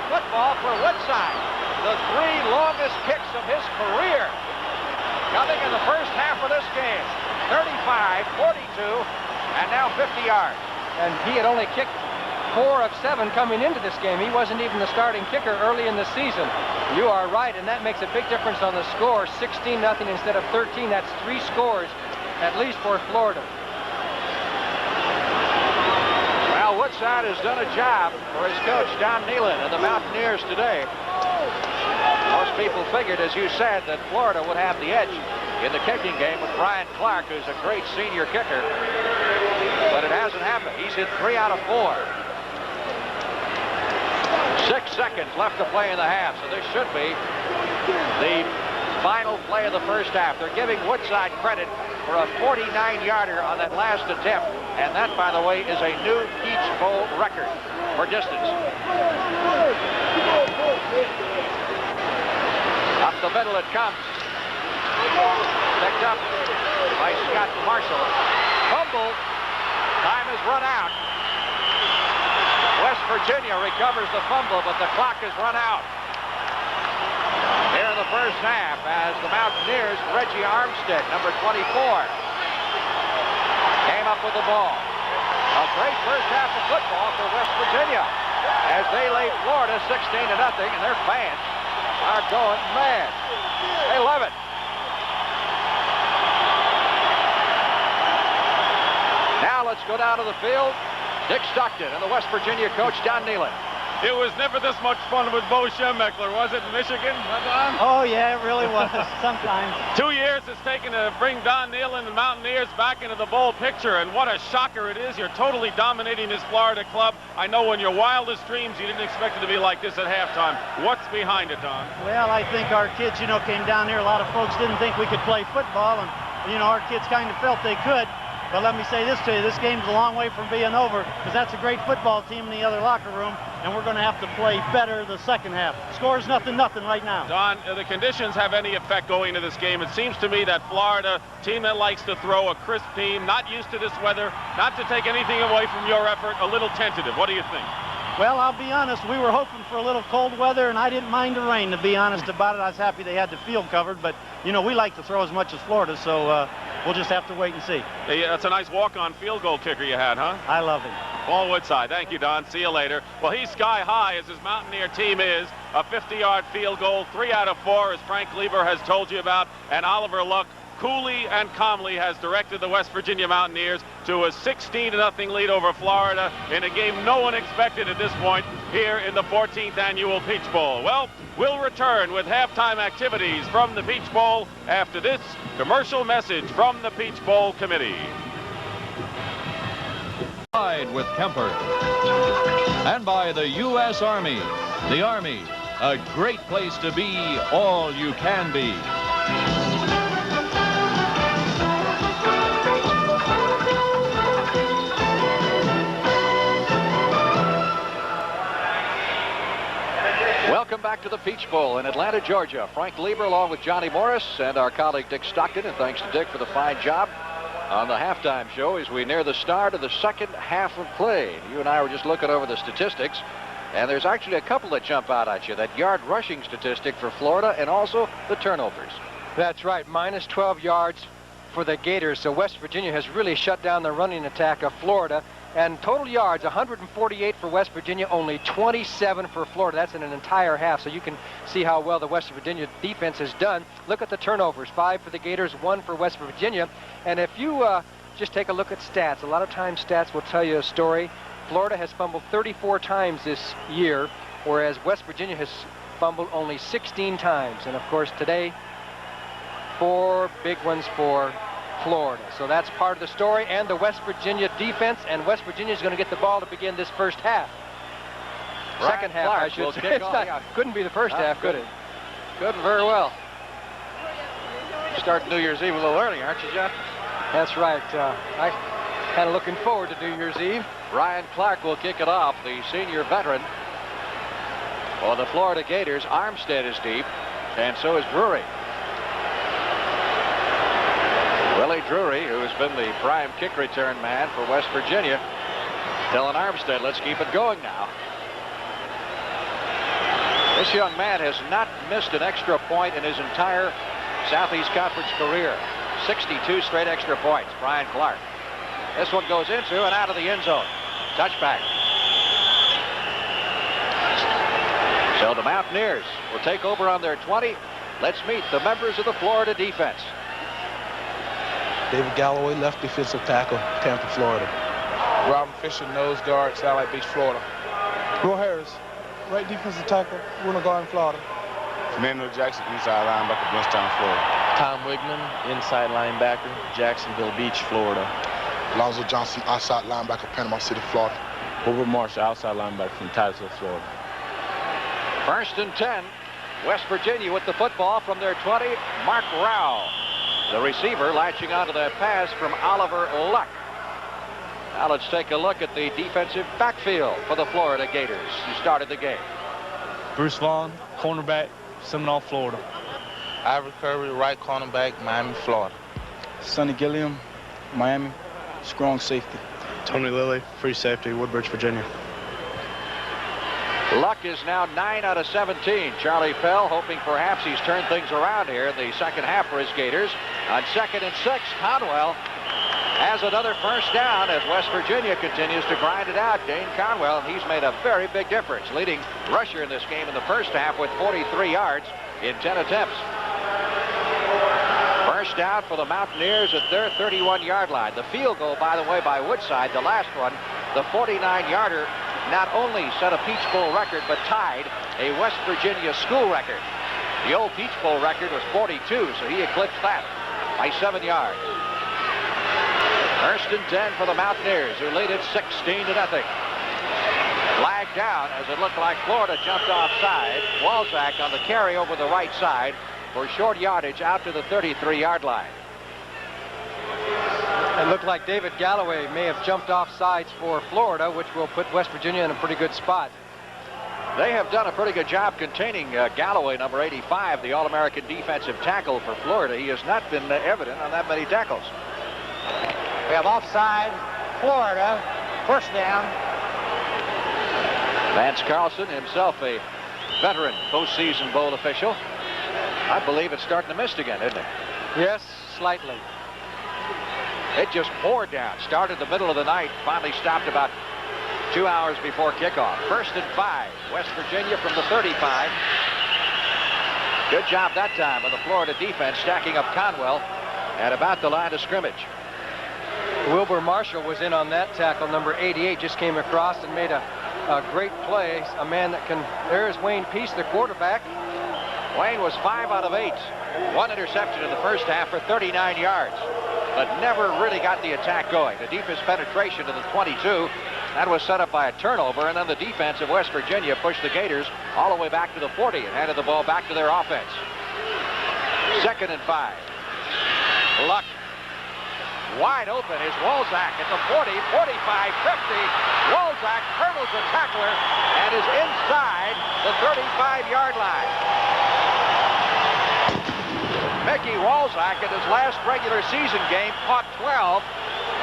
Football for Woodside. The 3 longest kicks of his career coming in the first half of this game. 35, 42, and now 50 yards. And he had only kicked 4 of 7 coming into this game. He wasn't even the starting kicker early in the season. You are right, and that makes a big difference on the score. 16-0 instead of 13. That's 3 scores at least for Florida. Woodside has done a job for his coach, Don Nehlen, and the Mountaineers today. Most people figured, as you said, that Florida would have the edge in the kicking game with Brian Clark, who's a great senior kicker. But it hasn't happened. He's hit 3 out of 4. 6 seconds left to play in the half, so this should be the final play of the first half. They're giving Woodside credit for a 49-yarder on that last attempt. And that, by the way, is a new Peach Bowl record for distance. Up the middle it comes. Picked up by Scott Marshall. Fumble. Time has run out. West Virginia recovers the fumble, but the clock has run out. Here in the first half as the Mountaineers, Reggie Armstead, number 24, came up with the ball. A great first half of football for West Virginia as they lead Florida 16-0, and their fans are going mad. They love it. Now let's go down to the field. Dick Stockton and the West Virginia coach, Don Nehlen. It was never this much fun with Bo Schembechler, was it, in Michigan? Don? Oh, yeah, it really was, sometimes. 2 years it's taken to bring Don Nehlen and the Mountaineers back into the bowl picture, and what a shocker it is. You're totally dominating this Florida club. I know in your wildest dreams you didn't expect it to be like this at halftime. What's behind it, Don? Well, I think our kids, came down here. A lot of folks didn't think we could play football, and, our kids kind of felt they could. But let me say this to you, this game's a long way from being over, because that's a great football team in the other locker room, and we're going to have to play better the second half. Score's 0-0 right now. Don, the conditions have any effect going into this game? It seems to me that Florida, team that likes to throw, a crisp team, not used to this weather, not to take anything away from your effort, a little tentative. What do you think? Well, I'll be honest, we were hoping for a little cold weather, and I didn't mind the rain, to be honest about it. I was happy they had the field covered, but, we like to throw as much as Florida, so we'll just have to wait and see. Hey, that's a nice walk-on field goal kicker you had, huh? I love him. Paul Woodside. Thank you, Don. See you later. Well, he's sky high, as his Mountaineer team is. A 50-yard field goal, 3 out of 4, as Frank Lieber has told you about, and Oliver Luck coolly and calmly has directed the West Virginia Mountaineers to a 16-0 lead over Florida in a game no one expected at this point here in the 14th annual Peach Bowl. Well, we'll return with halftime activities from the Peach Bowl after this commercial message from the Peach Bowl Committee. With Kemper. And by the U.S. Army. The Army, a great place to be all you can be. Welcome back to the Peach Bowl in Atlanta, Georgia. Frank Lieber along with Johnny Morris and our colleague Dick Stockton, and thanks to Dick for the fine job on the halftime show as we near the start of the second half of play. You and I were just looking over the statistics. And there's actually a couple that jump out at you, that yard rushing statistic for Florida and also the turnovers. That's right, minus 12 yards for the Gators. So West Virginia has really shut down the running attack of Florida. And total yards, 148 for West Virginia, only 27 for Florida. That's in an entire half, so you can see how well the West Virginia defense has done. Look at the turnovers, 5 for the Gators, 1 for West Virginia. And if you just take a look at stats, a lot of times stats will tell you a story. Florida has fumbled 34 times this year, whereas West Virginia has fumbled only 16 times. And of course today, 4 big ones for Florida. So that's part of the story and the West Virginia defense, and West Virginia is going to get the ball to begin this first half. Second half, I should say. Couldn't be the first half, could it? Couldn't very well. You start New Year's Eve a little early, aren't you, John? That's right. I'm kind of looking forward to New Year's Eve. Ryan Clark will kick it off, the senior veteran. For the Florida Gators, Armstead is deep, and so is Drury. Willie Drury, who has been the prime kick return man for West Virginia, telling Armstead, let's keep it going now. This young man has not missed an extra point in his entire Southeast Conference career. 62 straight extra points, Brian Clark. This one goes into and out of the end zone. Touchback. So the Mountaineers will take over on their 20. Let's meet the members of the Florida defense. David Galloway, left defensive tackle, Tampa, Florida. Robin Fisher, nose guard, Satellite Beach, Florida. Will Harris, right defensive tackle, Winter Garden, Florida. Fernando Jackson, inside linebacker, Bluntstown, Florida. Tom Wigman, inside linebacker, Jacksonville Beach, Florida. Alonzo Johnson, outside linebacker, Panama City, Florida. Wilbur Marshall, outside linebacker from Titusville, Florida. 1st and 10. West Virginia with the football from their 20. Mark Rao, the receiver, latching onto that pass from Oliver Luck. Now let's take a look at the defensive backfield for the Florida Gators, who started the game. Bruce Vaughn, cornerback, Seminole, Florida. Ivory Curry, right cornerback, Miami, Florida. Sonny Gilliam, Miami, strong safety. Tony Lilly, free safety, Woodbridge, Virginia. Luck is now 9 out of 17. Charlie Pell hoping perhaps he's turned things around here in the second half for his Gators. On 2nd and 6, Conwell has another first down as West Virginia continues to grind it out. Dane Conwell, and he's made a very big difference, leading rusher in this game in the first half with 43 yards in 10 attempts. First down for the Mountaineers at their 31-yard line. The field goal, by the way, by Woodside, the last one, the 49-yarder, not only set a Peach Bowl record, but tied a West Virginia school record. The old Peach Bowl record was 42, so he eclipsed that by 7 yards. 1st and 10 for the Mountaineers, who lead it 16-0. Flag down as it looked like Florida jumped offside. Walzak on the carry over the right side for short yardage out to the 33-yard line. It looked like David Galloway may have jumped off sides for Florida, which will put West Virginia in a pretty good spot. They have done a pretty good job containing Galloway, number 85, the All-American defensive tackle for Florida. He has not been evident on that many tackles. We have offside, Florida, first down. Vance Carlson, himself a veteran postseason bowl official. I believe it's starting to mist again, isn't it? Yes, slightly. It just poured down. Started the middle of the night, finally stopped about 2 hours before kickoff. 1st and 5. West Virginia from the 35. Good job that time of the Florida defense, stacking up Conwell at about the line of scrimmage. Wilbur Marshall was in on that tackle. Number 88 just came across and made a great play. A man that can... There's Wayne Peace, the quarterback. Wayne was 5 out of 8. 1 interception in the first half for 39 yards. But never really got the attack going. The deepest penetration to the 22. That was set up by a turnover, and then the defense of West Virginia pushed the Gators all the way back to the 40 and handed the ball back to their offense. 2nd and 5. Luck. Wide open is Walzak at the 40, 45, 50. Walzak hurdles the tackler and is inside the 35-yard line. Mickey Walzak in his last regular season game caught 12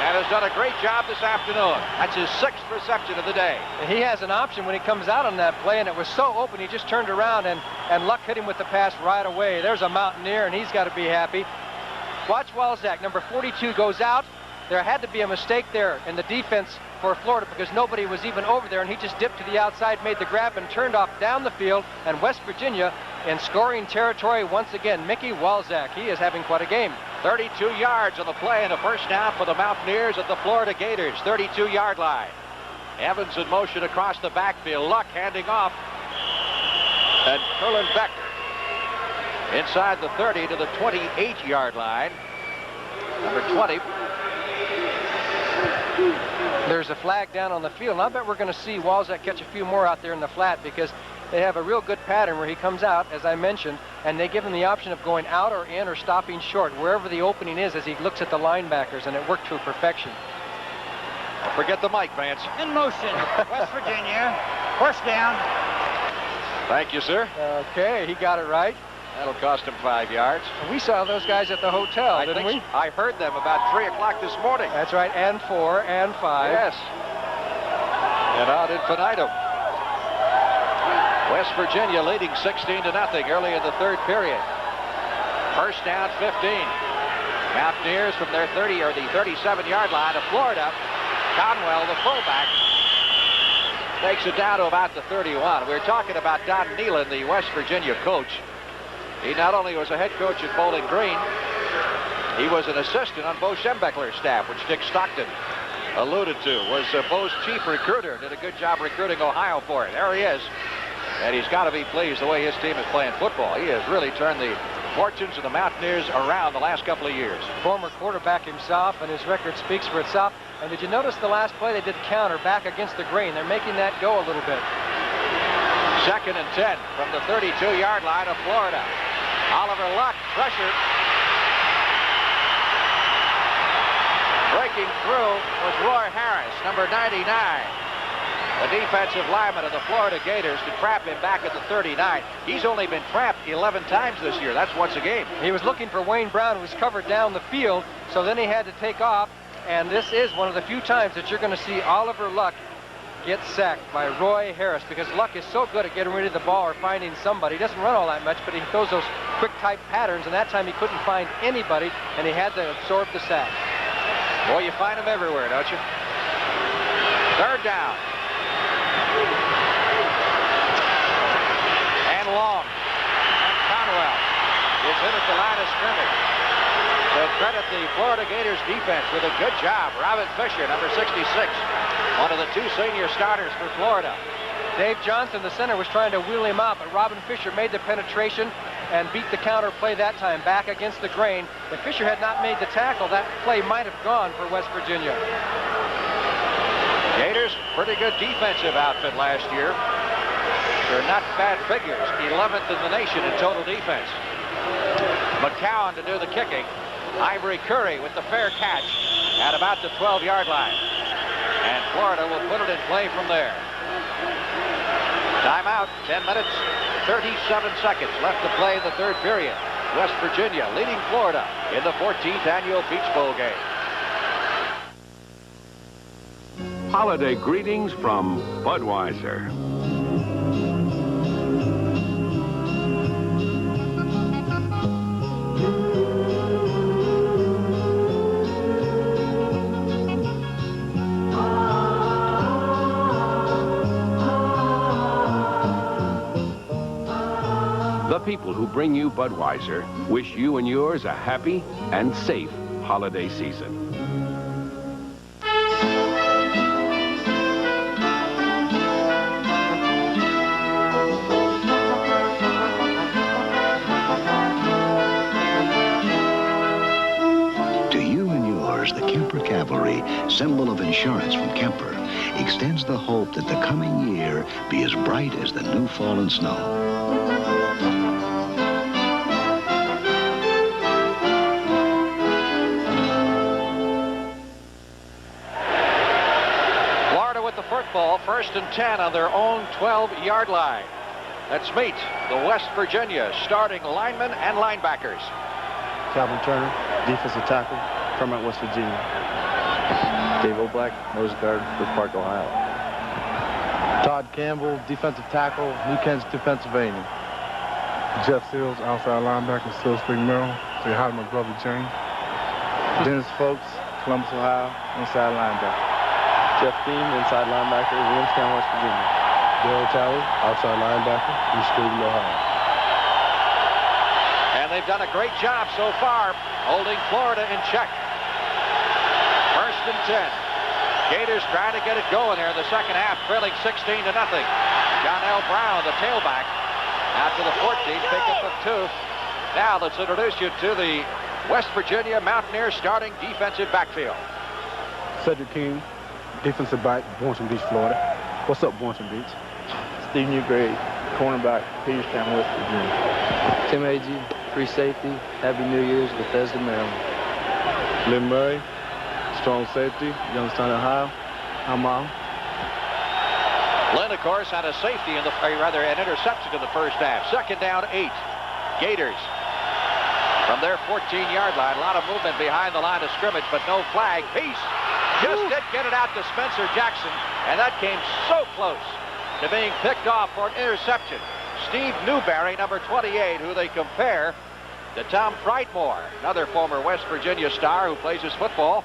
and has done a great job this afternoon. That's his 6th reception of the day. He has an option when he comes out on that play, and it was so open, he just turned around, and Luck hit him with the pass right away. There's a Mountaineer, and he's got to be happy. Watch Walzak, number 42, goes out. There had to be a mistake there in the defense for Florida because nobody was even over there, and he just dipped to the outside, made the grab, and turned off down the field, and West Virginia in scoring territory once again. Mickey Walzak, he is having quite a game. 32 yards on the play and a first down for the Mountaineers at the Florida Gators, 32-yard line. Evans in motion across the backfield. Luck handing off. And Curlin Becker inside the 30 to the 28-yard line. Number 20. There's a flag down on the field, and I bet we're going to see Walzak catch a few more out there in the flat because they have a real good pattern where he comes out, as I mentioned, and they give him the option of going out or in or stopping short, wherever the opening is as he looks at the linebackers, and it worked to perfection. Don't forget the mic, Vance. In motion, West Virginia, first down. Thank you, sir. Okay, he got it right. That'll cost him 5 yards. We saw those guys at the hotel, didn't we? I heard them about 3 o'clock this morning. That's right, and 4 and 5. Yes. And ad infinitum. West Virginia leading 16-0 early in the 3rd period. First down, 15. Mountaineers from their 30 or the 37-yard line of Florida. Conwell, the fullback, takes it down to about the 31. We're talking about Don Nealon, the West Virginia coach. He not only was a head coach at Bowling Green, he was an assistant on Bo Schembechler's staff, which Dick Stockton alluded to, was Bo's chief recruiter. Did a good job recruiting Ohio for it. There he is. And he's got to be pleased the way his team is playing football. He has really turned the fortunes of the Mountaineers around the last couple of years. Former quarterback himself, and his record speaks for itself. And did you notice the last play they did counter back against the grain? They're making that go a little bit. 2nd and 10 from the 32-yard line of Florida. Oliver Luck, pressure. Breaking through was Roy Harris, number 99. The defensive lineman of the Florida Gators to trap him back at the 39. He's only been trapped 11 times this year. That's once a game. He was looking for Wayne Brown, who was covered down the field, so then he had to take off. And this is one of the few times that you're going to see Oliver Luck get sacked by Roy Harris because Luck is so good at getting rid of the ball or finding somebody. He doesn't run all that much, but he throws those quick type patterns, and that time he couldn't find anybody, and he had to absorb the sack. Boy, you find them everywhere, don't you? 3rd down. And long. And Conwell is in at the line of scrimmage. So credit the Florida Gators defense with a good job. Robin Fisher, number 66, one of the 2 senior starters for Florida. Dave Johnson, the center, was trying to wheel him out, but Robin Fisher made the penetration and beat the counter play that time back against the grain. If Fisher had not made the tackle, that play might have gone for West Virginia. Gators, pretty good defensive outfit last year. They're not bad figures. 11th in the nation in total defense. McCowan to do the kicking. Ivory Curry with the fair catch at about the 12-yard line. And Florida will put it in play from there. Timeout, 10 minutes, 37 seconds left to play in the 3rd period. West Virginia leading Florida in the 14th annual Peach Bowl game. Holiday greetings from Budweiser. The people who bring you Budweiser wish you and yours a happy and safe holiday season. To you and yours, the Kemper Cavalry, symbol of insurance from Kemper, extends the hope that the coming year be as bright as the new fallen snow. Football, 1st and 10 on their own 12-yard line. Let's meet the West Virginia starting linemen and linebackers. Calvin Turner, defensive tackle from West Virginia. Dave O'Black, nose guard for Park, Ohio. Todd Campbell, defensive tackle, New Kensington, Pennsylvania. Jeff Seals, outside linebacker, Silver Spring, Maryland. Say hi to my brother, James. Dennis Folks, Columbus, Ohio, inside linebacker. Jeff Dean, inside linebacker, Williamstown, West Virginia. Daryl Talley, outside linebacker, East Cleveland, Ohio. And they've done a great job so far holding Florida in check. 1st and 10. Gators trying to get it going here in the second half, trailing 16-0. John L. Brown, the tailback, after the 14th, pickup of 2. Now let's introduce you to the West Virginia Mountaineers starting defensive backfield. Cedric King, defensive back, Boynton Beach, Florida. What's up, Boynton Beach? Steve Newgrade, cornerback, Peterstown, West Virginia. Tim Agee, free safety, Happy New Year's, Bethesda, Maryland. Lynn Murray, strong safety, Youngstown, Ohio. I'm on. Lynn, of course, had a safety in the, or rather, an interception in the first half. 2nd down, 8. Gators from their 14-yard line. A lot of movement behind the line of scrimmage, but no flag. Peace just did get it out to Spencer Jackson, and that came so close to being picked off for an interception. Steve Newberry, number 28, who they compare to Tom Frightmore, another former West Virginia star who plays his football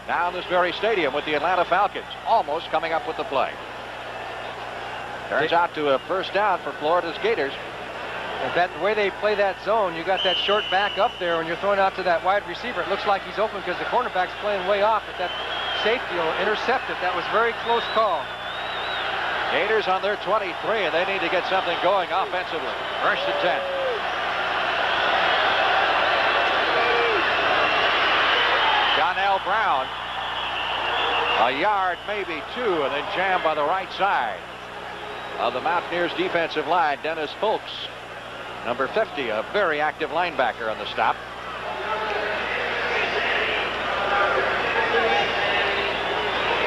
now in this very stadium with the Atlanta Falcons, almost coming up with the play. Turns out to a first down for Florida's Gators. The way they play that zone, you got that short back up there when you're throwing out to that wide receiver. It looks like he's open because the cornerback's playing way off, but that safety will intercept it. That was a very close call. Gators on their 23, and they need to get something going offensively. 1st and 10. John L. Brown, a yard, maybe 2, and then jammed by the right side of the Mountaineers defensive line. Dennis Folks, number 50, a very active linebacker on the stop.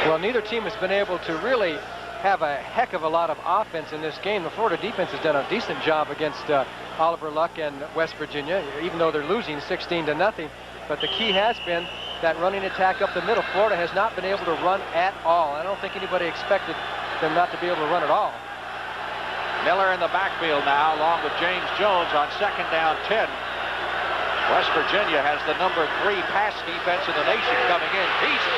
Well, neither team has been able to really have a heck of a lot of offense in this game. The Florida defense has done a decent job against Oliver Luck and West Virginia, even though they're losing 16-0. But the key has been that running attack up the middle. Florida has not been able to run at all. I don't think anybody expected them not to be able to run at all. Miller in the backfield now, along with James Jones on 2nd down 10. West Virginia has the number 3 pass defense in the nation coming in. Peace.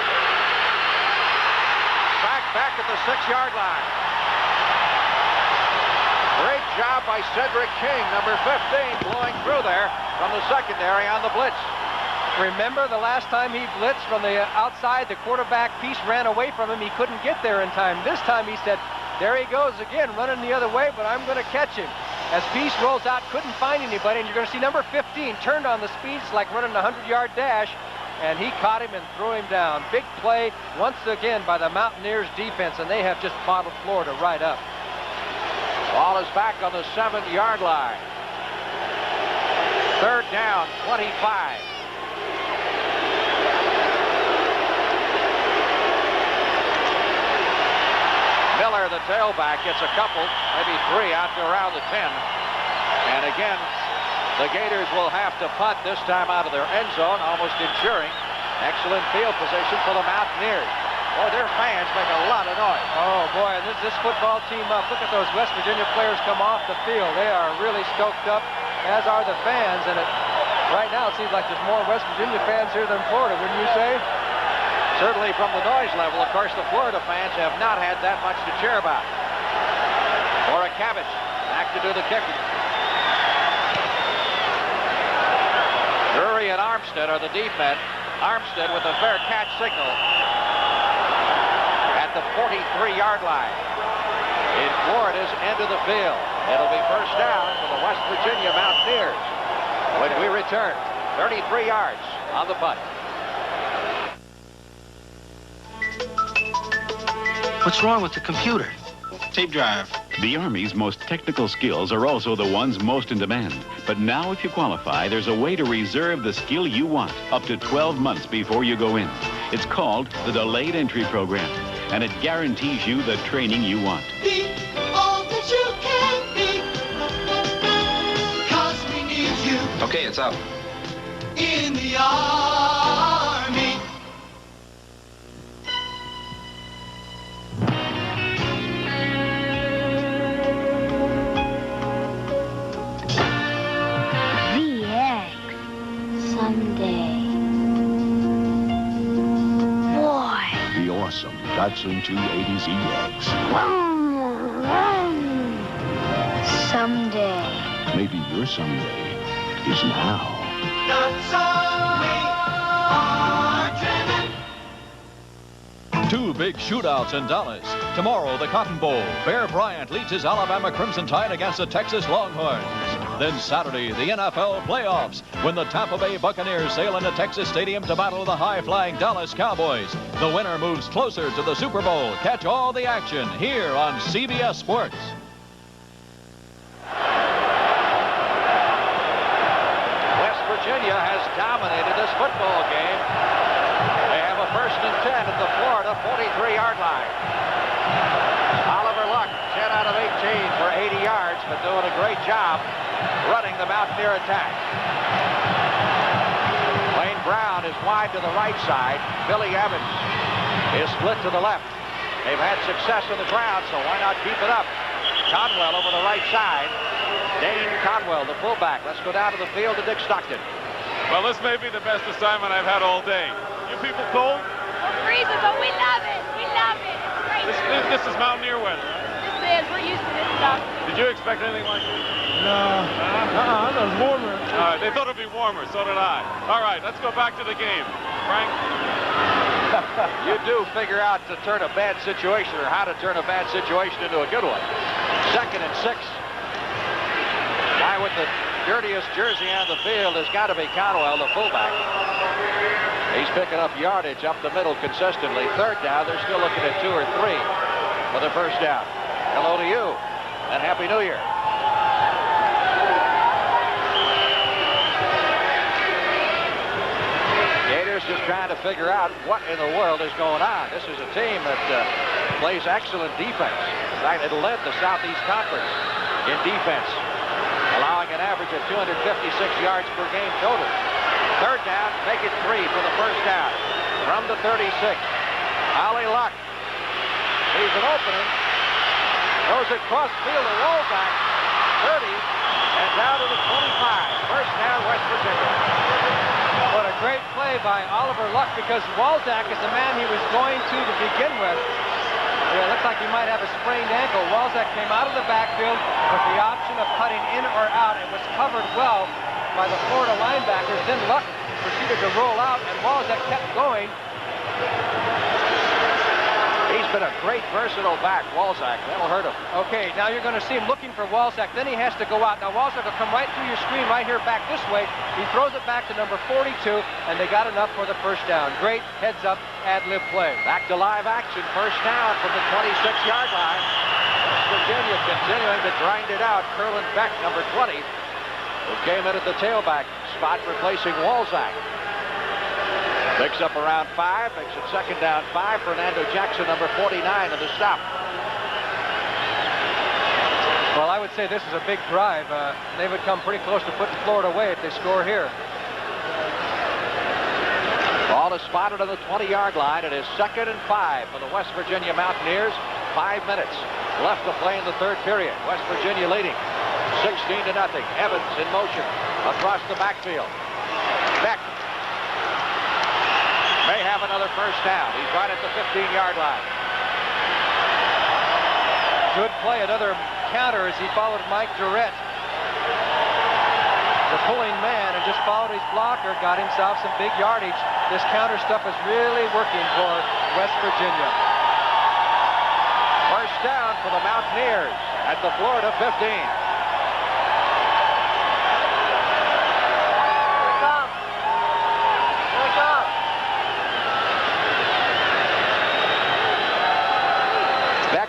Back at the 6-yard line. Great job by Cedric King, number 15, blowing through there from the secondary on the blitz. Remember the last time he blitzed from the outside, the quarterback Peace ran away from him. He couldn't get there in time. This time he said, there he goes again, running the other way, but I'm going to catch him. As Peace rolls out, couldn't find anybody, and you're going to see number 15 turned on the speed. It's like running a 100-yard dash, and he caught him and threw him down. Big play once again by the Mountaineers defense, and they have just bottled Florida right up. Ball is back on the 7-yard line. 3rd down, 25. Miller, the tailback, gets a couple, maybe 3 out to around the 10. And again, the Gators will have to punt, this time out of their end zone, almost ensuring excellent field position for the Mountaineers. Boy, their fans make a lot of noise. Oh, boy, and this football team up. Look at those West Virginia players come off the field. They are really stoked up, as are the fans. And right now, it seems like there's more West Virginia fans here than Florida, wouldn't you say? Certainly from the noise level. Of course, the Florida fans have not had that much to cheer about. Cabbage back to do the kicking. Drury and Armstead are the deep men. Armstead with a fair catch signal at the 43-yard line in Florida's end of the field. It'll be first down for the West Virginia Mountaineers when we return. 33 yards on the punt. What's wrong with the computer? Tape drive. The Army's most technical skills are also the ones most in demand. But now if you qualify, there's a way to reserve the skill you want up to 12 months before you go in. It's called the Delayed Entry Program, and it guarantees you the training you want. Be all that you can be, 'cause we need you. Okay, it's up. In the Army. Datsun 280ZX. Someday. Maybe your someday is now. Two big shootouts in Dallas. Tomorrow, the Cotton Bowl. Bear Bryant leads his Alabama Crimson Tide against the Texas Longhorns. Then Saturday, the NFL playoffs, when the Tampa Bay Buccaneers sail into Texas Stadium to battle the high-flying Dallas Cowboys. The winner moves closer to the Super Bowl. Catch all the action here on CBS Sports. West Virginia has dominated this football game. They have a 1st and 10 at the Florida 43-yard line. Oliver Luck, 10 out of 18 for 80 yards, but doing a great job running the Mountaineer attack. Wayne Brown is wide to the right side. Billy Evans is split to the left. They've had success on the ground, so why not keep it up? Conwell over the right side. Dane Conwell, the fullback. Let's go down to the field to Dick Stockton. Well, this may be the best assignment I've had all day. You people cold? We're freezing, but we love it. We love it. It's great. This is Mountaineer weather, right? This is. We're used to this stuff. Did you expect anything like this? No. I thought it was warmer. All right, they thought it'd be warmer. So did I. All right, let's go back to the game. Frank? You do figure out to turn a bad situation, or how to turn a bad situation into a good one. 2nd and 6. Guy with the dirtiest jersey on the field has got to be Conwell, the fullback. He's picking up yardage up the middle consistently. 3rd down, they're still looking at 2 or 3 for the 1st down. Hello to you, and Happy New Year. Gators just trying to figure out what in the world is going on. This is a team that plays excellent defense. In fact, it led the Southeast Conference in defense, allowing an average of 256 yards per game total. 3rd down, make it 3 for the 1st down. From the 36, Ollie Luck sees an opening, throws it cross field to Walzak, 30, and down to the 25. 1st down, West Virginia. What a great play by Oliver Luck, because Walzak is the man he was going to begin with. Yeah, it looks like he might have a sprained ankle. Walzak came out of the backfield with the option of cutting in or out, and was covered well by the Florida linebackers. Then Luck proceeded to roll out, and Walzak kept going. He's been a great versatile back, Walzak. That'll hurt him. Okay, now you're going to see him looking for Walzak. Then he has to go out. Now Walzak will come right through your screen right here back this way. He throws it back to number 42, and they got enough for the 1st down. Great heads-up ad-lib play. Back to live action. 1st down from the 26-yard line. West Virginia continuing to grind it out. Curlin Beck, number 20, who came in at the tailback spot, replacing Walzak. Picks up around 5, makes it 2nd down 5. Fernando Jackson, number 49, in the stop. Well, I would say this is a big drive. They would come pretty close to putting Florida away if they score here. Ball is spotted on the 20-yard line. It is 2nd and 5 for the West Virginia Mountaineers. 5 minutes left to play in the 3rd period. West Virginia leading 16-0. Evans in motion across the backfield. Beck may have another 1st down. He's right at the 15-yard line. Good play, another counter as he followed Mike Durrett, the pulling man, and just followed his blocker, got himself some big yardage. This counter stuff is really working for West Virginia. 1st down for the Mountaineers at the Florida 15.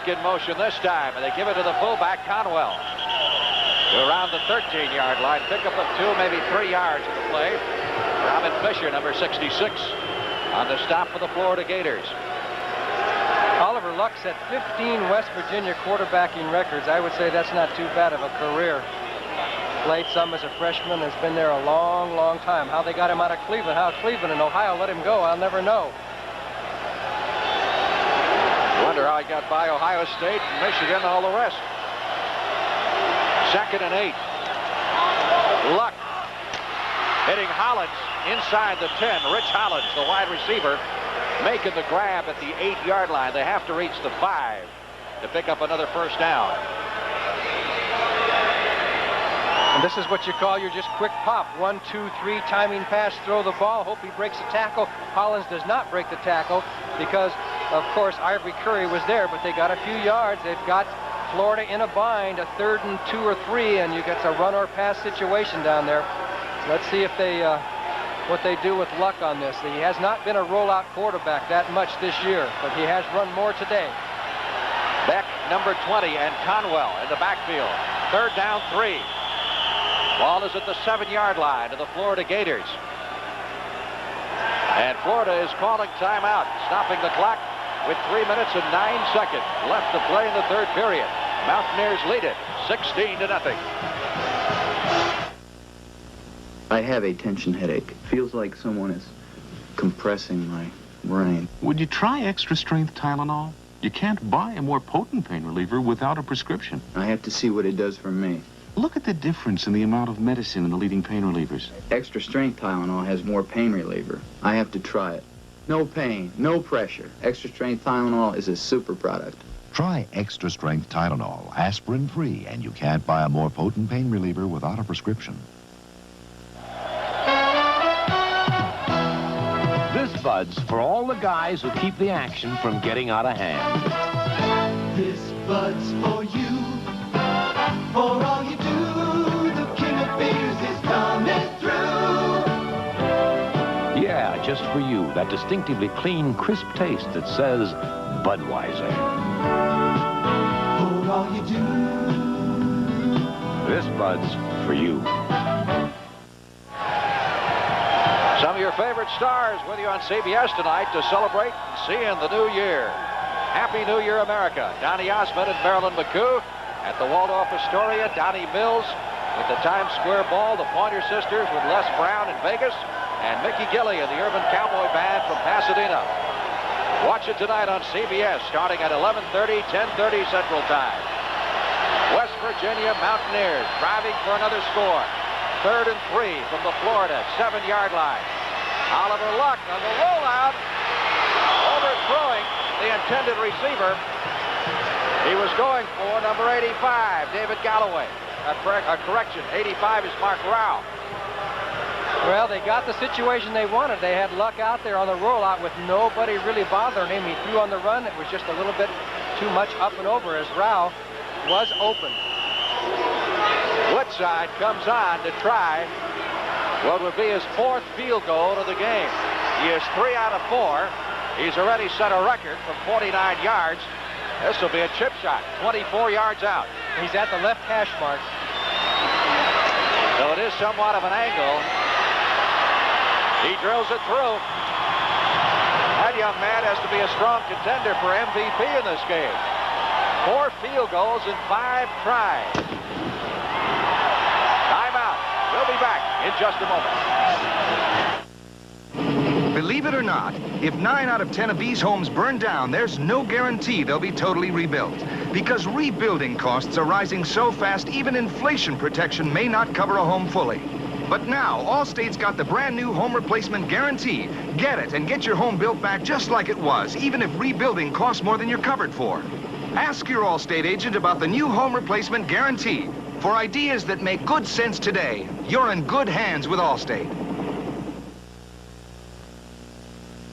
In motion this time, and they give it to the fullback, Conwell, to around the 13-yard line. Pickup of 2, maybe 3 yards of the play. Robin Fisher, number 66, on the stop for the Florida Gators. Oliver Luck set 15 West Virginia quarterbacking records. I would say that's not too bad of a career. Played some as a freshman, has been there a long, long time. How they got him out of Cleveland, how Cleveland and Ohio let him go, I'll never know. Wonder how he got by Ohio State and Michigan and all the rest. 2nd and 8. Luck hitting Hollins inside the 10. Rich Hollins, the wide receiver making the grab at the 8-yard line. They have to reach the 5 to pick up another first down. And this is what you call your just quick pop. 1, 2, 3, timing pass, throw the ball, hope he breaks the tackle. Hollins does not break the tackle because, of course, Ivory Curry was there, but they got a few yards. They've got Florida in a bind, a 3rd and 2 or 3, and you get a run or pass situation down there. Let's see if they, what they do with luck on this. He has not been a rollout quarterback that much this year, but he has run more today. Beck, number 20, and Conwell in the backfield. 3rd down, 3. Ball is at the 7-yard line of the Florida Gators. And Florida is calling timeout, stopping the clock with 3 minutes and 9 seconds left to play in the 3rd period. Mountaineers lead it 16-0. I have a tension headache. Feels like someone is compressing my brain. Would you try extra strength Tylenol? You can't buy a more potent pain reliever without a prescription. I have to see what it does for me. Look at the difference in the amount of medicine in the leading pain relievers. Extra strength Tylenol has more pain reliever. I have to try it. No pain, no pressure. Extra strength Tylenol is a super product. Try extra strength Tylenol, aspirin free, and you can't buy a more potent pain reliever without a prescription. This Bud's for all the guys who keep the action from getting out of hand. This Bud's for you. For all you do, the king of beers is coming through. Yeah, just for you, that distinctively clean, crisp taste that says Budweiser. For all you do. This Bud's for you. Some of your favorite stars with you on CBS tonight to celebrate seeing the new year. Happy New Year, America. Donny Osmond and Marilyn McCoo. At the Waldorf Astoria, Donnie Mills with the Times Square Ball, the Pointer Sisters with Les Brown in Vegas, and Mickey Gilley and the Urban Cowboy Band from Pasadena. Watch it tonight on CBS starting at 11:30, 10:30 Central Time. West Virginia Mountaineers driving for another score. 3rd and 3 from the Florida 7-yard line. Oliver Luck on the rollout, overthrowing the intended receiver. He was going for number 85, David Galloway. A correction, 85 is Mark Rao. Well, they got the situation they wanted. They had Luck out there on the rollout with nobody really bothering him. He threw on the run. It was just a little bit too much up and over as Rao was open. Woodside comes on to try what would be his 4th field goal of the game. He is 3 out of 4. He's already set a record from 49 yards. This will be a chip shot, 24 yards out. He's at the left hash mark. So it is somewhat of an angle. He drills it through. That young man has to be a strong contender for MVP in this game. 4 field goals in 5 tries. Timeout. We'll be back in just a moment. Believe it or not, if 9 out of 10 of these homes burn down, there's no guarantee they'll be totally rebuilt. Because rebuilding costs are rising so fast, even inflation protection may not cover a home fully. But now, Allstate's got the brand new home replacement guarantee. Get it and get your home built back just like it was, even if rebuilding costs more than you're covered for. Ask your Allstate agent about the new home replacement guarantee. For ideas that make good sense today, you're in good hands with Allstate.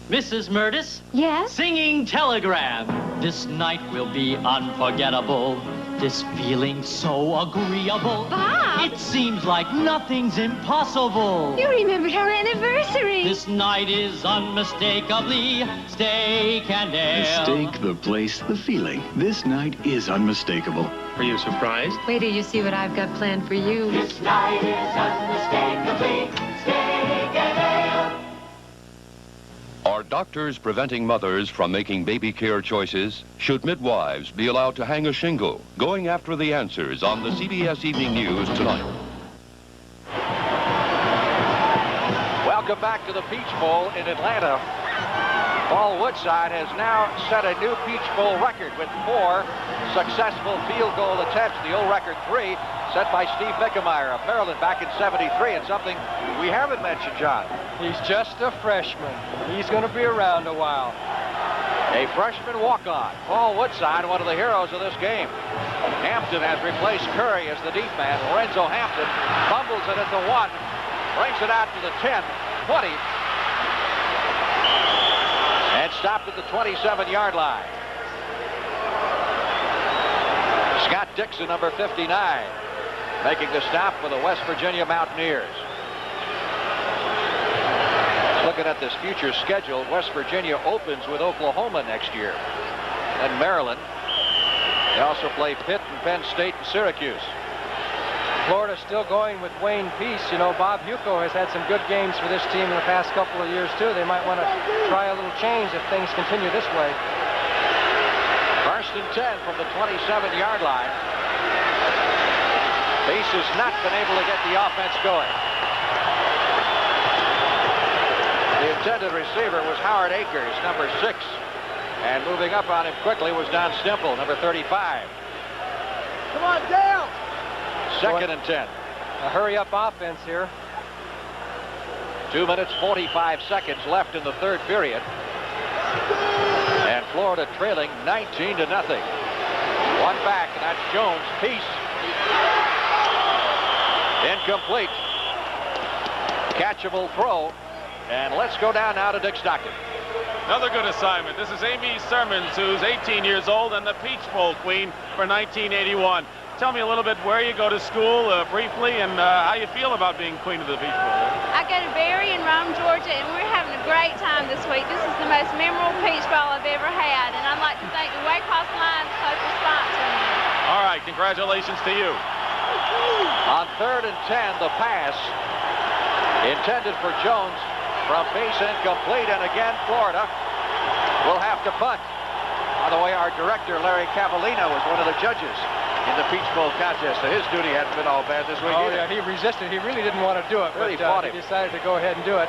Mrs. Murtis? Yes? Singing telegram. This night will be unforgettable. This feeling so agreeable. Bob! It seems like nothing's impossible. You remembered our anniversary. This night is unmistakably steak and ale. The steak, the place, the feeling. This night is unmistakable. Are you surprised? Wait till you see what I've got planned for you. This night is unmistakably steak and ale. Are doctors preventing mothers from making baby care choices? Should midwives be allowed to hang a shingle? Going after the answers on the CBS Evening News tonight. Welcome back to the Peach Bowl in Atlanta. Paul Woodside has now set a new Peach Bowl record with 4 successful field goal attempts. The old record 3. set by Steve Mickemeyer of Maryland back in '73, and something we haven't mentioned, John. He's just a freshman. He's going to be around a while. A freshman walk-on. Paul Woodside, one of the heroes of this game. Hampton has replaced Curry as the deep man. Lorenzo Hampton fumbles it at the 1, brings it out to the 10, 20, and stopped at the 27-yard line. Scott Dixon, number 59, making the stop for the West Virginia Mountaineers. Looking at this future schedule, West Virginia opens with Oklahoma next year. And Maryland. They also play Pitt and Penn State and Syracuse. Florida still going with Wayne Peace. You know, Bob Huco has had some good games for this team in the past couple of years, too. They might want to try a little change if things continue this way. First and 10 from the 27-yard line. Peace has not been able to get the offense going. The intended receiver was Howard Akers, number 6. And moving up on him quickly was Don Stemple, number 35. Come on, down! Second and 10. A hurry-up offense here. 2 minutes, 45 seconds left in the third period. And Florida trailing 19-0. One back, and that's Jones. Peace. Incomplete. Catchable throw. And let's go down now to Dick Stockton. Another good assignment. This is Amy Sermons, who's 18 years old and the Peach Bowl queen for 1981. Tell me a little bit where you go to school briefly and how you feel about being queen of the Peach Bowl. I go to Berry in Rome, Georgia, and we're having a great time this week. This is the most memorable Peach Bowl I've ever had, and I'd like to thank the Waycross Lions Club for sponsoring me. All right, congratulations to you. On third and 10, the pass intended for Jones. From base incomplete, and again Florida will have to punt. By the way, our director Larry Cavallino was one of the judges in the Peach Bowl contest, so his duty hadn't been all bad this week either. Yeah, he resisted. He really didn't want to do it, really but he decided to go ahead and do it.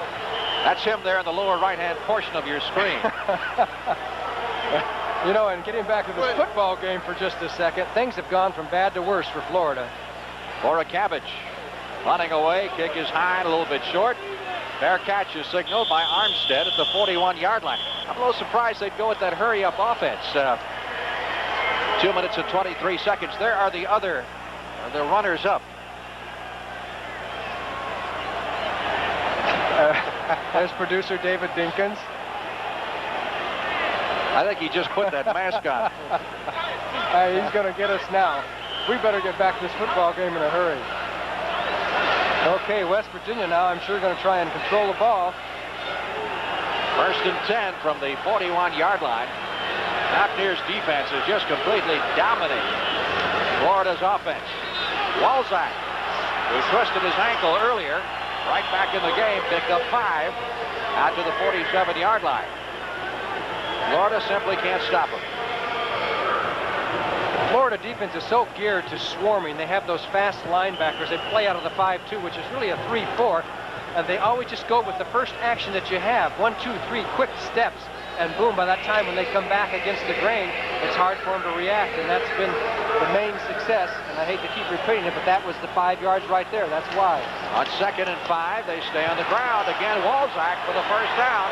That's him there in the lower right-hand portion of your screen. You know, and getting back to this football game for just a second, things have gone from bad to worse for Florida. Laura Cabbage running away, kick is high, a little bit short. Fair catch is signaled by Armstead at the 41-yard line. I'm a little surprised they'd go with that hurry-up offense. 2 minutes and 23 seconds. There are the runners-up. There's producer David Dinkins. I think he just put that mask on. He's going to get us now. We better get back to this football game in a hurry. Okay, West Virginia now, I'm sure, going to try and control the ball. First and 10 from the 41-yard line. Mountaineers defense is just completely dominating Florida's offense. Walzak, who twisted his ankle earlier, right back in the game, picked up 5 out to the 47-yard line. Florida simply can't stop him. Florida defense is so geared to swarming. They have those fast linebackers. They play out of the 5-2, which is really a 3-4. And they always just go with the first action that you have. 1, 2, 3 quick steps. And boom, by that time when they come back against the grain, it's hard for them to react. And that's been the main success. And I hate to keep repeating it, but that was the 5 yards right there. That's why. On 2nd and 5, they stay on the ground. Again, Walzak for the first down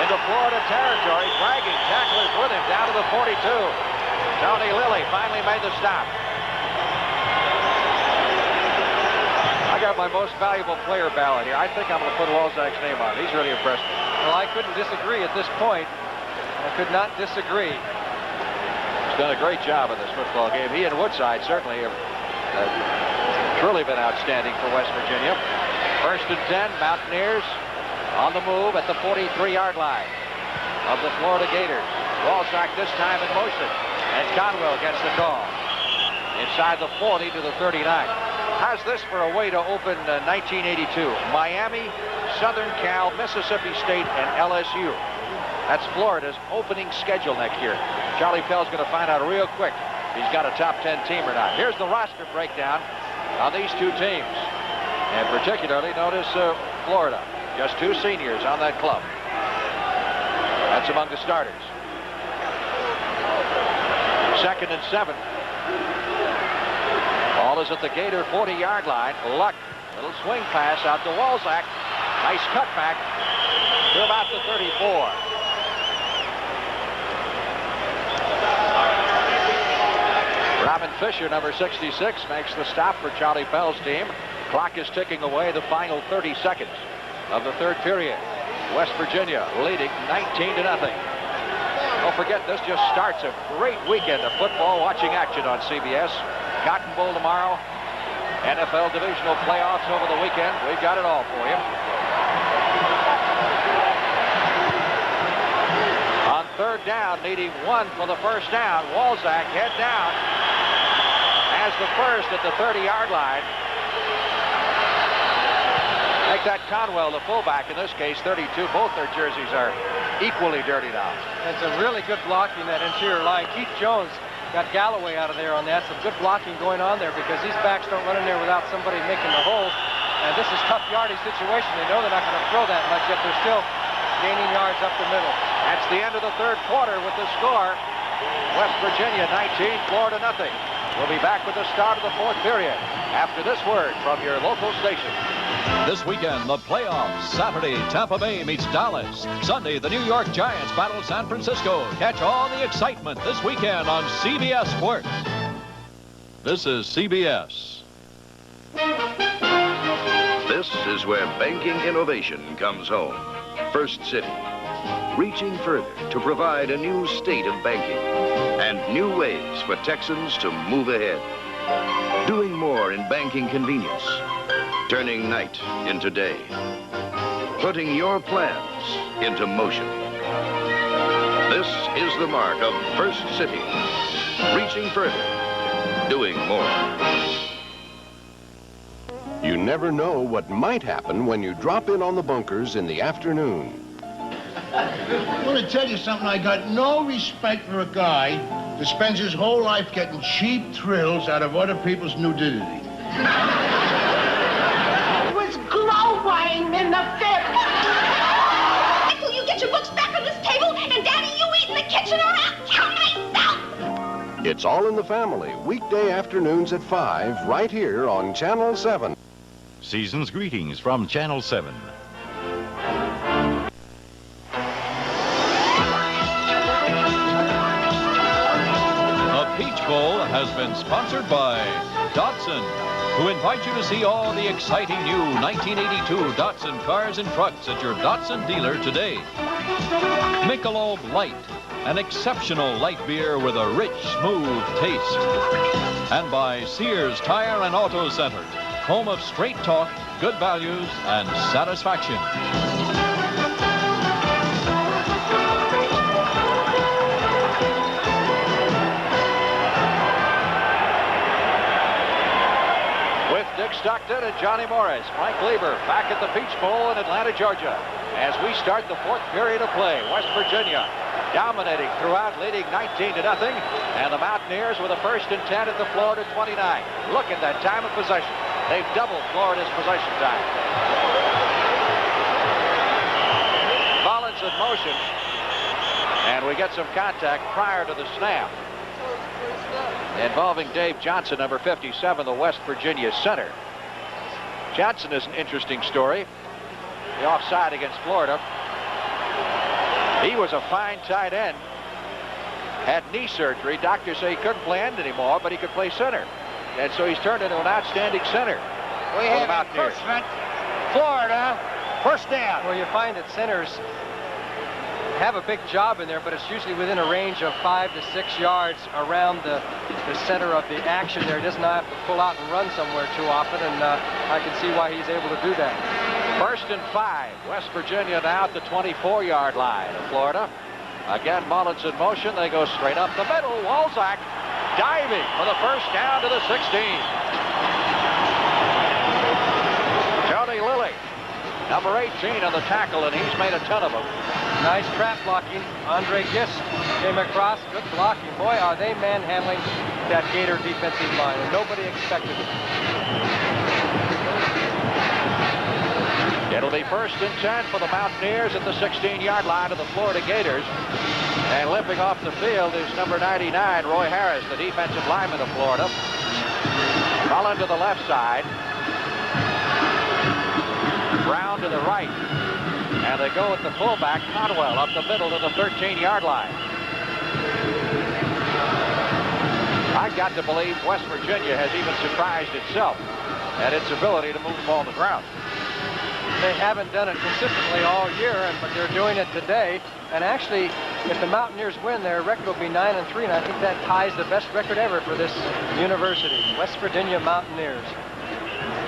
into Florida territory, dragging tacklers with him down to the 42. Tony Lilly finally made the stop. I got my most valuable player ballot here. I think I'm going to put Walzak's name on it. He's really impressed me. Well, I couldn't disagree at this point. I could not disagree. He's done a great job in this football game. He and Woodside certainly have truly been outstanding for West Virginia. First and 10, Mountaineers on the move at the 43-yard line of the Florida Gators. Walzak this time in motion. And Conwell gets the call. Inside the 40 to the 39. How's this for a way to open 1982? Miami, Southern Cal, Mississippi State, and LSU. That's Florida's opening schedule next year. Charlie Pell's going to find out real quick if he's got a top 10 team or not. Here's the roster breakdown on these two teams. And particularly notice Florida. Just 2 seniors on that club. That's among the starters. 2nd and 7. Ball ball is at the Gator 40-yard line. Luck. Little swing pass out to Walzak. Nice cutback to about the 34. Robin Fisher, number 66, makes the stop for Charlie Pell's team. Clock is ticking away the final 30 seconds of the third period. West Virginia leading 19-0. Don't forget, this just starts a great weekend of football watching action on CBS. Cotton Bowl tomorrow. NFL divisional playoffs over the weekend. We've got it all for you. On third down, needing one for the first down. Walzak head down. Has the first at the 30-yard line. Make that Conwell the fullback, in this case 32. Both their jerseys are equally dirty now. It's a really good blocking, that interior line. Keith Jones got Galloway out of there on that. Some good blocking going on there because these backs don't run in there without somebody making the holes. And this is tough yardage situation. They know they're not going to throw that much, yet they're still gaining yards up the middle. That's the end of the third quarter with the score. West Virginia 19, Florida nothing. We'll be back with the start of the fourth period after this word from your local station. This weekend, the playoffs. Saturday, Tampa Bay meets Dallas. Sunday, the New York Giants battle San Francisco. Catch all the excitement this weekend on CBS Sports. This is CBS. This is where banking innovation comes home. First City, reaching further to provide a new state of banking and new ways for Texans to move ahead. Doing more in banking convenience, turning night into day, putting your plans into motion. This is the mark of First City, reaching further, doing more. You never know what might happen when you drop in on the bunkers in the afternoon. I want to tell you something. I got no respect for a guy that spends his whole life getting cheap thrills out of other people's nudity. It was glowing in the fifth. Michael, you get your books back on this table, and Daddy, you eat in the kitchen, or I'll kill myself. It's All in the Family, weekday afternoons at 5, right here on Channel 7. Season's greetings from Channel 7. Peach Bowl has been sponsored by Datsun, who invite you to see all the exciting new 1982 Datsun cars and trucks at your Datsun dealer today. Michelob Light, an exceptional light beer with a rich, smooth taste. And by Sears Tire and Auto Center, home of straight talk, good values, and satisfaction. Dick Stockton and Johnny Morris. Frank Lieber back at the Peach Bowl in Atlanta, Georgia. As we start the fourth period of play, West Virginia dominating throughout, leading 19-0. And the Mountaineers with a 1st and 10 at the Florida 29. Look at that time of possession. They've doubled Florida's possession time. Collins in motion. And we get some contact prior to the snap involving Dave Johnson, number 57, the West Virginia center. Johnson is an interesting story. The offside against Florida. He was a fine tight end. Had knee surgery. Doctors say he couldn't play end anymore, but he could play center. And so he's turned into an outstanding center. We have encroachment. Florida, first down. Well, you find that centers have a big job in there, but it's usually within a range of 5 to 6 yards around the center of the action there. He does not have to pull out and run somewhere too often, and I can see why he's able to do that. 1st and 5. West Virginia now at the 24-yard line of Florida. Again, Mullins in motion. They go straight up the middle. Walzak diving for the first down to the 16. Tony Lilly, number 18 on the tackle, and he's made a ton of them. Nice trap blocking. Andre Gist came across. Good blocking. Boy, are they manhandling that Gator defensive line, and nobody expected it. It'll be 1st and 10 for the Mountaineers at the 16-yard line of the Florida Gators. And limping off the field is number 99, Roy Harris, the defensive lineman of Florida. Mullen to the left side. Brown to the right. And they go with the fullback, Conwell, up the middle to the 13-yard line. I've got to believe West Virginia has even surprised itself at its ability to move the ball on the ground. They haven't done it consistently all year, but they're doing it today. And actually, if the Mountaineers win, their record will be 9-3, and I think that ties the best record ever for this university, West Virginia Mountaineers.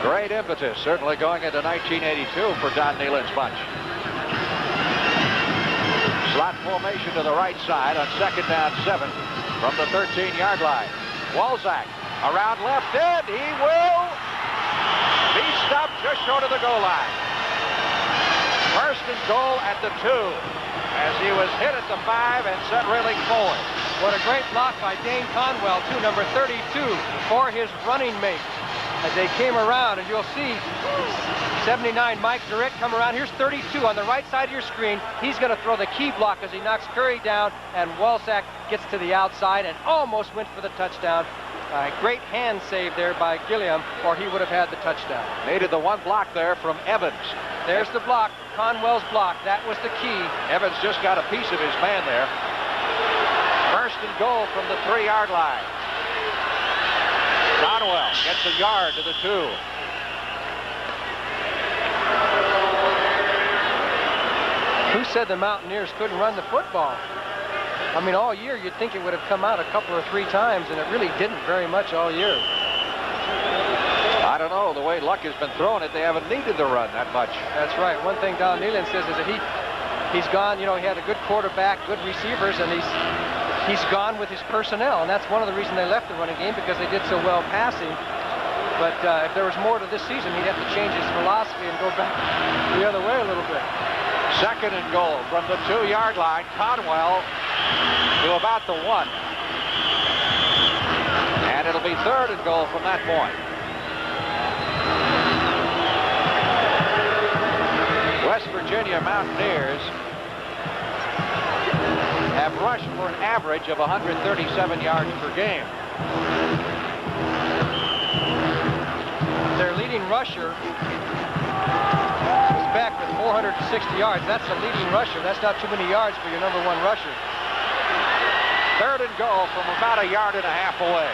Great impetus, certainly going into 1982 for Don Nehlen's bunch. Slot formation to the right side on 2nd down 7 from the 13-yard line. Walzak around left end. He will be stopped just short of the goal line. First and goal at the 2 as he was hit at the 5 and sent reeling forward. What a great block by Dane Conwell, too, number 32, for his running mate. As they came around, and you'll see 79 Mike Durrett come around. Here's 32 on the right side of your screen. He's going to throw the key block as he knocks Curry down, and Walzak gets to the outside and almost went for the touchdown. Great hand save there by Gilliam, or he would have had the touchdown. Needed the one block there from Evans. There's the block, Conwell's block. That was the key. Evans just got a piece of his man there. First and goal from the 3-yard line. Conwell gets a yard to the 2. Who said the Mountaineers couldn't run the football? I mean, all year you'd think it would have come out a couple or 3 times, and it really didn't very much all year. I don't know. The way Luck has been throwing it, they haven't needed to run that much. That's right. One thing Don Nehlen says is that he's gone, you know, he had a good quarterback, good receivers, and he's gone with his personnel, and that's one of the reasons they left the running game, because they did so well passing. But if there was more to this season, he'd have to change his philosophy and go back the other way a little bit. Second and goal from the 2-yard line. Conwell to about the 1. And it'll be 3rd and goal from that point. West Virginia Mountaineers have rushed for an average of 137 yards per game. Their leading rusher is back with 460 yards. That's the leading rusher. That's not too many yards for your number 1 rusher. 3rd and goal from about a yard and a half away.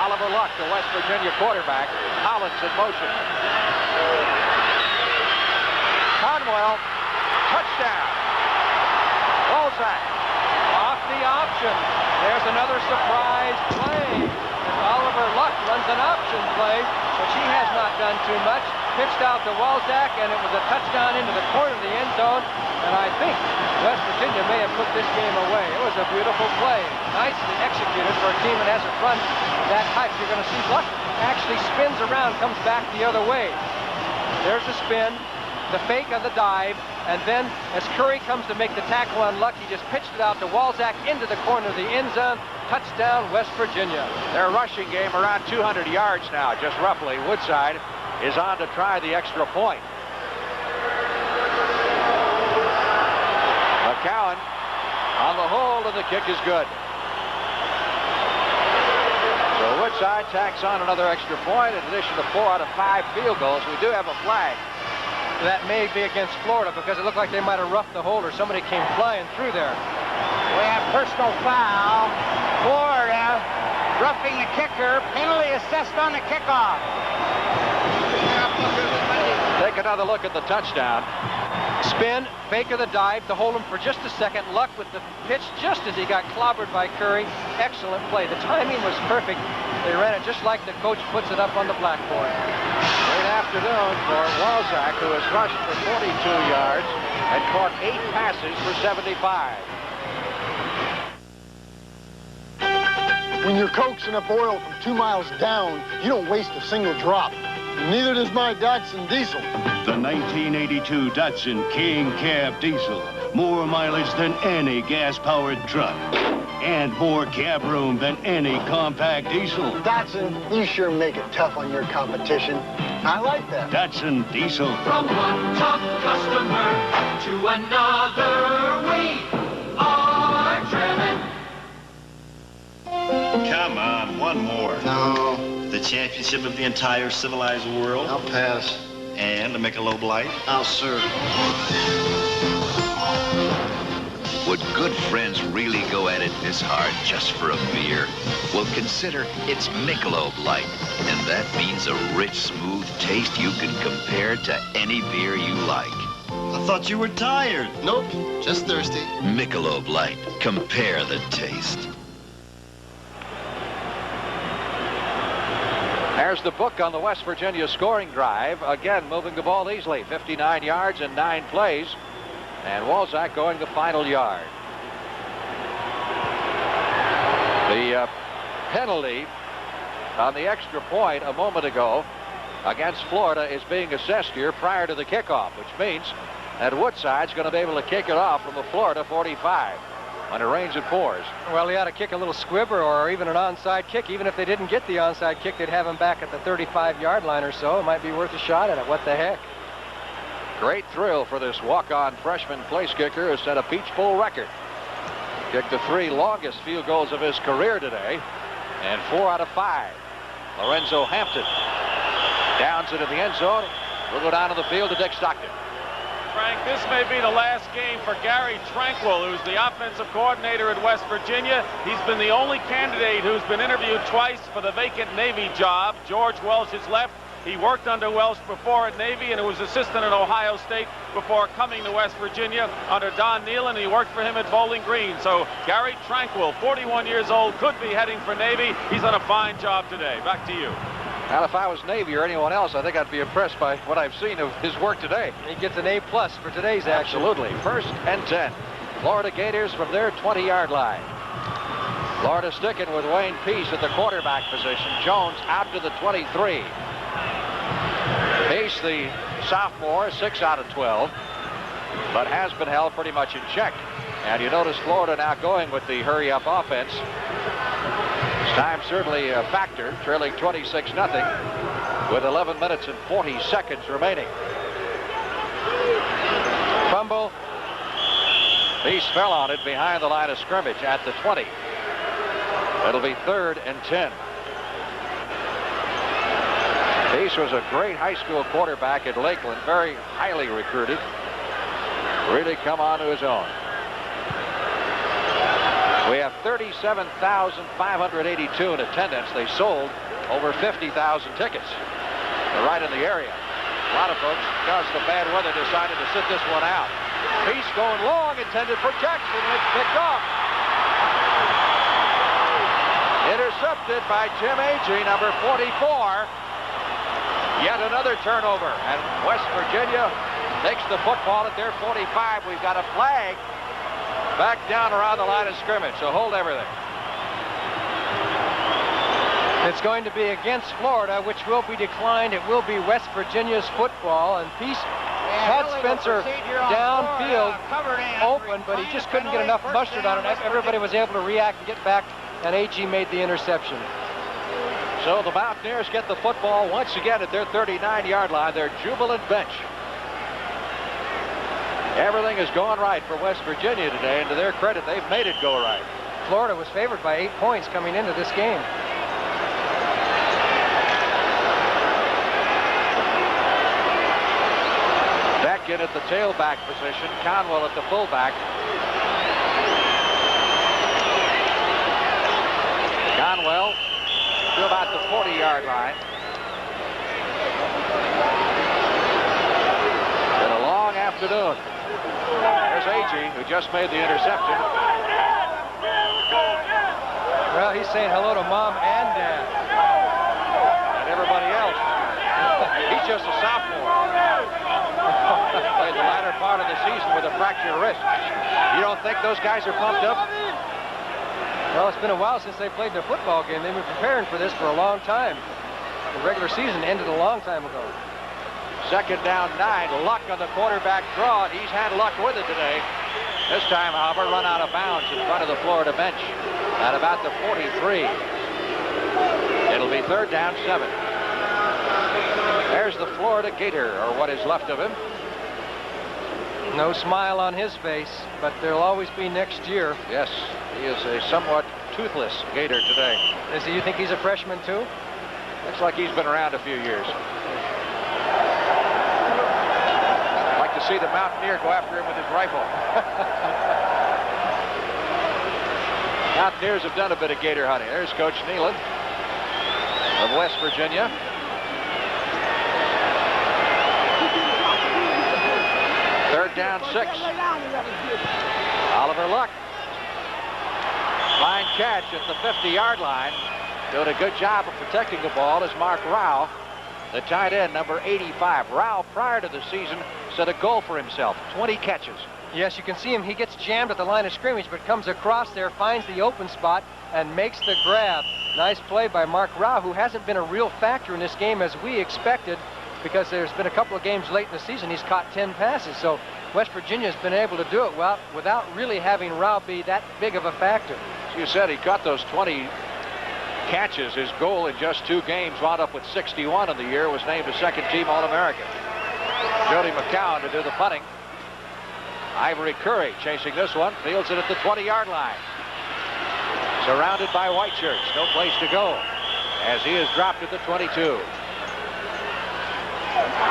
Oliver Luck, the West Virginia quarterback. Collins in motion. Conwell, touchdown. Walzak off the option. There's another surprise play. And Oliver Luck runs an option play, which he has not done too much. Pitched out to Walzak, and it was a touchdown into the corner of the end zone. And I think West Virginia may have put this game away. It was a beautiful play, nicely executed for a team that hasn't run that type. You're going to see Luck actually spins around, comes back the other way. There's the spin, the fake on the dive, and then as Curry comes to make the tackle on Luck, he just pitched it out to Walzak into the corner of the end zone. Touchdown, West Virginia. Their rushing game around 200 yards now, just roughly. Woodside is on to try the extra point. McCowan on the hold, and the kick is good. So Woodside tacks on another extra point in addition to 4 out of 5 field goals. We do have a flag. That may be against Florida, because it looked like they might have roughed the holder. Somebody came flying through there. We have personal foul. Florida roughing the kicker. Penalty assessed on the kickoff. Take another look at the touchdown. Spin, fake of the dive to hold him for just a second. Luck with the pitch just as he got clobbered by Curry. Excellent play. The timing was perfect. They ran it just like the coach puts it up on the blackboard. Great afternoon for Walzak, who has rushed for 42 yards and caught 8 passes for 75. When you're coaxing up oil from 2 miles down, you don't waste a single drop. Neither does my Datsun diesel. The 1982 Datsun King Cab Diesel. More mileage than any gas-powered truck. And more cab room than any compact diesel. Datsun, you sure make it tough on your competition. I like that. Datsun Diesel. From one top customer to another, we are driven. Come on, one more. No. The championship of the entire civilized world. I'll pass. And the Michelob Light. I'll serve. Would good friends really go at it this hard just for a beer? Well, consider it's Michelob Light, and that means a rich, smooth taste you can compare to any beer you like. I thought you were tired. Nope, just thirsty. Michelob Light. Compare the taste. There's the book on the West Virginia scoring drive. Again, moving the ball easily. 59 yards in 9 plays. And Walzak going the final yard. The penalty on the extra point a moment ago against Florida is being assessed here prior to the kickoff, which means that Woodside's going to be able to kick it off from the Florida 45 when it rains and pours. Well, he ought to kick a little squibber or even an onside kick. Even if they didn't get the onside kick, they'd have him back at the 35-yard line or so. It might be worth a shot at it. What the heck? Great thrill for this walk-on freshman place kicker who set a Peach Bowl record. Kicked the 3 longest field goals of his career today, and 4 out of 5. Lorenzo Hampton downs it in the end zone. We'll go down to the field to Dick Stockton. Frank, this may be the last game for Gary Tranquil, who's the offensive coordinator at West Virginia. He's been the only candidate who's been interviewed twice for the vacant Navy job. George Welsh has left. He worked under Welsh before at Navy and was assistant at Ohio State before coming to West Virginia under Don Nealon. He worked for him at Bowling Green. So Gary Tranquil, 41 years old, could be heading for Navy. He's done a fine job today. Back to you. Well, if I was Navy or anyone else, I think I'd be impressed by what I've seen of his work today. He gets an A+ for today's action. Absolutely. 1st and 10. Florida Gators from their 20-yard line. Florida sticking with Wayne Peace at the quarterback position. Jones out to the 23. Peace, the sophomore, 6 out of 12, but has been held pretty much in check. And you notice Florida now going with the hurry-up offense. This time certainly a factor, trailing 26-0 with 11 minutes and 40 seconds remaining. Fumble. Peace fell on it behind the line of scrimmage at the 20. It'll be 3rd and 10. Peace was a great high school quarterback at Lakeland, very highly recruited. Really come on to his own. We have 37,582 in attendance. They sold over 50,000 tickets. They're right in the area. A lot of folks, because of the bad weather, decided to sit this one out. Peace going long, intended for Jackson, and it's picked off. Intercepted by Jim Agee, number 44. Yet another turnover, and West Virginia takes the football at their 45. We've got a flag back down around the line of scrimmage, so hold everything. It's going to be against Florida, which will be declined. It will be West Virginia's football, and Peace had Spencer downfield open, but he just couldn't get enough mustard on it. Everybody was able to react and get back, and Agee made the interception. So the Mountaineers get the football once again at their 39-yard line, their jubilant bench. Everything is going right for West Virginia today, and to their credit, they've made it go right. Florida was favored by 8 points coming into this game. Beckett at the tailback position, Conwell at the fullback. Conwell to about the 40-yard line. Been a long afternoon. There's Agee, who just made the interception. Well, he's saying hello to Mom and Dad. And everybody else. He's just a sophomore. Played the latter part of the season with a fractured wrist. You don't think those guys are pumped up? Well, it's been a while since they played their football game. They've been preparing for this for a long time. The regular season ended a long time ago. 2nd down 9. Luck on the quarterback draw, and he's had luck with it today. This time, however, run out of bounds in front of the Florida bench at about the 43. It'll be 3rd down 7. There's the Florida Gator, or what is left of him. No smile on his face, but there'll always be next year. Yes, he is a somewhat toothless Gator today. You think he's a freshman too? Looks like he's been around a few years. I'd like to see the Mountaineer go after him with his rifle. Mountaineers have done a bit of Gator hunting. There's Coach Nealon of West Virginia. Third down, 6. Oliver Luck. Fine catch at the 50-yard line. Doing a good job of protecting the ball is Mark Rao, the tight end, number 85. Rao, prior to the season, set a goal for himself, 20 catches. Yes, you can see him. He gets jammed at the line of scrimmage, but comes across there, finds the open spot, and makes the grab. Nice play by Mark Rao, who hasn't been a real factor in this game as we expected, because there's been a couple of games late in the season he's caught 10 passes. So West Virginia's been able to do it well without really having Rao be that big of a factor. As you said, he caught those 20 catches. His goal in just 2 games, wound up with 61 in the year, was named a second-team All-American. Jody McCown to do the punting. Ivory Curry chasing this one, fields it at the 20-yard line. Surrounded by white shirts, no place to go, as he is dropped at the 22.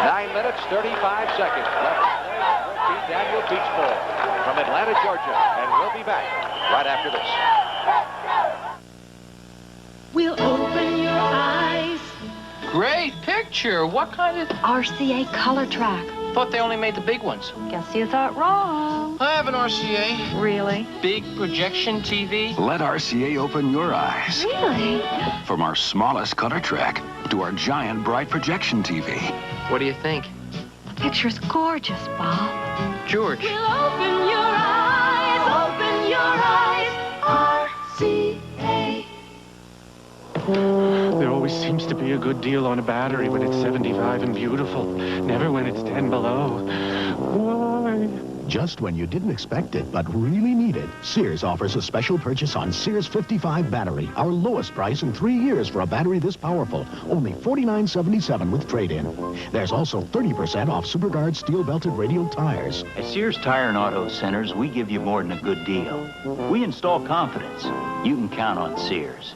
9 minutes, 35 seconds left to play the 14th Annual Peach Bowl from Atlanta, Georgia, and we'll be back right after this. We'll open your eyes. Great picture. What kind of... RCA color track. Thought they only made the big ones. Guess you thought wrong. I have an RCA. Really? Big projection TV. Let RCA open your eyes. Really? From our smallest color track to our giant bright projection TV. What do you think? The picture's gorgeous, Bob. George. We'll open your eyes, open your eyes. RCA. There always seems to be a good deal on a battery when it's 75 and beautiful. Never when it's 10 below. Why? Just when you didn't expect it, but really need it, Sears offers a special purchase on Sears 55 battery. Our lowest price in 3 years for a battery this powerful. Only $49.77 with trade-in. There's also 30% off SuperGuard steel-belted radial tires. At Sears Tire and Auto Centers, we give you more than a good deal. We install confidence. You can count on Sears.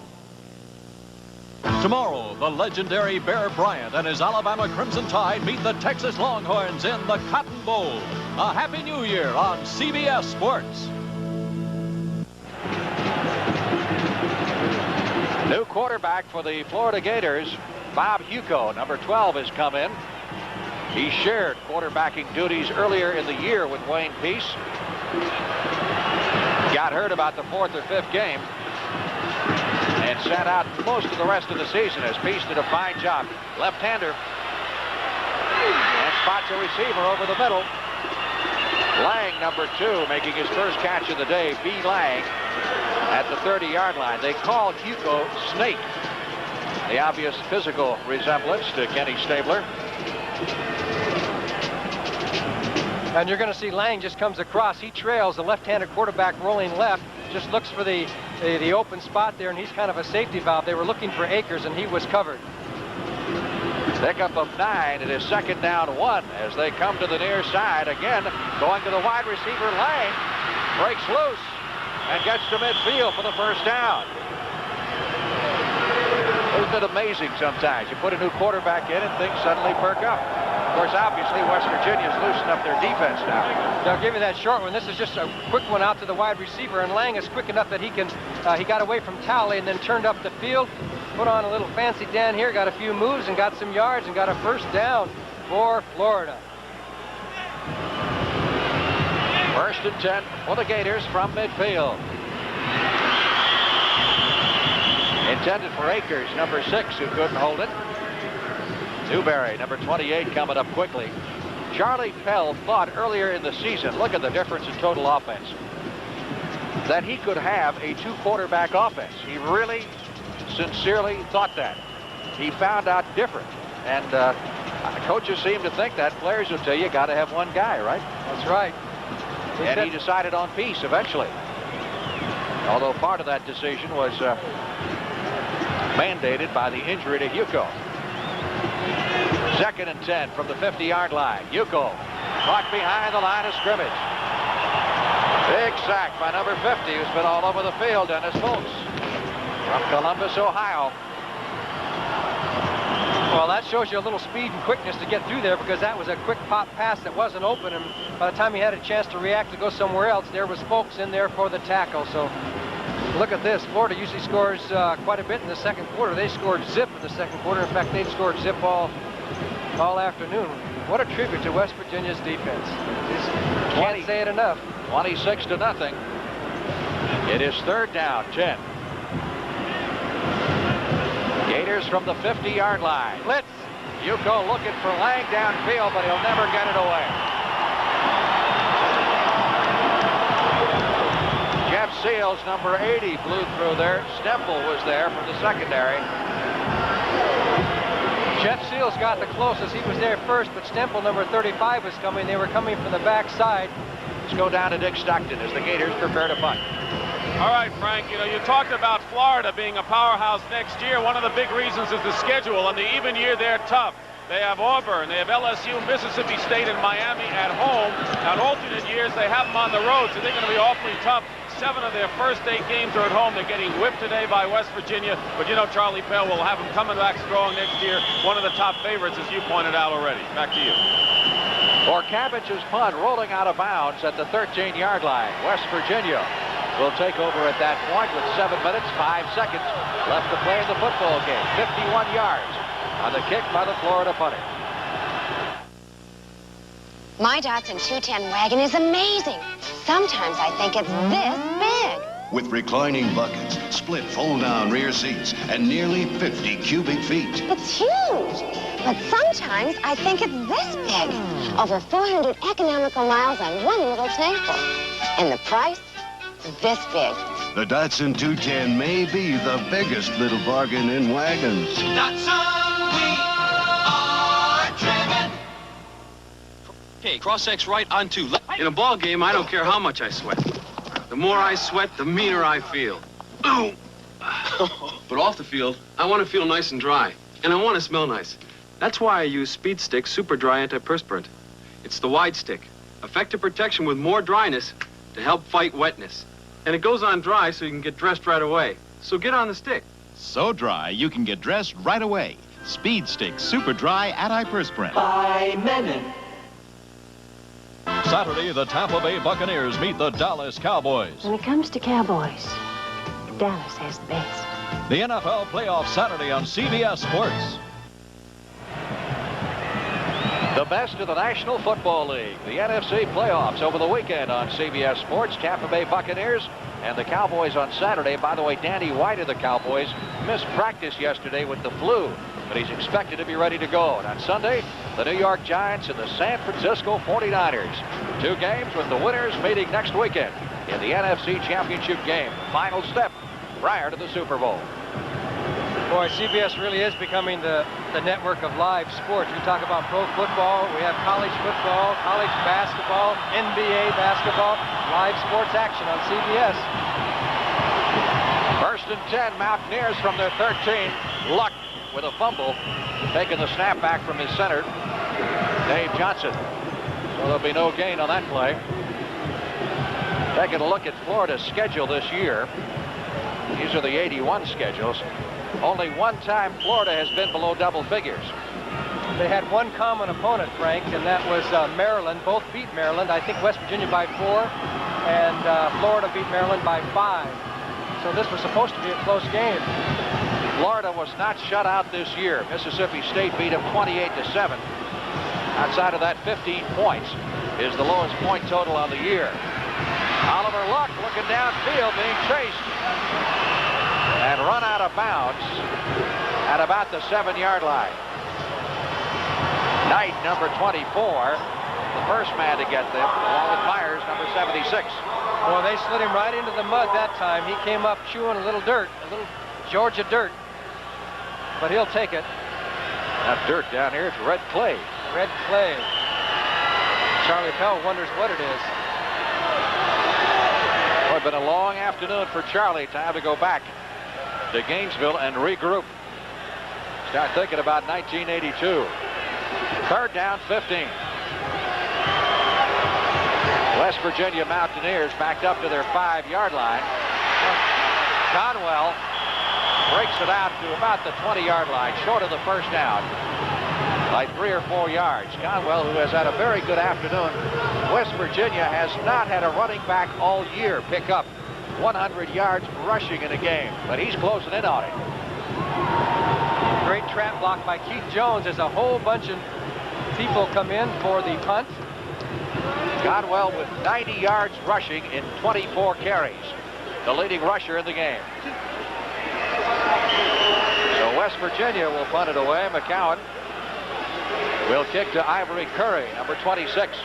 Tomorrow, the legendary Bear Bryant and his Alabama Crimson Tide meet the Texas Longhorns in the Cotton Bowl. A Happy New Year on CBS Sports. New quarterback for the Florida Gators, Bob Hugo, number 12, has come in. He shared quarterbacking duties earlier in the year with Wayne Peace. Got hurt about the 4th or 5th game and sat out most of the rest of the season as Peace did a fine job. Left-hander. And spots a receiver over the middle. Lang, number 2, making his first catch of the day. B. Lang at the 30-yard line. They call Hugo Snake. The obvious physical resemblance to Kenny Stabler. And you're going to see Lang just comes across. He trails the left-handed quarterback rolling left. Just looks for the open spot there, and he's kind of a safety valve. They were looking for Akers, and he was covered. Pickup of 9. It is 2nd down 1 as they come to the near side. Again, going to the wide receiver. Lang breaks loose and gets to midfield for the first down. Isn't it amazing sometimes? You put a new quarterback in and things suddenly perk up. Of course, obviously, West Virginia's loosened up their defense now. They'll give you that short one. This is just a quick one out to the wide receiver, and Lang is quick enough that he got away from Talley and then turned up the field, put on a little fancy down here, got a few moves and got some yards and got a first down for Florida. 1st and 10 for the Gators from midfield. Intended for Akers, number 6, who couldn't hold it. Newberry, number 28, coming up quickly. Charlie Pell thought earlier in the season, look at the difference in total offense, that he could have a 2-quarterback offense. He really sincerely thought that. He found out different. And coaches seem to think that. Players will tell you got to have one guy, right? That's right. And he decided on Peace eventually. Although part of that decision was mandated by the injury to Hugo. 2nd and 10 from the 50-yard line. Hugo caught behind the line of scrimmage. Big sack by number 50, who's been all over the field, Dennis Foltz. from Columbus, Ohio. Well, that shows you a little speed and quickness to get through there, because that was a quick pop pass that wasn't open, and by the time he had a chance to react to go somewhere else, there was folks in there for the tackle. So look at this. Florida usually scores quite a bit in the second quarter. They scored zip in the second quarter. In fact, they've scored zip all afternoon. What a tribute to West Virginia's defense. Just can't say it enough. 26-0. It is 3rd down, 10. Gators from the 50-yard line. Blitz. Yuko looking for Lang downfield, but he'll never get it away. Jeff Seals, number 80, blew through there. Stemple was there from the secondary. Jeff Seals got the closest. He was there first, but Stemple, number 35, was coming. They were coming from the backside. Let's go down to Dick Stockton as the Gators prepare to punt. All right, Frank, you talked about Florida being a powerhouse next year. One of the big reasons is the schedule, and the even year they're tough. They have Auburn, they have LSU, Mississippi State, and Miami at home. On alternate years, they have them on the road, so they're going to be awfully tough. 7 of their first 8 games are at home. They're getting whipped today by West Virginia, but Charlie Pell will have them coming back strong next year. One of the top favorites, as you pointed out already. Back to you. For Cabbage's punt, rolling out of bounds at the 13-yard line. West Virginia will take over at that point with 7 minutes, 5 seconds left to play in the football game. 51 yards on the kick by the Florida punter. My Datsun 210 wagon is amazing. Sometimes I think it's this big. With reclining buckets, split fold-down rear seats, and nearly 50 cubic feet. It's huge. But sometimes I think it's this big. Over 400 economical miles on one little tank full. And the price? This big. The Datsun 210 may be the biggest little bargain in wagons. Datsun, we are driven. Okay, cross-X right onto left. In a ball game, I don't care how much I sweat. The more I sweat, the meaner I feel. Ooh. But off the field, I want to feel nice and dry. And I want to smell nice. That's why I use Speed Stick Super Dry Antiperspirant. It's the wide stick. Effective protection with more dryness to help fight wetness. And it goes on dry so you can get dressed right away. So get on the stick. So dry, you can get dressed right away. Speed Stick Super Dry Antiperspirant. By Menon. Saturday, the Tampa Bay Buccaneers meet the Dallas Cowboys. When it comes to Cowboys, Dallas has the best. The NFL playoff Saturday on CBS Sports. The best of the National Football League. The NFC playoffs over the weekend on CBS Sports. Tampa Bay Buccaneers and the Cowboys on Saturday. By the way, Danny White of the Cowboys missed practice yesterday with the flu, but he's expected to be ready to go. And on Sunday, the New York Giants and the San Francisco 49ers. 2 games with the winners meeting next weekend in the NFC Championship game. The final step prior to the Super Bowl. Boy, CBS really is becoming the network of live sports. We talk about pro football, we have college football, college basketball, NBA basketball, live sports action on CBS. 1st and 10, Mountaineers from their 13. Luck with a fumble, taking the snap back from his center, Dave Johnson. So there'll be no gain on that play. Taking a look at Florida's schedule this year. These are the 81 schedules. Only one time Florida has been below double figures. They had one common opponent, Frank, and that was Maryland. Both beat Maryland. I think West Virginia by 4, and Florida beat Maryland by 5. So this was supposed to be a close game. Florida was not shut out this year. Mississippi State beat them 28-7. Outside of that, 15 points is the lowest point total on the year. Oliver Luck looking downfield, being chased and run out of bounds at about the 7-yard line. Knight, number 24, the first man to get them, along with Myers, number 76. Well, they slid him right into the mud that time. He came up chewing a little dirt, a little Georgia dirt, but he'll take it. Not dirt down here, it's red clay. Red clay. Charlie Pell wonders what it is. Well, it's been a long afternoon for Charlie. Time to go back to Gainesville and regroup. Start thinking about 1982. 3rd down, 15. West Virginia Mountaineers backed up to their 5-yard line. Conwell it out to about the 20-yard line, short of the first down by 3 or 4 yards. Conwell, who has had a very good afternoon. West Virginia has not had a running back all year pick up 100 yards rushing in a game, but he's closing in on it. Great trap block by Keith Jones as a whole bunch of people come in for the punt. Conwell with 90 yards rushing in 24 carries, the leading rusher in the game. So West Virginia will punt it away. McCowan will kick to Ivory Curry, number 26.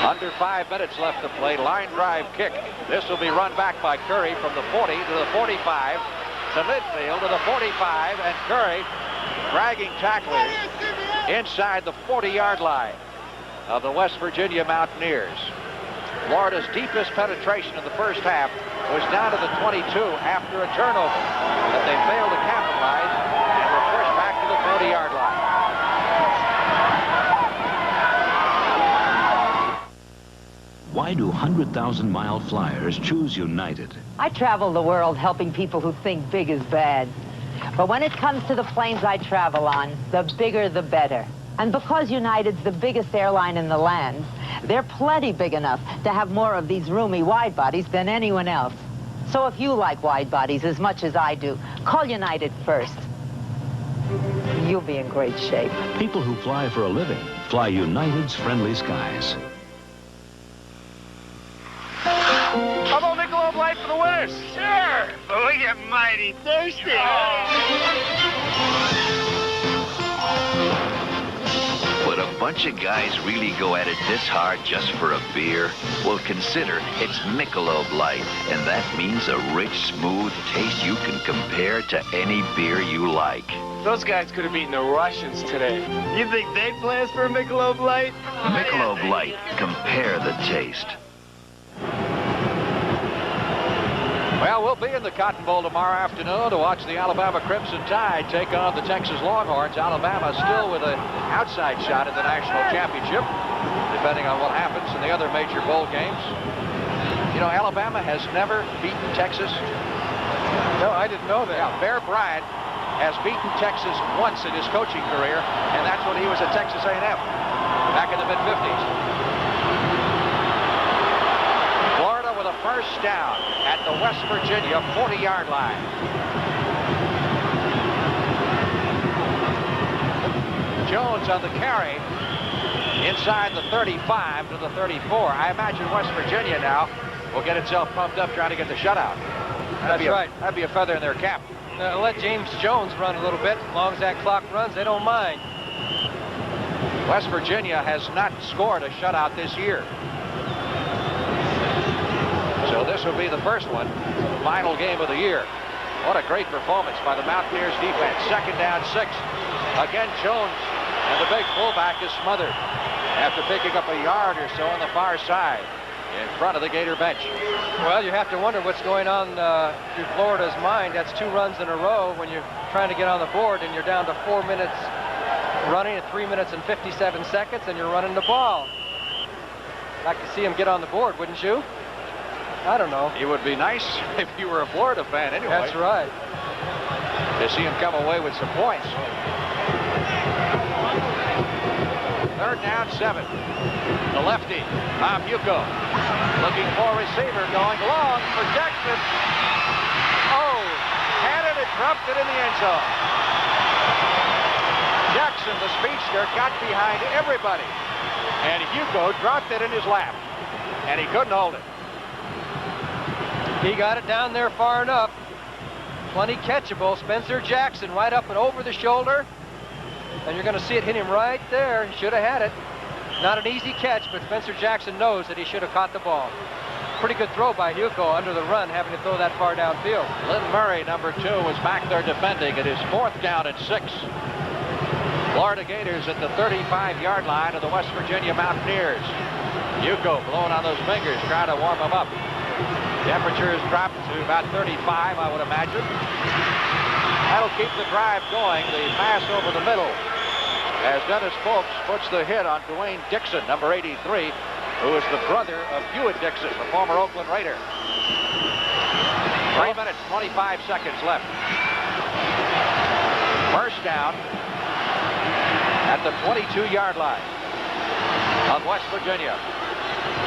Under 5 minutes left to play. Line drive kick. This will be run back by Curry from the 40 to the 45 to midfield to the 45, and Curry dragging tacklers inside the 40-yard line of the West Virginia Mountaineers. Florida's deepest penetration in the first half was down to the 22 after a turnover that they failed to capitalize and were pushed back to the 40-yard line. Why do 100,000-mile flyers choose United? I travel the world helping people who think big is bad. But when it comes to the planes I travel on, the bigger the better. And because United's the biggest airline in the land, they're plenty big enough to have more of these roomy wide bodies than anyone else. So if you like wide bodies as much as I do, call United first. You'll be in great shape. People who fly for a living fly United's friendly skies. How about Michelob Light for the winners? Sure, but we get mighty thirsty. Would a bunch of guys really go at it this hard just for a beer? Well, consider it's Michelob Light, and that means a rich, smooth taste you can compare to any beer you like. Those guys could have beaten the Russians today. You think they'd play us for a Michelob Light? Michelob Light. Compare the taste. Well, we'll be in the Cotton Bowl tomorrow afternoon to watch the Alabama Crimson Tide take on the Texas Longhorns. Alabama still with an outside shot at the national championship, depending on what happens in the other major bowl games. You know, Alabama has never beaten Texas. No, I didn't know that. Yeah, Bear Bryant has beaten Texas once in his coaching career, and that's when he was at Texas A&M back in the mid-50s. Florida with a first down at the West Virginia 40-yard line. Jones on the carry inside the 35 to the 34. I imagine West Virginia now will get itself pumped up trying to get the shutout. That's right. That'd be a feather in their cap. Let James Jones run a little bit. As long as that clock runs, they don't mind. West Virginia has not scored a shutout this year. So this will be the first one, final game of the year. What a great performance by the Mountaineers defense. Second down, 6. Again, Jones, and the big fullback is smothered after picking up a yard or so on the far side in front of the Gator bench. Well, you have to wonder what's going on through Florida's mind. That's 2 runs in a row when you're trying to get on the board and you're down to 4 minutes running at 3 minutes and 57 seconds, and you're running the ball. Like to see him get on the board, wouldn't you? I don't know. It would be nice if you were a Florida fan anyway. That's right. To see him come away with some points. Third down, 7. The lefty, Tom Yuko, looking for a receiver, going long for Jackson. Oh, had it and dropped it in the end zone. Jackson, the speedster, got behind everybody. And Yuko dropped it in his lap. And he couldn't hold it. He got it down there far enough. Plenty catchable. Spencer Jackson right up and over the shoulder. And you're going to see it hit him right there. He should have had it. Not an easy catch, but Spencer Jackson knows that he should have caught the ball. Pretty good throw by Hugo under the run, having to throw that far downfield. Lynn Murray, number 2, was back there defending. It is 4th down and 6. Florida Gators at the 35-yard line of the West Virginia Mountaineers. Hugo blowing on those fingers, trying to warm them up. Temperature has dropped to about 35, I would imagine. That'll keep the drive going. The pass over the middle as Dennis Folks puts the hit on Dwayne Dixon, number 83, who is the brother of Hewitt Dixon, the former Oakland Raider. 3 minutes, 25 seconds left. First down at the 22-yard line of West Virginia.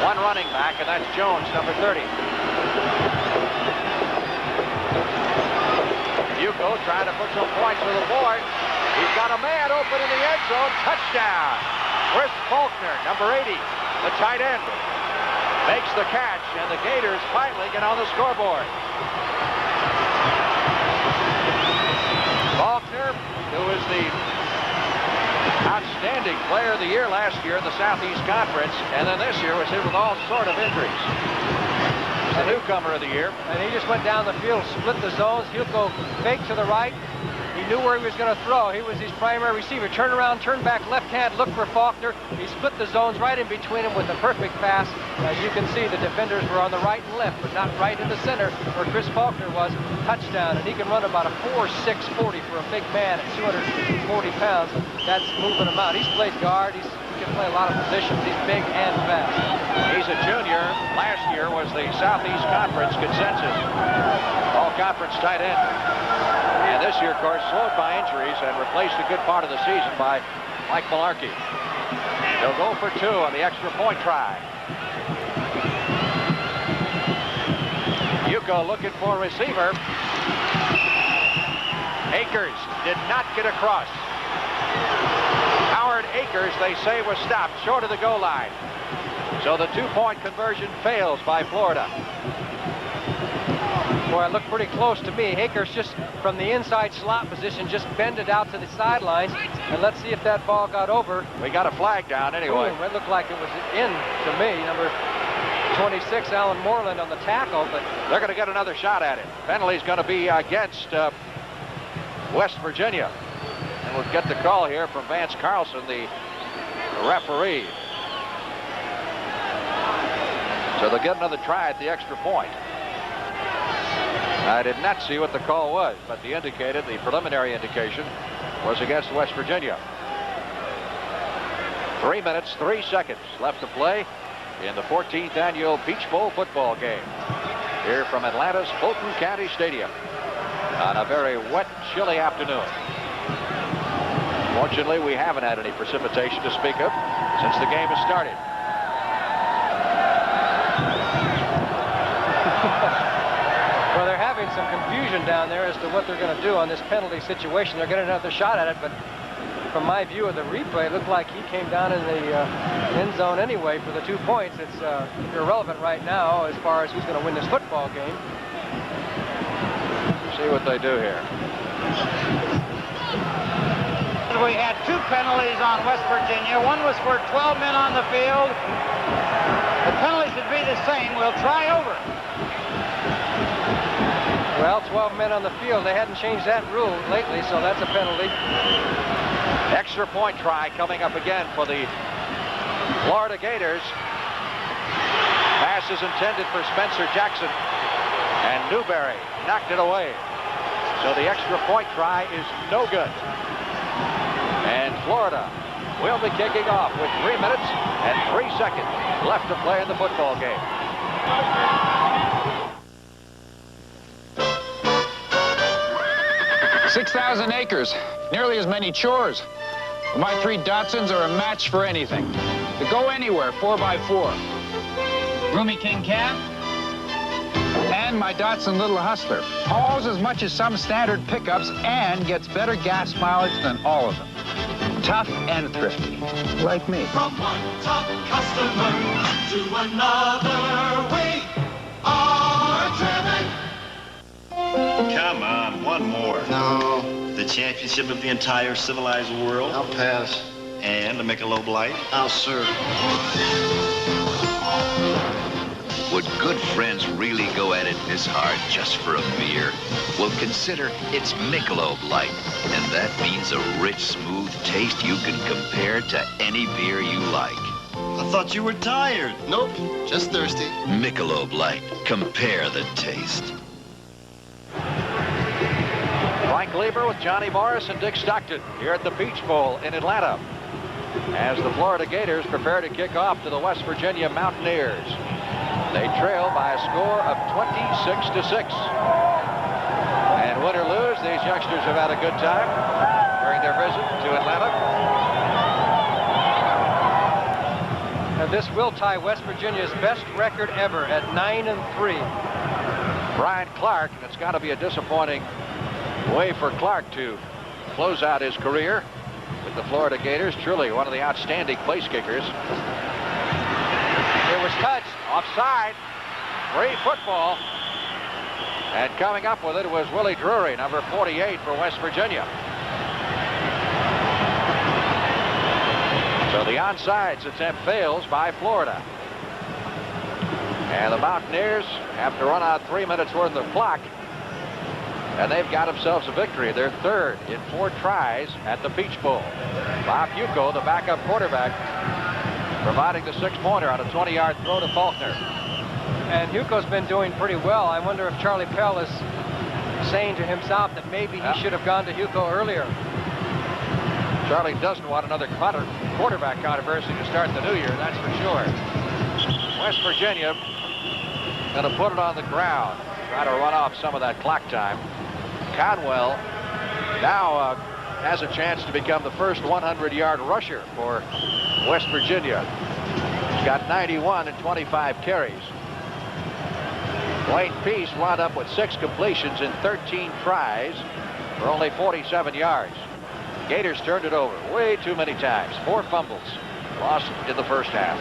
One running back, and that's Jones, number 30. Yuko trying to put some points to the board. He's got a man open in the end zone. Touchdown. Chris Faulkner, number 80, the tight end, makes the catch, and the Gators finally get on the scoreboard. Faulkner, who was the outstanding player of the year last year in the Southeast Conference, and then this year was hit with all sort of injuries. He's the newcomer of the year. And he just went down the field, split the zones. He'll go fake to the right. He knew where he was going to throw. He was his primary receiver. Turn around, turn back, left hand, look for Faulkner. He split the zones right in between them with a perfect pass. As you can see, the defenders were on the right and left, but not right in the center where Chris Faulkner was. Touchdown, and he can run about a 4.6 40 for a big man at 240 pounds. That's moving him out. He's played guard. He can play a lot of positions. He's big and fast. He's a junior. Last year was the Southeast Conference consensus all-conference tight end. And this year, of course, slowed by injuries and replaced a good part of the season by Mike Malarkey. He'll go for 2 on the extra point try. Yuko looking for a receiver. Akers did not get across. Howard Akers, they say, was stopped short of the goal line. So the 2-point conversion fails by Florida. Boy, it looked pretty close to me. Akers just from the inside slot position just bended out to the sidelines. And let's see if that ball got over. We got a flag down anyway. It looked like it was in to me. Number 26, Alan Moreland on the tackle, but they're going to get another shot at it. Penalty's going to be against West Virginia. And we'll get the call here from Vance Carlson, the referee. So they'll get another try at the extra point. I did not see what the call was, but the preliminary indication was against West Virginia. 3 minutes, 3 seconds left to play in the 14th annual Peach Bowl football game here from Atlanta's Fulton County Stadium on a very wet, chilly afternoon. Fortunately, we haven't had any precipitation to speak of since the game has started. Well, they're having some confusion down there as to what they're going to do on this penalty situation. They're getting another shot at it, but from my view of the replay, it looked like he came down in the end zone anyway for the 2 points. It's irrelevant right now as far as who's going to win this football game. See what they do here. We had 2 penalties on West Virginia. One was for 12 men on the field. The penalty should be the same. We'll try over. Well, 12 men on the field. They hadn't changed that rule lately, so that's a penalty. Extra point try coming up again for the Florida Gators. Pass is intended for Spencer Jackson, and Newberry knocked it away. So the extra point try is no good. And Florida will be kicking off with 3 minutes and 3 seconds left to play in the football game. 6,000 acres, nearly as many chores. My 3 Datsuns are a match for anything. They go anywhere, 4x4. Roomy King Cab. And my Datsun Little Hustler. Hauls as much as some standard pickups and gets better gas mileage than all of them. Tough and thrifty, like me. From one top customer to another, we are driven. Come on, one more. No. The championship of the entire civilized world? I'll pass. And the Michelob Light? I'll serve. Would good friends really go at it this hard just for a beer? Well, consider it's Michelob Light, and that means a rich, smooth taste you can compare to any beer you like. I thought you were tired. Nope, just thirsty. Michelob Light. Compare the taste. Frank Lieber with Johnny Morris and Dick Stockton here at the Peach Bowl in Atlanta as the Florida Gators prepare to kick off to the West Virginia Mountaineers. They trail by a score of 26-6. And win or lose, these youngsters have had a good time during their visit to Atlanta. And this will tie West Virginia's best record ever at 9-3. Brian Clark, and it's got to be a disappointing way for Clark to close out his career with the Florida Gators. Truly one of the outstanding place kickers. It was touched. Offside. Free football. And coming up with it was Willie Drury, number 48 for West Virginia. So the onside attempt fails by Florida. And the Mountaineers have to run out 3 minutes worth of clock. And they've got themselves a victory. They're third in 4 tries at the Peach Bowl. Bob Hugo, the backup quarterback, providing the 6-pointer on a 20-yard throw to Faulkner. And Hugo's been doing pretty well. I wonder if Charlie Pell is saying to himself that maybe he should have gone to Hugo earlier. Charlie doesn't want another quarterback controversy to start the new year, that's for sure. West Virginia going to put it on the ground, try to run off some of that clock time. Conwell now has a chance to become the first 100-yard rusher for West Virginia. He's got 91 and 25 carries. Wayne Peace wound up with 6 completions in 13 tries for only 47 yards. Gators turned it over way too many times. 4 fumbles lost in the first half.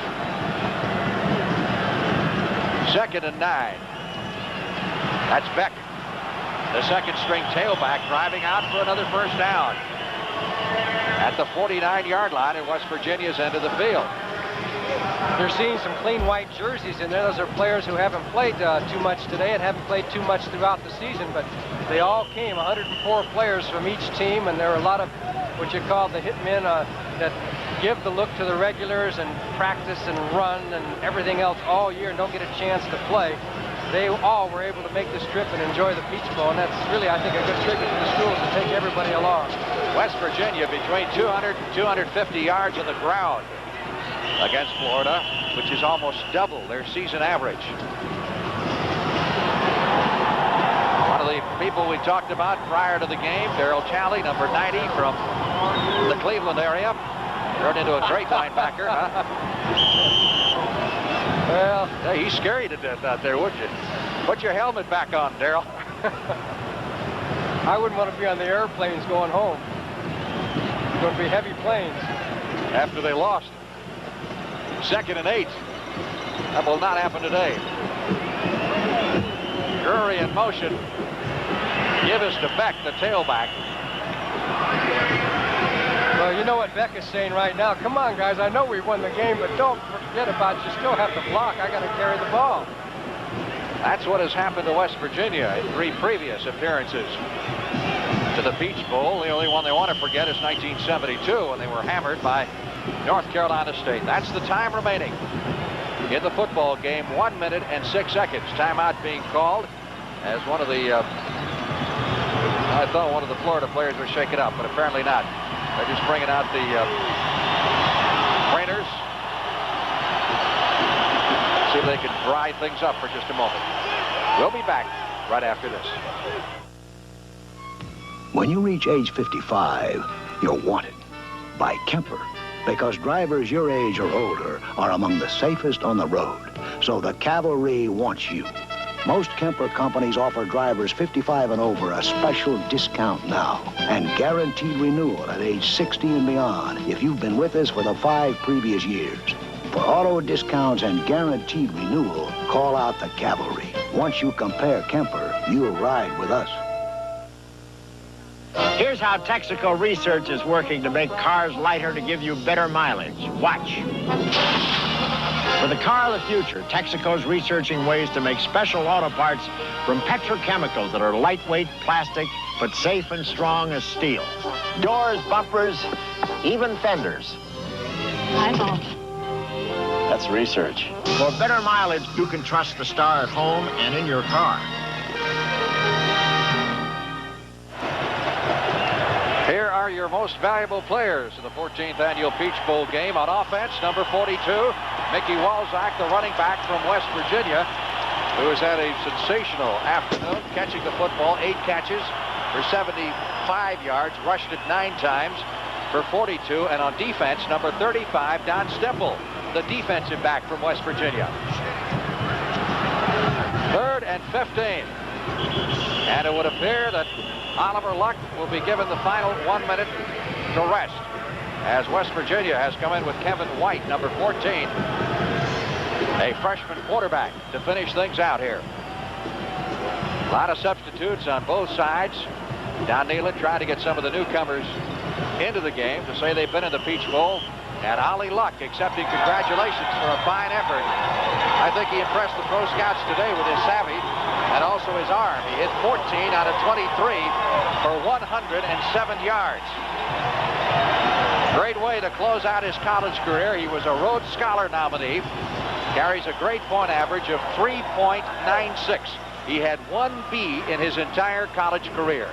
2nd and 9. That's Beck, the second-string tailback, driving out for another first down at the 49-yard line at West Virginia's end of the field. They're seeing some clean white jerseys in there. Those are players who haven't played too much today and haven't played too much throughout the season, but they all came, 104 players from each team, and there are a lot of what you call the hitmen that give the look to the regulars and practice and run and everything else all year and don't get a chance to play. They all were able to make this trip and enjoy the Peach Bowl, and that's really, I think, a good tribute to the schools to take everybody along. West Virginia between 200 and 250 yards on the ground against Florida, which is almost double their season average. One of the people we talked about prior to the game, Darryl Talley, number 90 from the Cleveland area, turned into a great linebacker, huh? Well, yeah, he's scary to death out there, wouldn't you? Put your helmet back on, Darryl. I wouldn't want to be on the airplanes going home. It's going to be heavy planes. After they lost. 2nd and 8. That will not happen today. Drury in motion. Give us to Beck, the tailback. Well, you know what Beck is saying right now. Come on, guys. I know we won the game, but don't forget about you still have to block. I got to carry the ball. That's what has happened to West Virginia in 3 previous appearances to the Peach Bowl. The only one they want to forget is 1972 when they were hammered by North Carolina State. That's the time remaining in the football game. 1 minute and 6 seconds. Timeout being called as one of the I thought one of the Florida players was shaken up, but apparently not. They're just bringing out the trainers. See if they can dry things up for just a moment. We'll be back right after this. When you reach age 55, you're wanted by Kemper, because drivers your age or older are among the safest on the road. So the cavalry wants you. Most Kemper companies offer drivers 55 and over a special discount now and guaranteed renewal at age 60 and beyond if you've been with us for the 5 previous years. For auto discounts and guaranteed renewal, call out the cavalry. Once you compare Kemper, you'll ride with us. Here's how Texaco Research is working to make cars lighter to give you better mileage. Watch. For the car of the future, Texaco's researching ways to make special auto parts from petrochemicals that are lightweight plastic, but safe and strong as steel. Doors, bumpers, even fenders. I know. That's research. For better mileage, you can trust the Star at home and in your car. Here are your most valuable players in the 14th annual Peach Bowl game. On offense, number 42, Mickey Walczak, the running back from West Virginia, who has had a sensational afternoon, catching the football, 8 catches for 75 yards, rushed it 9 times for 42, and on defense, number 35, Don Stemple, the defensive back from West Virginia. 3rd and 15. And it would appear that Oliver Luck will be given the final 1 minute to rest, as West Virginia has come in with Kevin White, number 14, a freshman quarterback, to finish things out here. A lot of substitutes on both sides. Don Nehlen trying to get some of the newcomers into the game to say they've been in the Peach Bowl. And Ollie Luck accepting congratulations for a fine effort. I think he impressed the pro scouts today with his savvy and also his arm. He hit 14 out of 23 for 107 yards. Great way to close out his college career. He was a Rhodes Scholar nominee. Carries a grade point average of 3.96. He had 1 B in his entire college career.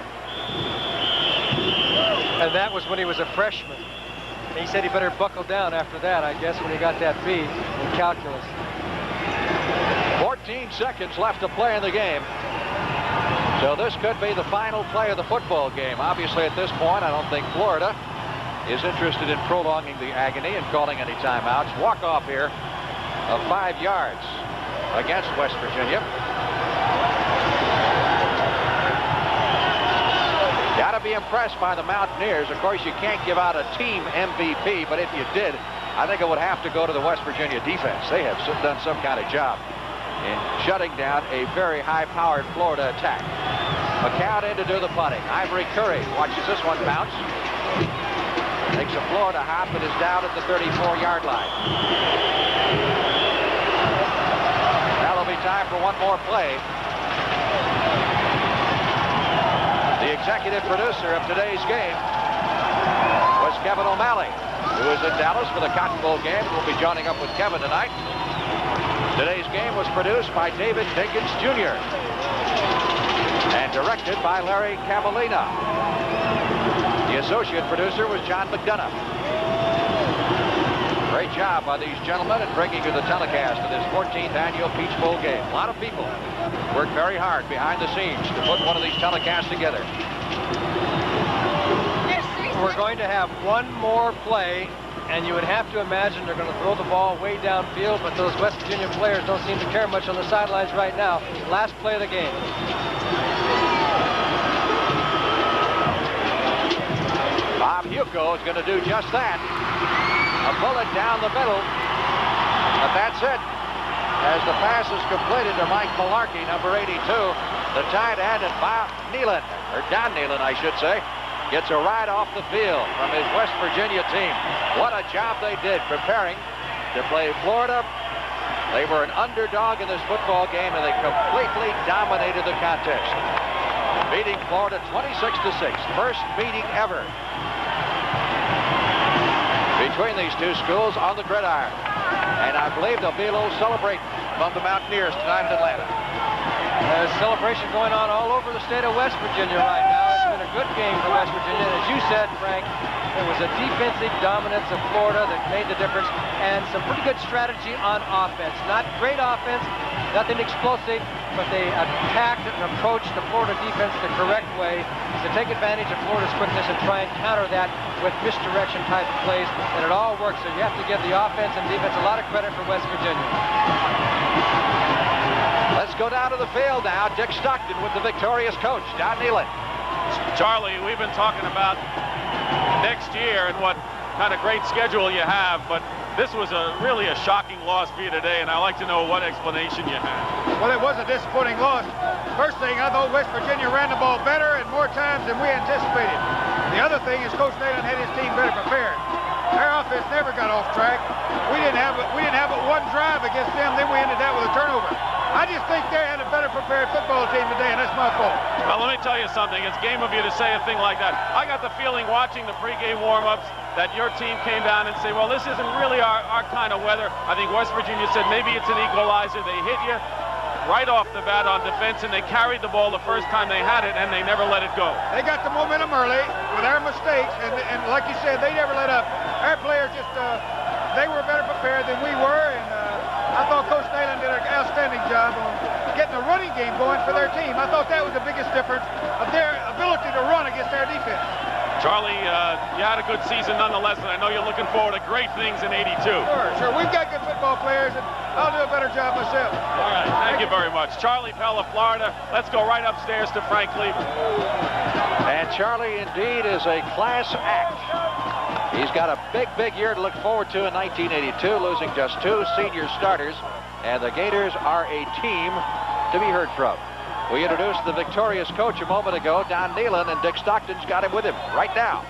And that was when he was a freshman. He said he better buckle down after that, I guess, when he got that B in calculus. 14 seconds left to play in the game. So this could be the final play of the football game. Obviously, at this point, I don't think Florida is interested in prolonging the agony and calling any timeouts. Walk-off here of 5 yards against West Virginia. Got to be impressed by the Mountaineers. Of course, you can't give out a team MVP, but if you did, I think it would have to go to the West Virginia defense. They have done some kind of job in shutting down a very high-powered Florida attack. McCown in to do the punting. Ivory Curry watches this one bounce. Makes a Florida hop and is down at the 34-yard line. Now there'll be time for one more play. The executive producer of today's game was Kevin O'Malley, who is in Dallas for the Cotton Bowl game. We'll be joining up with Kevin tonight. Today's game was produced by David Dinkins Jr. and directed by Larry Cavallina. The associate producer was John McDonough. Great job by these gentlemen in bringing you the telecast of this 14th annual Peach Bowl game. A lot of people worked very hard behind the scenes to put one of these telecasts together. We're going to have one more play, and you would have to imagine they're going to throw the ball way downfield, but those West Virginia players don't seem to care much on the sidelines right now. Last play of the game. Bob Hugo is going to do just that. A bullet down the middle. But that's it. As the pass is completed to Mike Malarkey, number 82, the tight end, and Bob Nehlen, or Don Nehlen, I should say, gets a ride off the field from his West Virginia team. What a job they did preparing to play Florida. They were an underdog in this football game, and they completely dominated the contest, beating Florida 26-6. First meeting ever between these two schools on the gridiron. And I believe there'll be a little celebration among the Mountaineers tonight in Atlanta. There's celebration going on all over the state of West Virginia right now. It's been a good game for West Virginia. As you said, Frank, it was a defensive dominance of Florida that made the difference, and some pretty good strategy on offense. Not great offense, nothing explosive, but they attacked and approached the Florida defense the correct way to take advantage of Florida's quickness and try and counter that with misdirection type of plays, and it all works. So you have to give the offense and defense a lot of credit for West Virginia. Let's go down to the field now. Dick Stockton with the victorious coach, Don Nehlen. Charlie, we've been talking about next year and what kind of great schedule you have, but this was really a shocking loss for you today, and I'd like to know what explanation you have. Well, it was a disappointing loss. First thing, I thought West Virginia ran the ball better and more times than we anticipated. The other thing is Coach Nehlen had his team better prepared. Our offense never got off track. We didn't have but one drive against them, then we ended that with a turnover. I just think they had a better prepared football team today, and that's my fault. Well, let me tell you something. It's game of you to say a thing like that. I got the feeling watching the pregame warm-ups that your team came down and say, well, this isn't really our kind of weather. I think West Virginia said maybe it's an equalizer. They hit you right off the bat on defense, and they carried the ball the first time they had it, and they never let it go. They got the momentum early with our mistakes, and like you said, they never let up. Our players just, they were better prepared than we were, and I thought Coach Nalen did an outstanding job on getting a running game going for their team. I thought that was the biggest difference of their ability to run against their defense. Charlie, you had a good season nonetheless, and I know you're looking forward to great things in '82. Sure. We've got good football players, and I'll do a better job myself. All right, thank you very much. Charlie Pell of Florida. Let's go right upstairs to Frank Lieber. And Charlie indeed is a class act. He's got a big year to look forward to in 1982, losing just 2 senior starters, and the Gators are a team to be heard from. We introduced the victorious coach a moment ago, Don Nealon, and Dick Stockton's got him with him right now.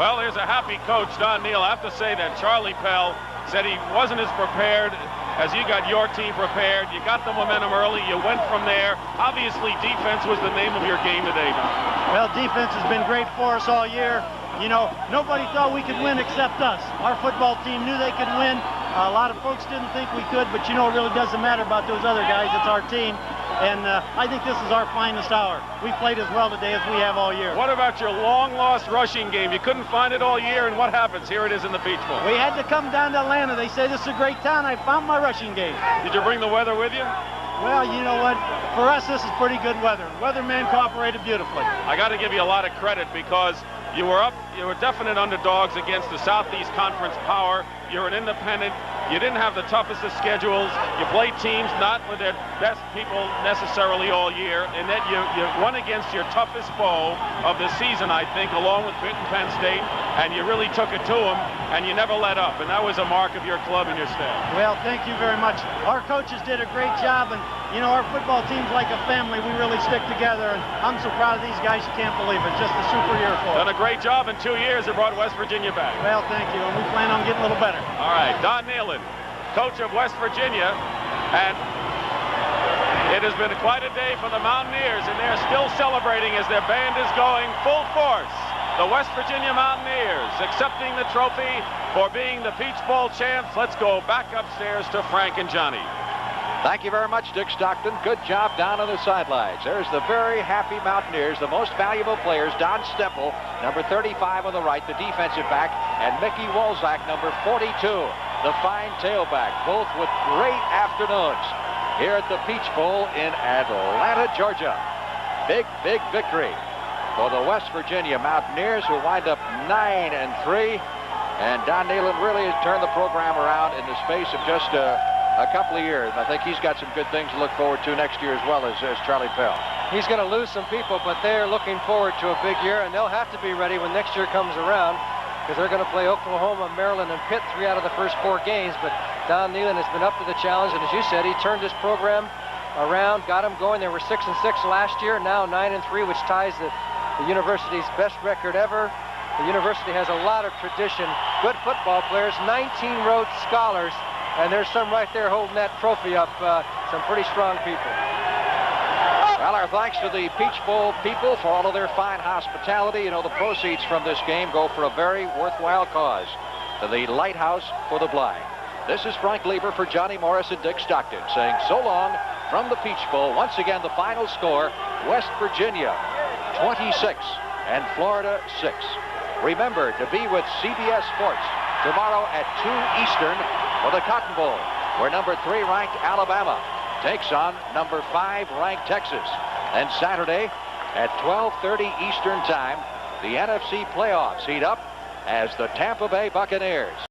Well, there's a happy coach, Don Neal. I have to say that Charlie Pell said he wasn't as prepared as you got your team prepared. You got the momentum early. You went from there. Obviously, defense was the name of your game today, Don. Well, defense has been great for us all year. You know, nobody thought we could win except us. Our football team knew they could win. A lot of folks didn't think we could, but you know, it really doesn't matter about those other guys. It's our team. And I think this is our finest hour. We played as well today as we have all year. What about your long-lost rushing game? You couldn't find it all year, and what happens? Here it is in the Peach Bowl. We had to come down to Atlanta. They say this is a great town. I found my rushing game. Did you bring the weather with you? Well, you know what? For us, this is pretty good weather. Weatherman cooperated beautifully. I got to give you a lot of credit because you were definite underdogs against the Southeast Conference power. You're an independent. You didn't have the toughest of schedules. You played teams not with their best people necessarily all year, and that you won against your toughest foe of the season, I think, along with Pitt and Penn State, and you really took it to them, and you never let up, and that was a mark of your club and your staff. Well, thank you very much. Our coaches did a great job, and you know, our football team's like a family. We really stick together, and I'm so proud of these guys, you can't believe it. Just a super year for us. Done a great job in 2 years. It brought West Virginia back. Well, thank you, and we plan on getting a little better. All right, Don Nealon, coach of West Virginia, and it has been quite a day for the Mountaineers, and they're still celebrating as their band is going full force. The West Virginia Mountaineers accepting the trophy for being the Peach Bowl champs. Let's go back upstairs to Frank and Johnny. Thank you very much, Dick Stockton. Good job down on the sidelines. There's the very happy Mountaineers, the most valuable players, Don Stempel, number 35 on the right, the defensive back, and Mickey Wolzak, number 42, the fine tailback, both with great afternoons here at the Peach Bowl in Atlanta, Georgia. Big victory for the West Virginia Mountaineers, who wind up 9-3. And Don Nealon really has turned the program around in the space of just a couple of years. I think he's got some good things to look forward to next year as well as Charlie Pell. He's going to lose some people, but they're looking forward to a big year, and they'll have to be ready when next year comes around because they're going to play Oklahoma, Maryland, and Pitt 3 out of the first 4 games. But Don Nealon has been up to the challenge, and as you said, he turned his program around, got them going. They were 6-6 last year, now 9-3, which ties the university's best record ever. The university has a lot of tradition, good football players, 19 Rhodes Scholars, and there's some right there holding that trophy up, some pretty strong people. Well, our thanks to the Peach Bowl people for all of their fine hospitality. You know, the proceeds from this game go for a very worthwhile cause, to the Lighthouse for the Blind. This is Frank Lieber for Johnny Morris and Dick Stockton saying so long from the Peach Bowl. Once again, the final score, West Virginia 26 and Florida 6. Remember to be with CBS Sports tomorrow at 2 Eastern for the Cotton Bowl, where number 3 ranked Alabama takes on number 5 ranked Texas. And Saturday at 12:30 Eastern time, the NFC playoffs heat up as the Tampa Bay Buccaneers